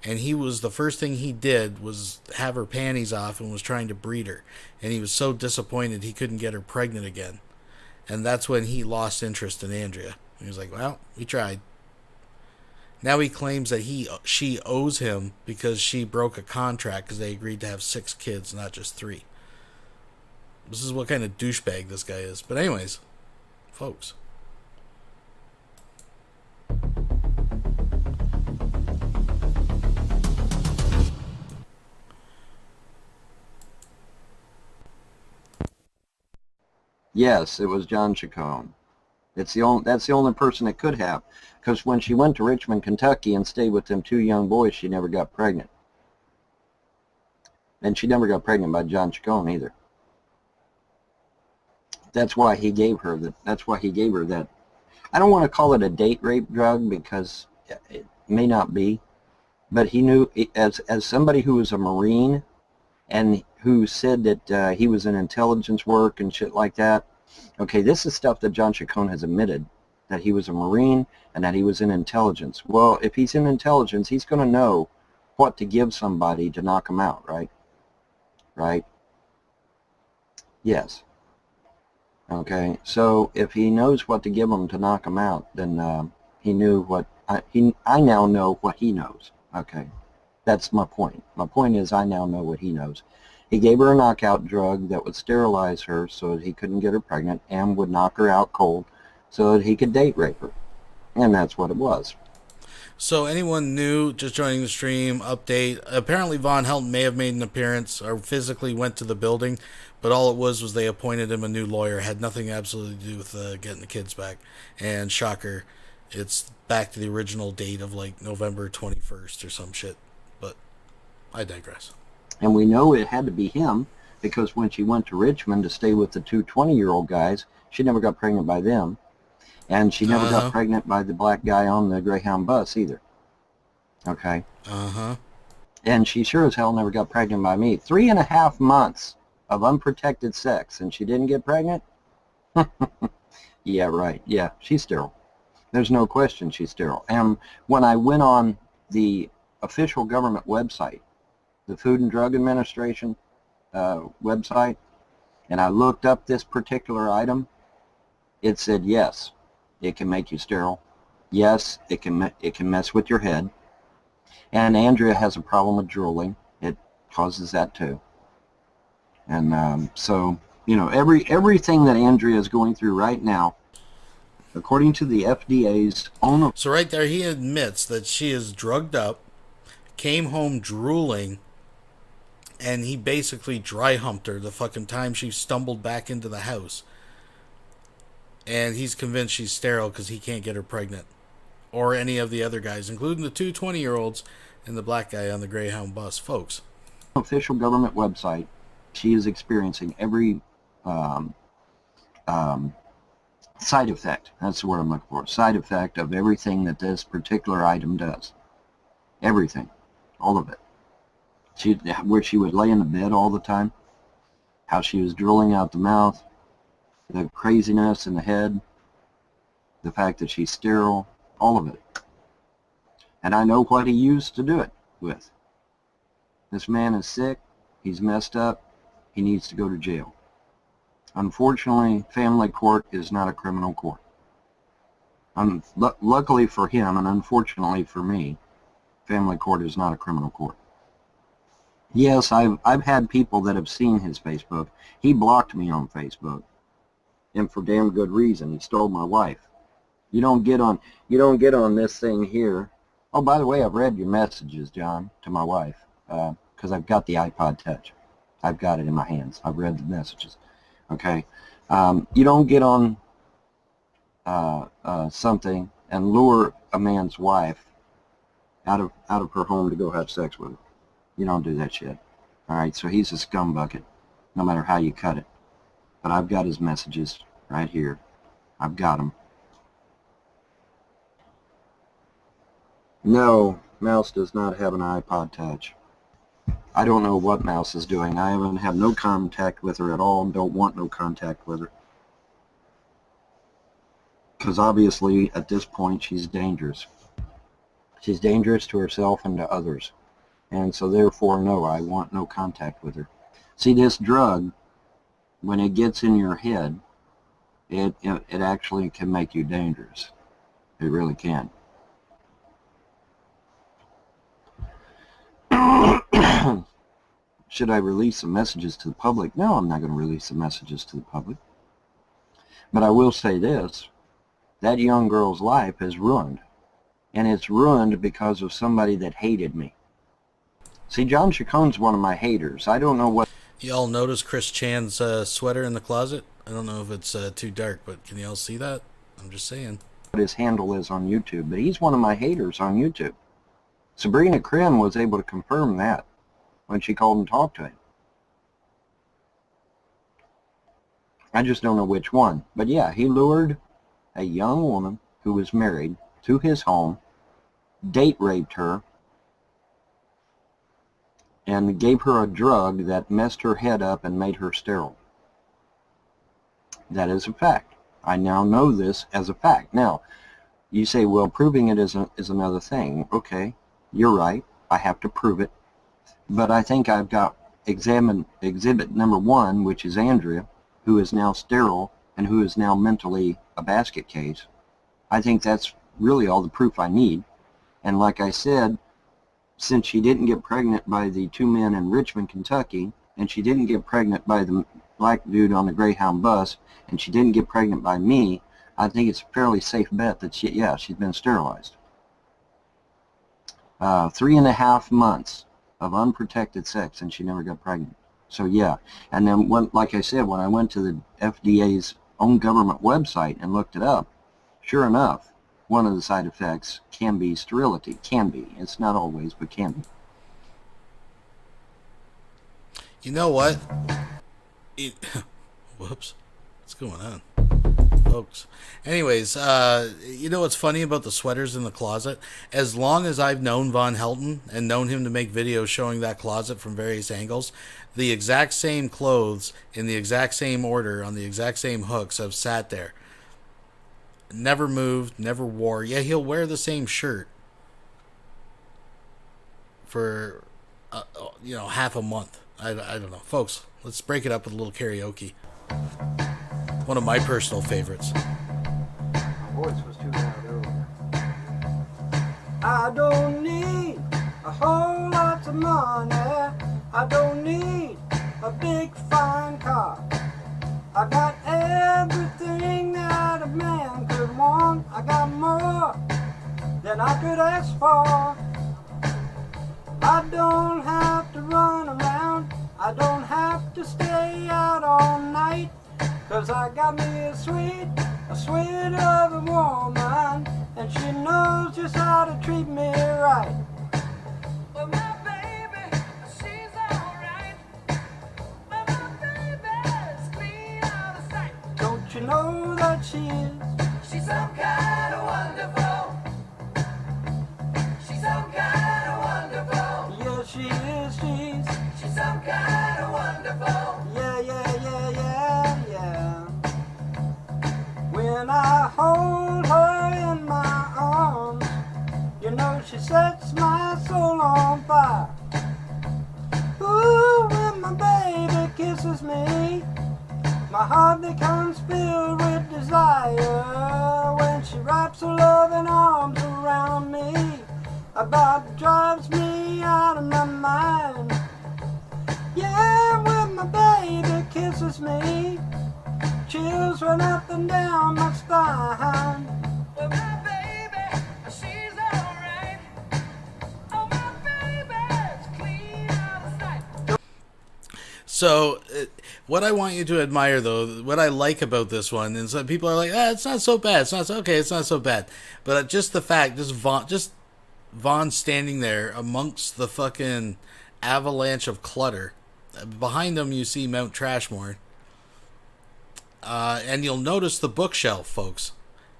And the first thing he did was have her panties off and was trying to breed her. And he was so disappointed he couldn't get her pregnant again. And that's when he lost interest in Andrea. He was like, well, we tried. Now he claims that she owes him because she broke a contract because they agreed to have 6 kids, not just 3. This is what kind of douchebag this guy is. But anyways, folks.
Yes, it was John Chacon. That's the only person it could have, because when she went to Richmond, Kentucky and stayed with them 2 young boys, she never got pregnant. And she never got pregnant by John Chacon either. That's why he gave her that. That's why he gave her that. I don't want to call it a date rape drug because it may not be, but he knew, as somebody who was a Marine and who said that he was in intelligence work and shit like that. Okay, this is stuff that John Chacon has admitted, that he was a Marine and that he was in intelligence. Well, if he's in intelligence, he's going to know what to give somebody to knock them out, right? Right? Yes. Okay, so if he knows what to give them to knock them out, then he knew what, I now know what he knows. Okay, that's my point. My point is I now know what he knows. He gave her a knockout drug that would sterilize her so that he couldn't get her pregnant and would knock her out cold so that he could date rape her. And that's what it was.
So anyone new, just joining the stream, update. Apparently Von Helton may have made an appearance or physically went to the building, but all it was they appointed him a new lawyer. It had nothing absolutely to do with getting the kids back. And shocker, it's back to the original date of like November 21st or some shit. But I digress.
And we know it had to be him because when she went to Richmond to stay with the two 20-year-old guys, she never got pregnant by them. And she never got pregnant by the black guy on the Greyhound bus either. Okay? And she sure as hell never got pregnant by me. 3.5 months of unprotected sex, and she didn't get pregnant? Yeah, right. Yeah, she's sterile. There's no question she's sterile. And when I went on the official government website, the Food and Drug Administration website, and I looked up this particular item, it said yes, it can make you sterile. Yes, it can mess with your head. And Andrea has a problem with drooling. It causes that too. And so, you know, everything that Andrea is going through right now, according to the FDA's own...
So right there, he admits that she is drugged up, came home drooling, and he basically dry humped her the fucking time she stumbled back into the house. And he's convinced she's sterile because he can't get her pregnant. Or any of the other guys, including the two 20-year-olds and the black guy on the Greyhound bus. Folks.
Official government website, she is experiencing every side effect. That's the word I'm looking for. Side effect of everything that this particular item does. Everything. All of it. Where she would lay in the bed all the time. How she was drooling out the mouth. The craziness in the head. The fact that she's sterile. All of it. And I know what he used to do it with. This man is sick. He's messed up. He needs to go to jail. Unfortunately, family court is not a criminal court. Luckily for him, and unfortunately for me, family court is not a criminal court. Yes, I've had people that have seen his Facebook. He blocked me on Facebook, and for damn good reason. He stole my wife. You don't get on this thing here. Oh, by the way, I've read your messages, John, to my wife, because I've got the iPod Touch. I've got it in my hands. I've read the messages. Okay, you don't get on something and lure a man's wife out of her home to go have sex with her. You don't do that shit. All right, so he's a scumbucket, no matter how you cut it. But I've got his messages right here. I've got them. No, Mouse does not have an iPod Touch. I don't know what Mouse is doing. I haven't had no contact with her at all and don't want no contact with her. Because obviously, at this point, she's dangerous. She's dangerous to herself and to others. And so therefore, no, I want no contact with her. See, this drug, when it gets in your head, it actually can make you dangerous. It really can. Should I release the messages to the public? No, I'm not going to release the messages to the public. But I will say this. That young girl's life is ruined. And it's ruined because of somebody that hated me. See, John Chacon's one of my haters. I don't know what...
Y'all notice Chris Chan's sweater in the closet? I don't know if it's too dark, but can y'all see that? I'm just saying.
What his handle is on YouTube. But he's one of my haters on YouTube. Sabrina Krim was able to confirm that when she called and talked to him. I just don't know which one. But yeah, he lured a young woman who was married to his home, date raped her, and gave her a drug that messed her head up and made her sterile. That is a fact. I now know this as a fact. Now, you say, well, proving it is another thing. Okay, you're right. I have to prove it. But I think I've got exhibit number 1, which is Andrea, who is now sterile and who is now mentally a basket case. I think that's really all the proof I need. And like I said, since she didn't get pregnant by the 2 men in Richmond, Kentucky, and she didn't get pregnant by the black dude on the Greyhound bus, and she didn't get pregnant by me, I think it's a fairly safe bet that she's been sterilized. 3.5 months of unprotected sex, and she never got pregnant. So yeah, and then like I said, when I went to the FDA's own government website and looked it up, sure enough, one of the side effects can be sterility. Can be. It's not always, but can be.
You know what? Whoops. What's going on, folks? Anyways, you know what's funny about the sweaters in the closet? As long as I've known Von Helton and known him to make videos showing that closet from various angles, the exact same clothes in the exact same order on the exact same hooks have sat there. Never moved, never wore. Yeah, he'll wear the same shirt for, half a month. I don't know. Folks, let's break it up with a little karaoke. One of my personal favorites.
My voice was too loud earlier. I don't need a whole lot of money. I don't need a big fine car. I got everything that a man could want. I got more than I could ask for. I don't have to run around. I don't have to stay out all night. 'Cause I got me a sweet of a woman, and she knows just how to treat me right. Well, my baby, she's alright. Well, my baby's clean out of sight. Don't you know that she is? She's some kind of wonderful. She's some kind of wonderful. Yeah, she is, she's some kind of wonderful. Yeah, yeah, yeah, yeah, yeah. When I hold her in my arms, you know she sets my soul on fire. Ooh, when my baby kisses me, my heart becomes filled with desire. When she wraps her loving arms around me, about drives me out of my mind. Yeah, when my baby kisses me, chills run up and down my spine. Well, my baby, she's alright. Oh, my baby's clean out of sight.
So, what I want you to admire, though, what I like about this one is that people are like, it's not so bad. It's not so, okay, it's not so bad. But just the fact, just Vaughn standing there amongst the fucking avalanche of clutter. Behind him, you see Mount Trashmore. And you'll notice the bookshelf, folks.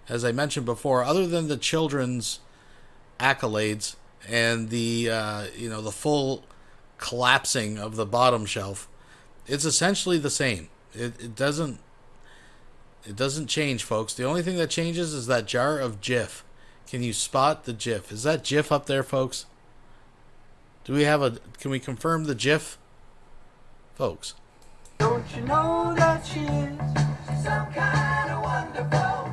As I mentioned before, other than the children's accolades and the the full collapsing of the bottom shelf, it's essentially the same. It doesn't change, folks. The only thing that changes is that jar of Jif. Can you spot the Jif? Is that Jif up there, folks? Can we confirm the Jif? Folks.
Don't you know that she is? She's some kind of wonderful.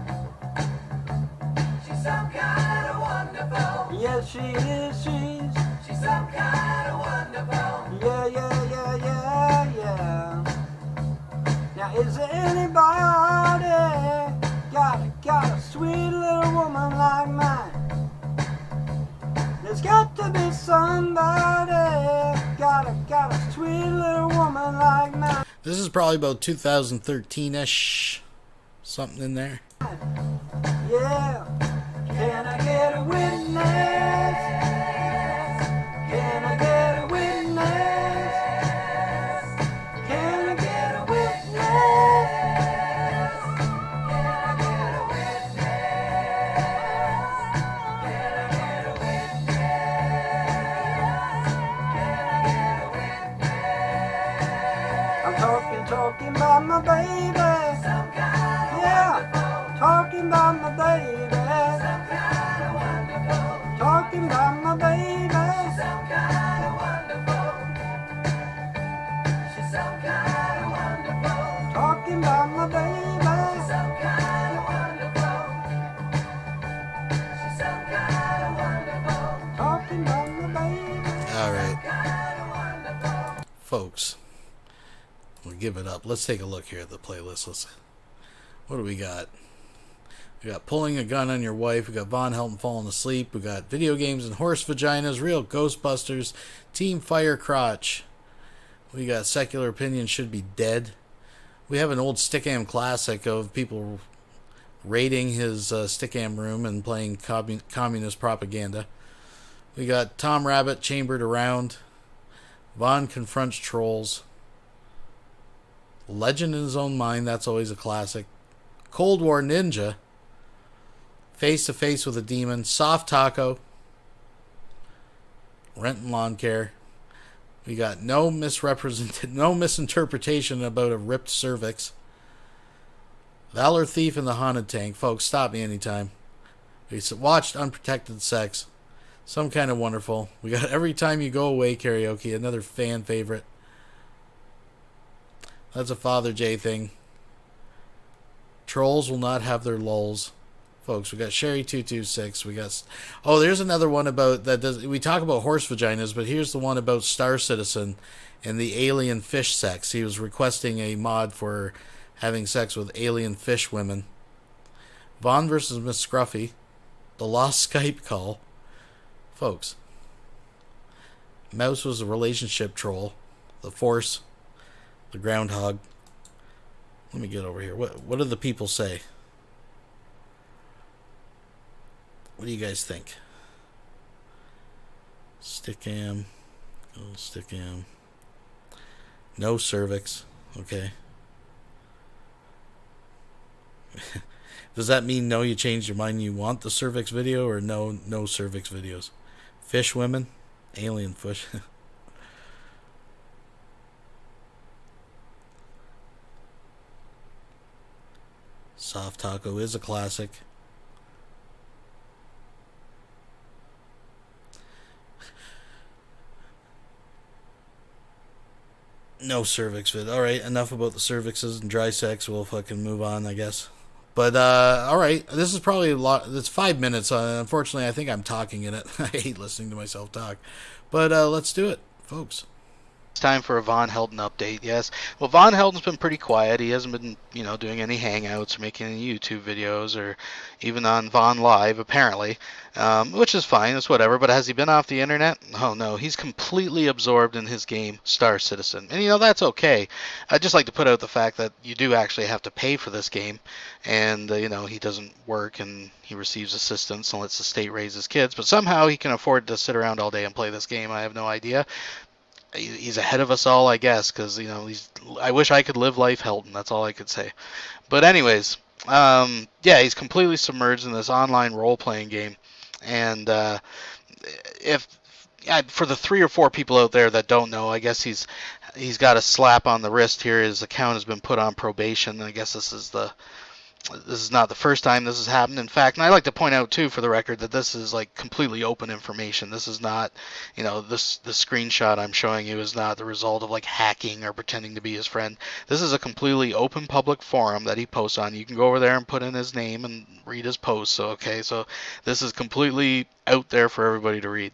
She's some kind of wonderful. Yes, she is, she's some kind of wonderful. Yeah, yeah, yeah, yeah, yeah. Now, is there anybody got a sweet little woman like mine? There's got to be somebody got a sweet little woman like mine.
This is probably about 2013-ish. Something in there.
Yeah. Can I get a witness? Can I get a witness? Can I get a witness? Can I get a witness? Can I get a witness? Can I get a witness? I'm talking about my baby. Yeah, talking about my baby. Talking about my baby. Some kind of wonderful. She's some kind of wonderful. Talking about my baby. She's some kind of wonderful. She's some kind of wonderful. Talking about my baby.
All right, folks. We'll give it up. Let's take a look here at the playlist. What do we got? We got Pulling a Gun on Your Wife. We got Von Helton Falling Asleep. We got Video Games and Horse Vaginas. Real Ghostbusters. Team Fire Crotch. We got Secular Opinion Should Be Dead. We have an old Stickam classic of people raiding his Stickam room and playing communist propaganda. We got Tom Rabbit Chambered Around. Von Confronts Trolls. Legend in His Own Mind, that's always a classic. Cold War Ninja. Face to Face with a Demon. Soft Taco. Rent and Lawn Care. We got no misinterpretation about a ripped cervix. Valor Thief in the Haunted Tank. Folks, stop me anytime. We watched Unprotected Sex. Some Kind of Wonderful. We got Every Time You Go Away karaoke. Another fan favorite. That's a Father J thing. Trolls Will Not Have Their Lulls. Folks, we got Sherry226. We got... Oh, there's another one about... that. We talk about horse vaginas, but here's the one about Star Citizen and the alien fish sex. He was requesting a mod for having sex with alien fish women. Vaughn versus Miss Scruffy. The Lost Skype Call. Folks. Mouse was a relationship troll. The Force. The Groundhog. Let me get over here. What do the people say? What do you guys think? Stickam. Oh, Stickam. No cervix. Okay. Does that mean no, you changed your mind, you want the cervix video, or no cervix videos? Fish women? Alien fish. Soft Taco is a classic. No cervix vid. Alright, enough about the cervixes and dry sex. We'll fucking move on, I guess. But, alright. This is probably a lot. It's 5 minutes. Unfortunately, I think I'm talking in it. I hate listening to myself talk. But, let's do it, folks.
It's time for a Von Helton update, yes. Well, Von Helton's been pretty quiet. He hasn't been, doing any hangouts or making any YouTube videos or even on Von Live, apparently, which is fine. It's whatever. But has he been off the internet? Oh, no. He's completely absorbed in his game, Star Citizen. And, that's okay. I'd just like to put out the fact that you do actually have to pay for this game. And, he doesn't work and he receives assistance and lets the state raise his kids. But somehow he can afford to sit around all day and play this game. I have no idea. He's ahead of us all, I guess, because, I wish I could live life Helton. That's all I could say. But anyways, he's completely submerged in this online role-playing game. And for the 3 or 4 people out there that don't know, I guess he's got a slap on the wrist here. His account has been put on probation. I guess this is not the first time this has happened. In fact, and I like to point out too, for the record, that this is like completely open information. This is not, the screenshot I'm showing you is not the result of like hacking or pretending to be his friend. This is a completely open public forum that he posts on. You can go over there and put in his name and read his posts. So this is completely out there for everybody to read.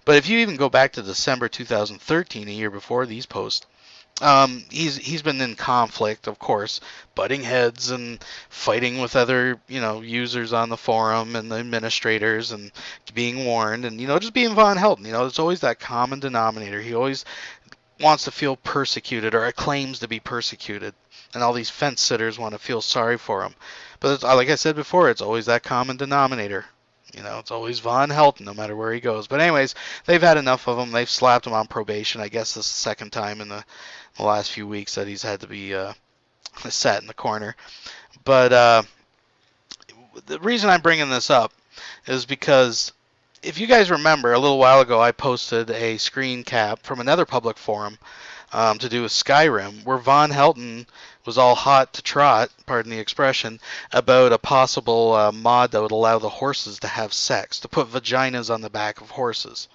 But if you even go back to December 2013, a year before these posts, he's been in conflict, of course, butting heads and fighting with other, users on the forum and the administrators and being warned and, just being Von Helton. There's always that common denominator. He always wants to feel persecuted or claims to be persecuted. And all these fence sitters want to feel sorry for him. But it's, like I said before, it's always that common denominator. It's always Von Helton, no matter where he goes. But anyways, they've had enough of him. They've slapped him on probation. I guess this is the second time in the last few weeks that he's had to be sat in the corner. But the reason I'm bringing this up is because if you guys remember, a little while ago I posted a screen cap from another public forum to do with Skyrim, where Von Helton was all hot to trot, pardon the expression, about a possible mod that would allow the horses to have sex, to put vaginas on the back of horses.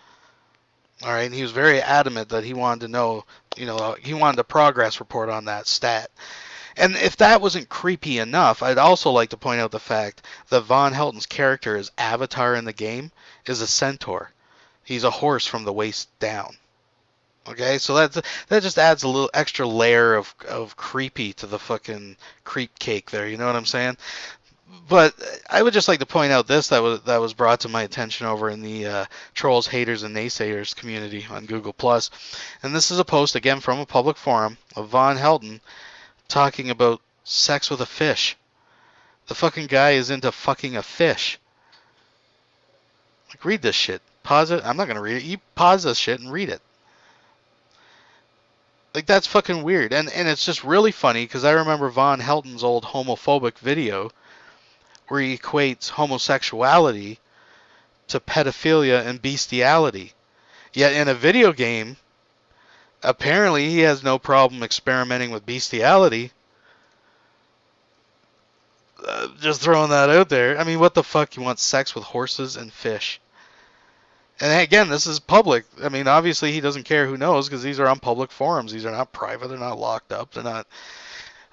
All right, and he was very adamant that he wanted to know, he wanted a progress report on that stat. And if that wasn't creepy enough, I'd also like to point out the fact that Von Helton's character, his avatar in the game, is a centaur. He's a horse from the waist down. Okay, so that just adds a little extra layer of creepy to the fucking creep cake there. You know what I'm saying? But I would just like to point out this that was brought to my attention over in the Trolls, Haters, and Naysayers community on Google+. And this is a post, again, from a public forum of Von Helton talking about sex with a fish. The fucking guy is into fucking a fish. Like, read this shit. Pause it. I'm not going to read it. You pause this shit and read it. Like, that's fucking weird. And it's just really funny because I remember Von Helton's old homophobic video where he equates homosexuality to pedophilia and bestiality. Yet in a video game, apparently he has no problem experimenting with bestiality. Just throwing that out there. I mean, what the fuck? You want sex with horses and fish? And again, this is public. I mean, obviously he doesn't care who knows because these are on public forums. These are not private. They're not locked up. They're not.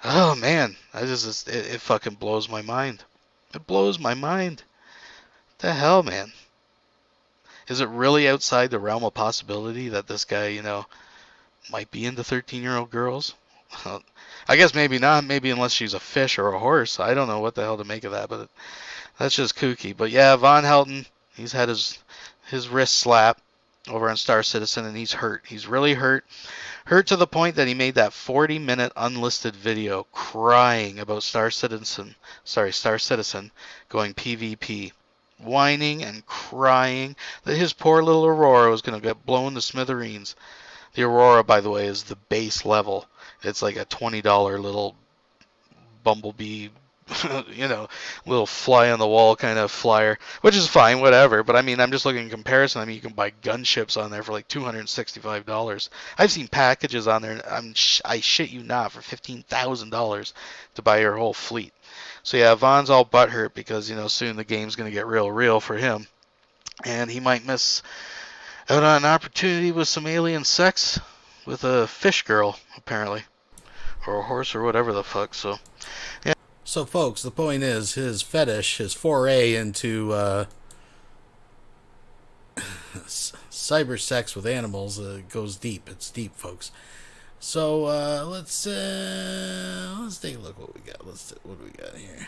Oh man, it fucking blows my mind. It blows my mind. What the hell, man? Is it really outside the realm of possibility that this guy, you know, might be into 13-year-old girls? I guess maybe not. Maybe unless she's a fish or a horse. I don't know what the hell to make of that, but that's just kooky. But yeah, Von Helton, he's had his wrist slap over on Star Citizen, and he's hurt. He's really hurt. Hurt to the point that he made that 40-minute unlisted video crying about Star Citizen going PvP. Whining and crying that his poor little Aurora was going to get blown to smithereens. The Aurora, by the way, is the base level. It's like a $20 little bumblebee, you know, little fly on the wall kind of flyer, which is fine, whatever. But I mean, I'm just looking in comparison. I mean, you can buy gunships on there for like $265. I've seen packages on there. I shit you not, for $15,000 to buy your whole fleet. So yeah, Von's all butthurt because, you know, soon the game's going to get real for him. And he might miss out on an opportunity with some alien sex with a fish girl, apparently. Or a horse or whatever the fuck, so yeah.
So folks, the point is, his fetish, his foray into cyber sex with animals goes deep. It's deep, folks. So let's take a look what we got. What do we got here?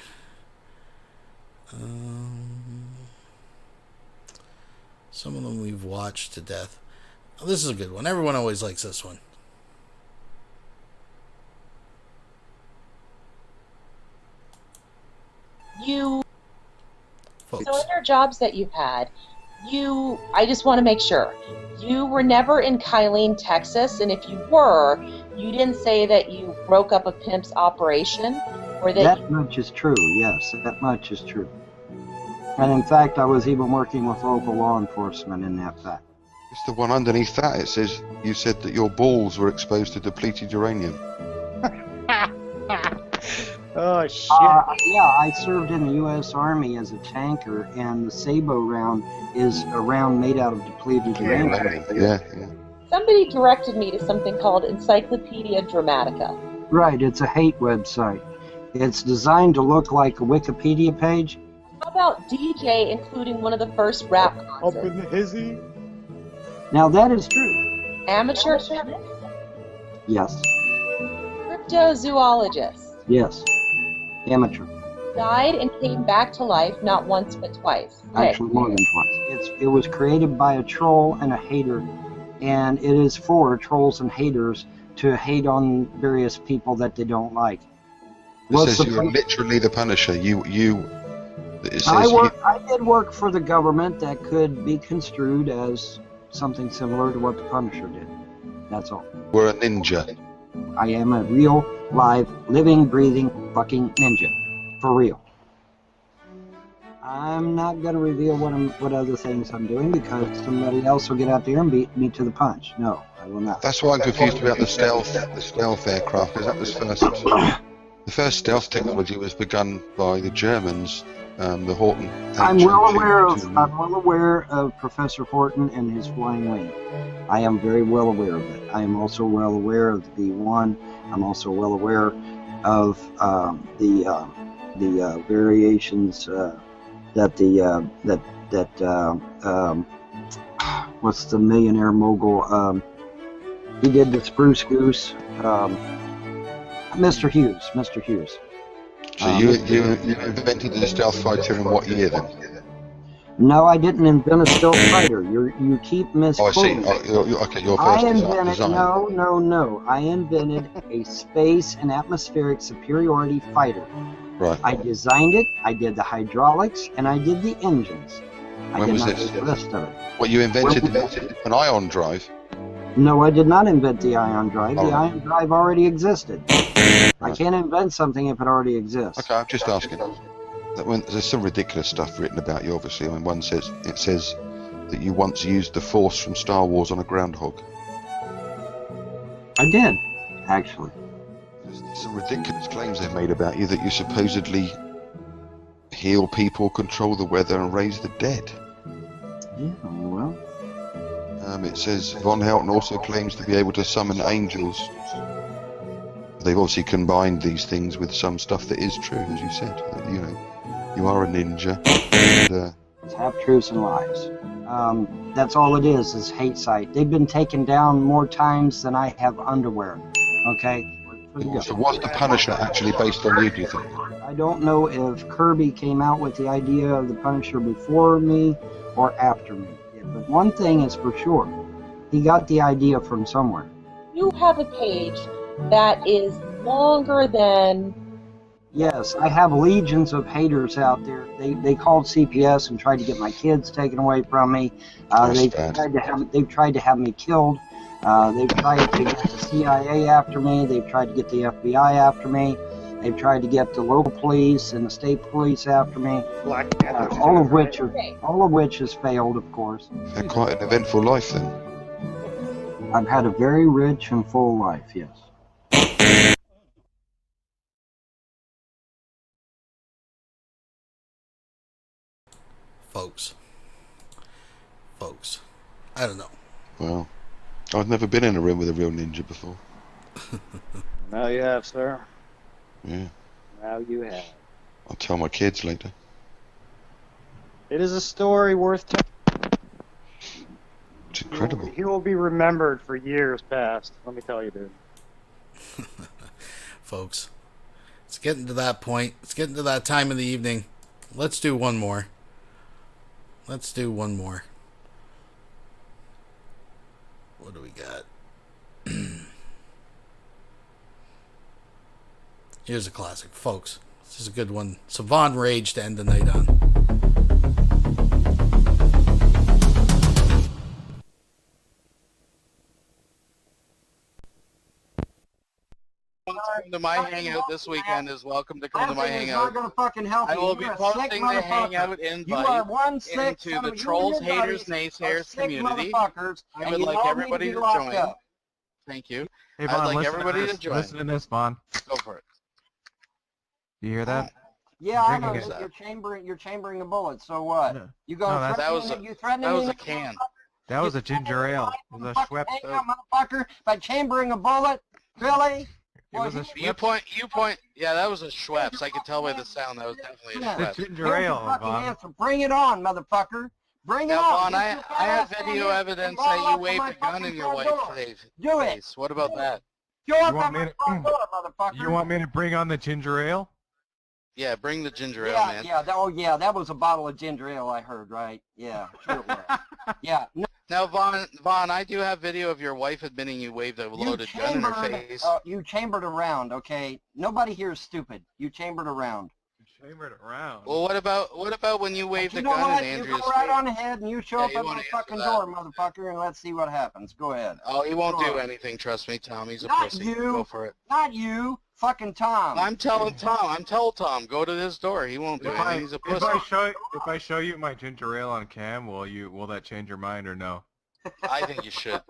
Some of them we've watched to death. Oh, this is a good one. Everyone always likes this one. Folks.
So in your jobs that you've had, I just want to make sure, you were never in Kylene, Texas, and if you were, you didn't say that you broke up a pimp's operation, or
that much is true, yes, that much is true. And in fact, I was even working with local law enforcement in that fact.
It's the one underneath that. It says, you said that your balls were exposed to depleted uranium.
Oh, shit. Yeah, I served in the U.S. Army as a tanker, and the Sabo round is a round made out of depleted uranium.
Yeah.
Somebody directed me to something called Encyclopedia Dramatica.
Right, it's a hate website. It's designed to look like a Wikipedia page.
How about DJ including one of the first rap concerts?
Up in the hizzy.
Now that is true.
Amateur chemist?
Yes.
Cryptozoologist?
Yes. Amateur.
Died and came back to life not once but twice.
Actually, more than twice. It was created by a troll and a hater, and it is for trolls and haters to hate on various people that they don't like.
It says you're literally the Punisher.
I did work for the government that could be construed as something similar to what the Punisher did. That's all.
We're a ninja.
I am a real, live, living, breathing fucking ninja. For real. I'm not going to reveal what other things I'm doing because somebody else will get out there and beat me to the punch. No, I will not.
That's why I'm confused about the stealth aircraft, because that was the first stealth technology was begun by the Germans. The Horton.
I'm well aware of Professor Horton and his flying wing. I am very well aware of it. I am also well aware of the B-1. I'm also well aware of the variations that what's the millionaire mogul? He did the Spruce Goose. Mr. Hughes.
So you invented the stealth fighter in what year then?
No, I didn't invent a stealth fighter. You keep misquoting.
Oh, I see. Okay, your first design.
No. I invented a space and atmospheric superiority fighter.
Right.
I designed it. I did the hydraulics, and I did the engines.
When was this?
The rest of it.
What, you invented an ion drive?
No, I did not invent the ion drive. The
All right.
ion drive already existed. I can't invent something if it already exists.
Okay, I'm just asking. There's some ridiculous stuff written about you, obviously. I mean, one says that you once used the Force from Star Wars on a groundhog.
I did, actually.
There's some ridiculous claims they've made about you, that you supposedly heal people, control the weather, and raise the dead.
Yeah, well.
It says VONHELTON also claims to be able to summon angels. They've obviously combined these things with some stuff that is true, as you said. That, you know, you are a ninja. And,
It's half truths and lies. That's all it is hate site. They've been taken down more times than I have underwear. Okay?
so was the Punisher actually based on you, do you think?
I don't know if Kirby came out with the idea of the Punisher before me or after me. But one thing is for sure, he got the idea from somewhere.
You have a page that is longer than...
Yes, I have legions of haters out there. They called CPS and tried to get my kids taken away from me. They've tried to have me killed. They've tried to get the CIA after me. They've tried to get the FBI after me. They've tried to get the local police and the state police after me. All of which has failed, of course.
You've had quite an eventful life then.
I've had a very rich and full life, yes.
Folks, I don't know.
Well, I've never been in a room with a real ninja before.
Now you have, sir.
Yeah.
Now you have.
I'll tell my kids later.
It is a story worth telling.
It's incredible.
He will be remembered for years past. Let me tell you, dude.
Folks, it's getting to that point. It's getting to that time of the evening. Let's do one more. What do we got? Here's a classic, folks. This is a good one. Savon Rage to end the night on.
Welcome to my hangout this weekend is welcome to come to my hangout.
Not gonna fucking help
I
you.
will be posting the hangout invite into the Trolls, Haters, Naysayers community. I would like everybody to join. Thank you.
Hey, Vaughn,
I'd like everybody to join.
Listen to this, Vaughn.
Go for it.
You hear that?
Yeah, I know.
Drinking
You're chambering a bullet. So what?
No.
You gonna
No,
that was a can.
That was a ginger ale. It was a Schweppes.
Hang out, motherfucker, by chambering a bullet. Really?
It was a
You point. Yeah, that was a Schweppes. I could tell by the sound that was definitely a
The
Schweppes.
ginger ale, Vaughn.
Bring it on, motherfucker. Bring it
Now,
on.
Vaughn, I have video evidence that you waved a gun in your wife's face.
Do it.
What about that?
You
want me to-
motherfucker.
You want me to bring on the ginger ale?
Yeah, bring the ginger ale,
Yeah,
man.
yeah. That was a bottle of ginger ale I heard, right? Yeah, sure it was. Yeah. No,
Now, Vaughn, I do have video of your wife admitting you waved a loaded gun in her face.
You chambered around, okay? Nobody here is stupid. You chambered around.
Chambered around.
Well, what about when you waved
You
a
know
gun
what?
in
You
Andrea's
go right
face?
on ahead and you show
Yeah,
up
you
at
won't
my
answer
fucking
that.
door, motherfucker, and let's see what happens. Go ahead.
Oh, he won't
Go
do
on.
anything. Trust me, Tom. He's a
Not
pussy.
you.
Go for it.
Not you, fucking Tom.
I'm telling Tom. Go to his door. He won't do anything. He's a pussy.
If I show you my ginger ale on cam, will that change your mind or no?
I think you should.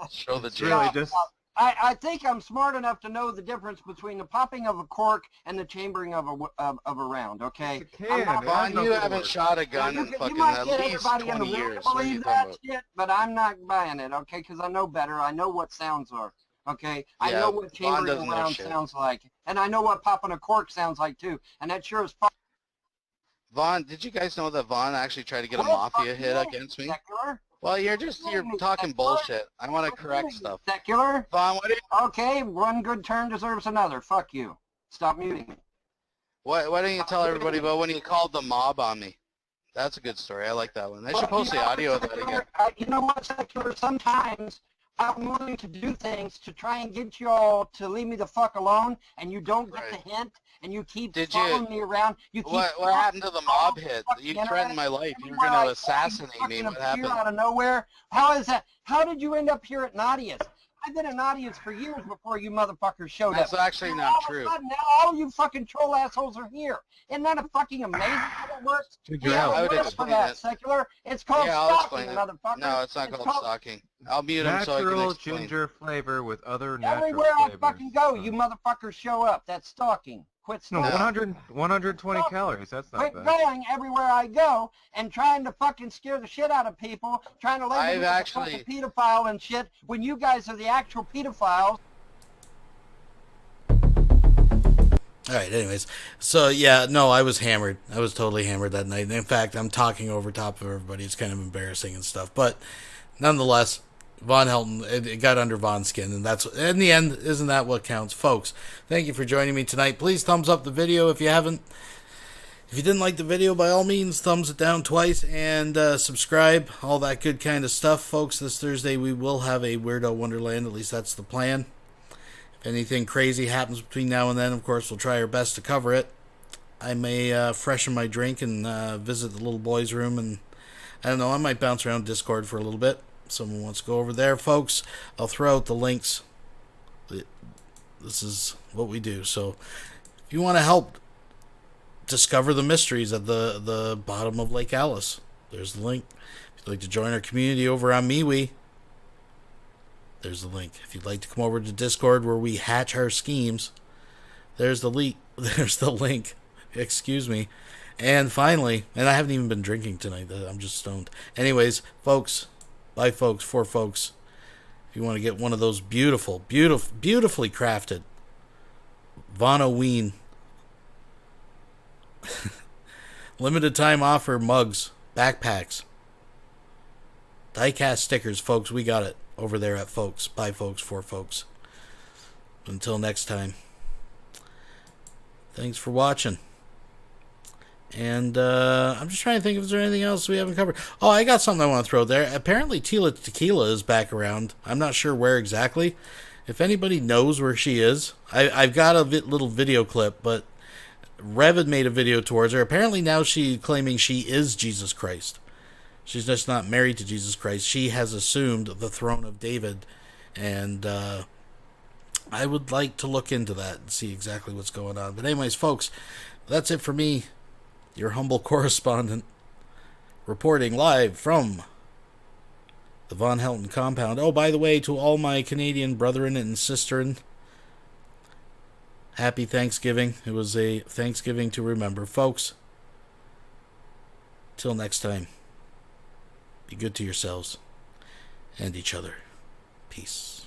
Show the
It's
ginger.
really just
I think I'm smart enough to know the difference between the popping of a cork and the chambering of a round, okay?
It's a can.
I'm not-
Vaughn, you haven't shot a gun in
you
fucking
might
at
get
least
everybody in the
20
world
years.
to
What are you
believe
talking
that
about?
shit, but I'm not buying it, okay? Because I know better. I know what sounds are, okay? I
Yeah,
know what
Vaughn
chambering
doesn't know
around
shit.
sounds like, and I know what popping a cork sounds like too. And that sure as fuck.
Vaughn, did you guys know that Vaughn actually tried to get a mafia hit against me?
Secular?
Well, you're talking bullshit. I want to correct stuff.
Secular?
Vaughn,
Okay, one good turn deserves another. Fuck you. Stop muting me.
why don't you tell everybody about when you called the mob on me? That's a good story. I like that one. I should post the audio of that again.
You know what, Secular? Sometimes I'm willing to do things to try and get you all to leave me the fuck alone, and you don't get
Right.
the hint, and you keep
Did
following me around. You keep
What happened to the mob hit?
fucking
You
internet
threatened my life. You were
everywhere
going
I
to
go,
assassinate
you
me.
fucking
What
appear
happened?
out of nowhere. How is that? How did you end up here at Nadia's? I've been at Nadia's for years before you motherfuckers showed
That's
up.
actually
Now,
not
all of a
true.
sudden, now all you fucking troll assholes are here. Isn't that a fucking amazing how that works?
Ginger
We have
Ale.
I
a
would
word for
explain
that,
it.
Secular. It's called
Yeah, I'll explain
stalking,
it.
motherfucker.
No, it's not called stalking. I'll mute him so I can
Natural
explain.
ginger flavor with other natural
Everywhere I
flavors.
fucking go, you motherfuckers show up. That's stalking. Quit
No,
stalking.
120 calories. That's not
Quit
bad.
going everywhere I go and trying to fucking scare the shit out of people, trying to label me as a fucking pedophile and shit when you guys are the actual pedophiles.
All right, anyways. So, yeah, no, I was hammered. I was totally hammered that night. And in fact, I'm talking over top of everybody. It's kind of embarrassing and stuff. But nonetheless, Von Helton, it got under Von's skin. And that's, in the end, isn't that what counts? Folks, thank you for joining me tonight. Please thumbs up the video if you haven't. If you didn't like the video, by all means, thumbs it down twice. And subscribe, all that good kind of stuff. Folks, this Thursday we will have a Weirdo Wonderland. At least that's the plan. If anything crazy happens between now and then, of course, we'll try our best to cover it. I may freshen my drink and visit the little boys' room, and I don't know, I might bounce around Discord for a little bit. If someone wants to go over there, folks, I'll throw out the links. This is what we do. So if you want to help discover the mysteries at the bottom of Lake Alice, there's the link. If you'd like to join our community over on MeWe, there's the link. If you'd like to come over to Discord where we hatch our schemes, there's the link. There's the link. Excuse me. And finally, and I haven't even been drinking tonight. I'm just stoned. Anyways, folks, by folks, for folks, if you want to get one of those beautifully crafted Vonhellton limited time offer mugs, backpacks, die-cast stickers, folks, we got it over there at folks, by folks, for folks. Until next time, thanks for watching. And I'm just trying to think if there's anything else we haven't covered. Oh, I got something I want to throw there. Apparently Tila Tequila is back around. I'm not sure where exactly. If anybody knows where she is, I've got a little video clip, but Rev had made a video towards her. Apparently now she's claiming she is Jesus Christ. She's just not married to Jesus Christ. She has assumed the throne of David. And I would like to look into that and see exactly what's going on. But anyways, folks, that's it for me, your humble correspondent, reporting live from the Von Helton compound. Oh, by the way, to all my Canadian brethren and sisterin, happy Thanksgiving. It was a Thanksgiving to remember. Folks, till next time, be good to yourselves and each other. Peace.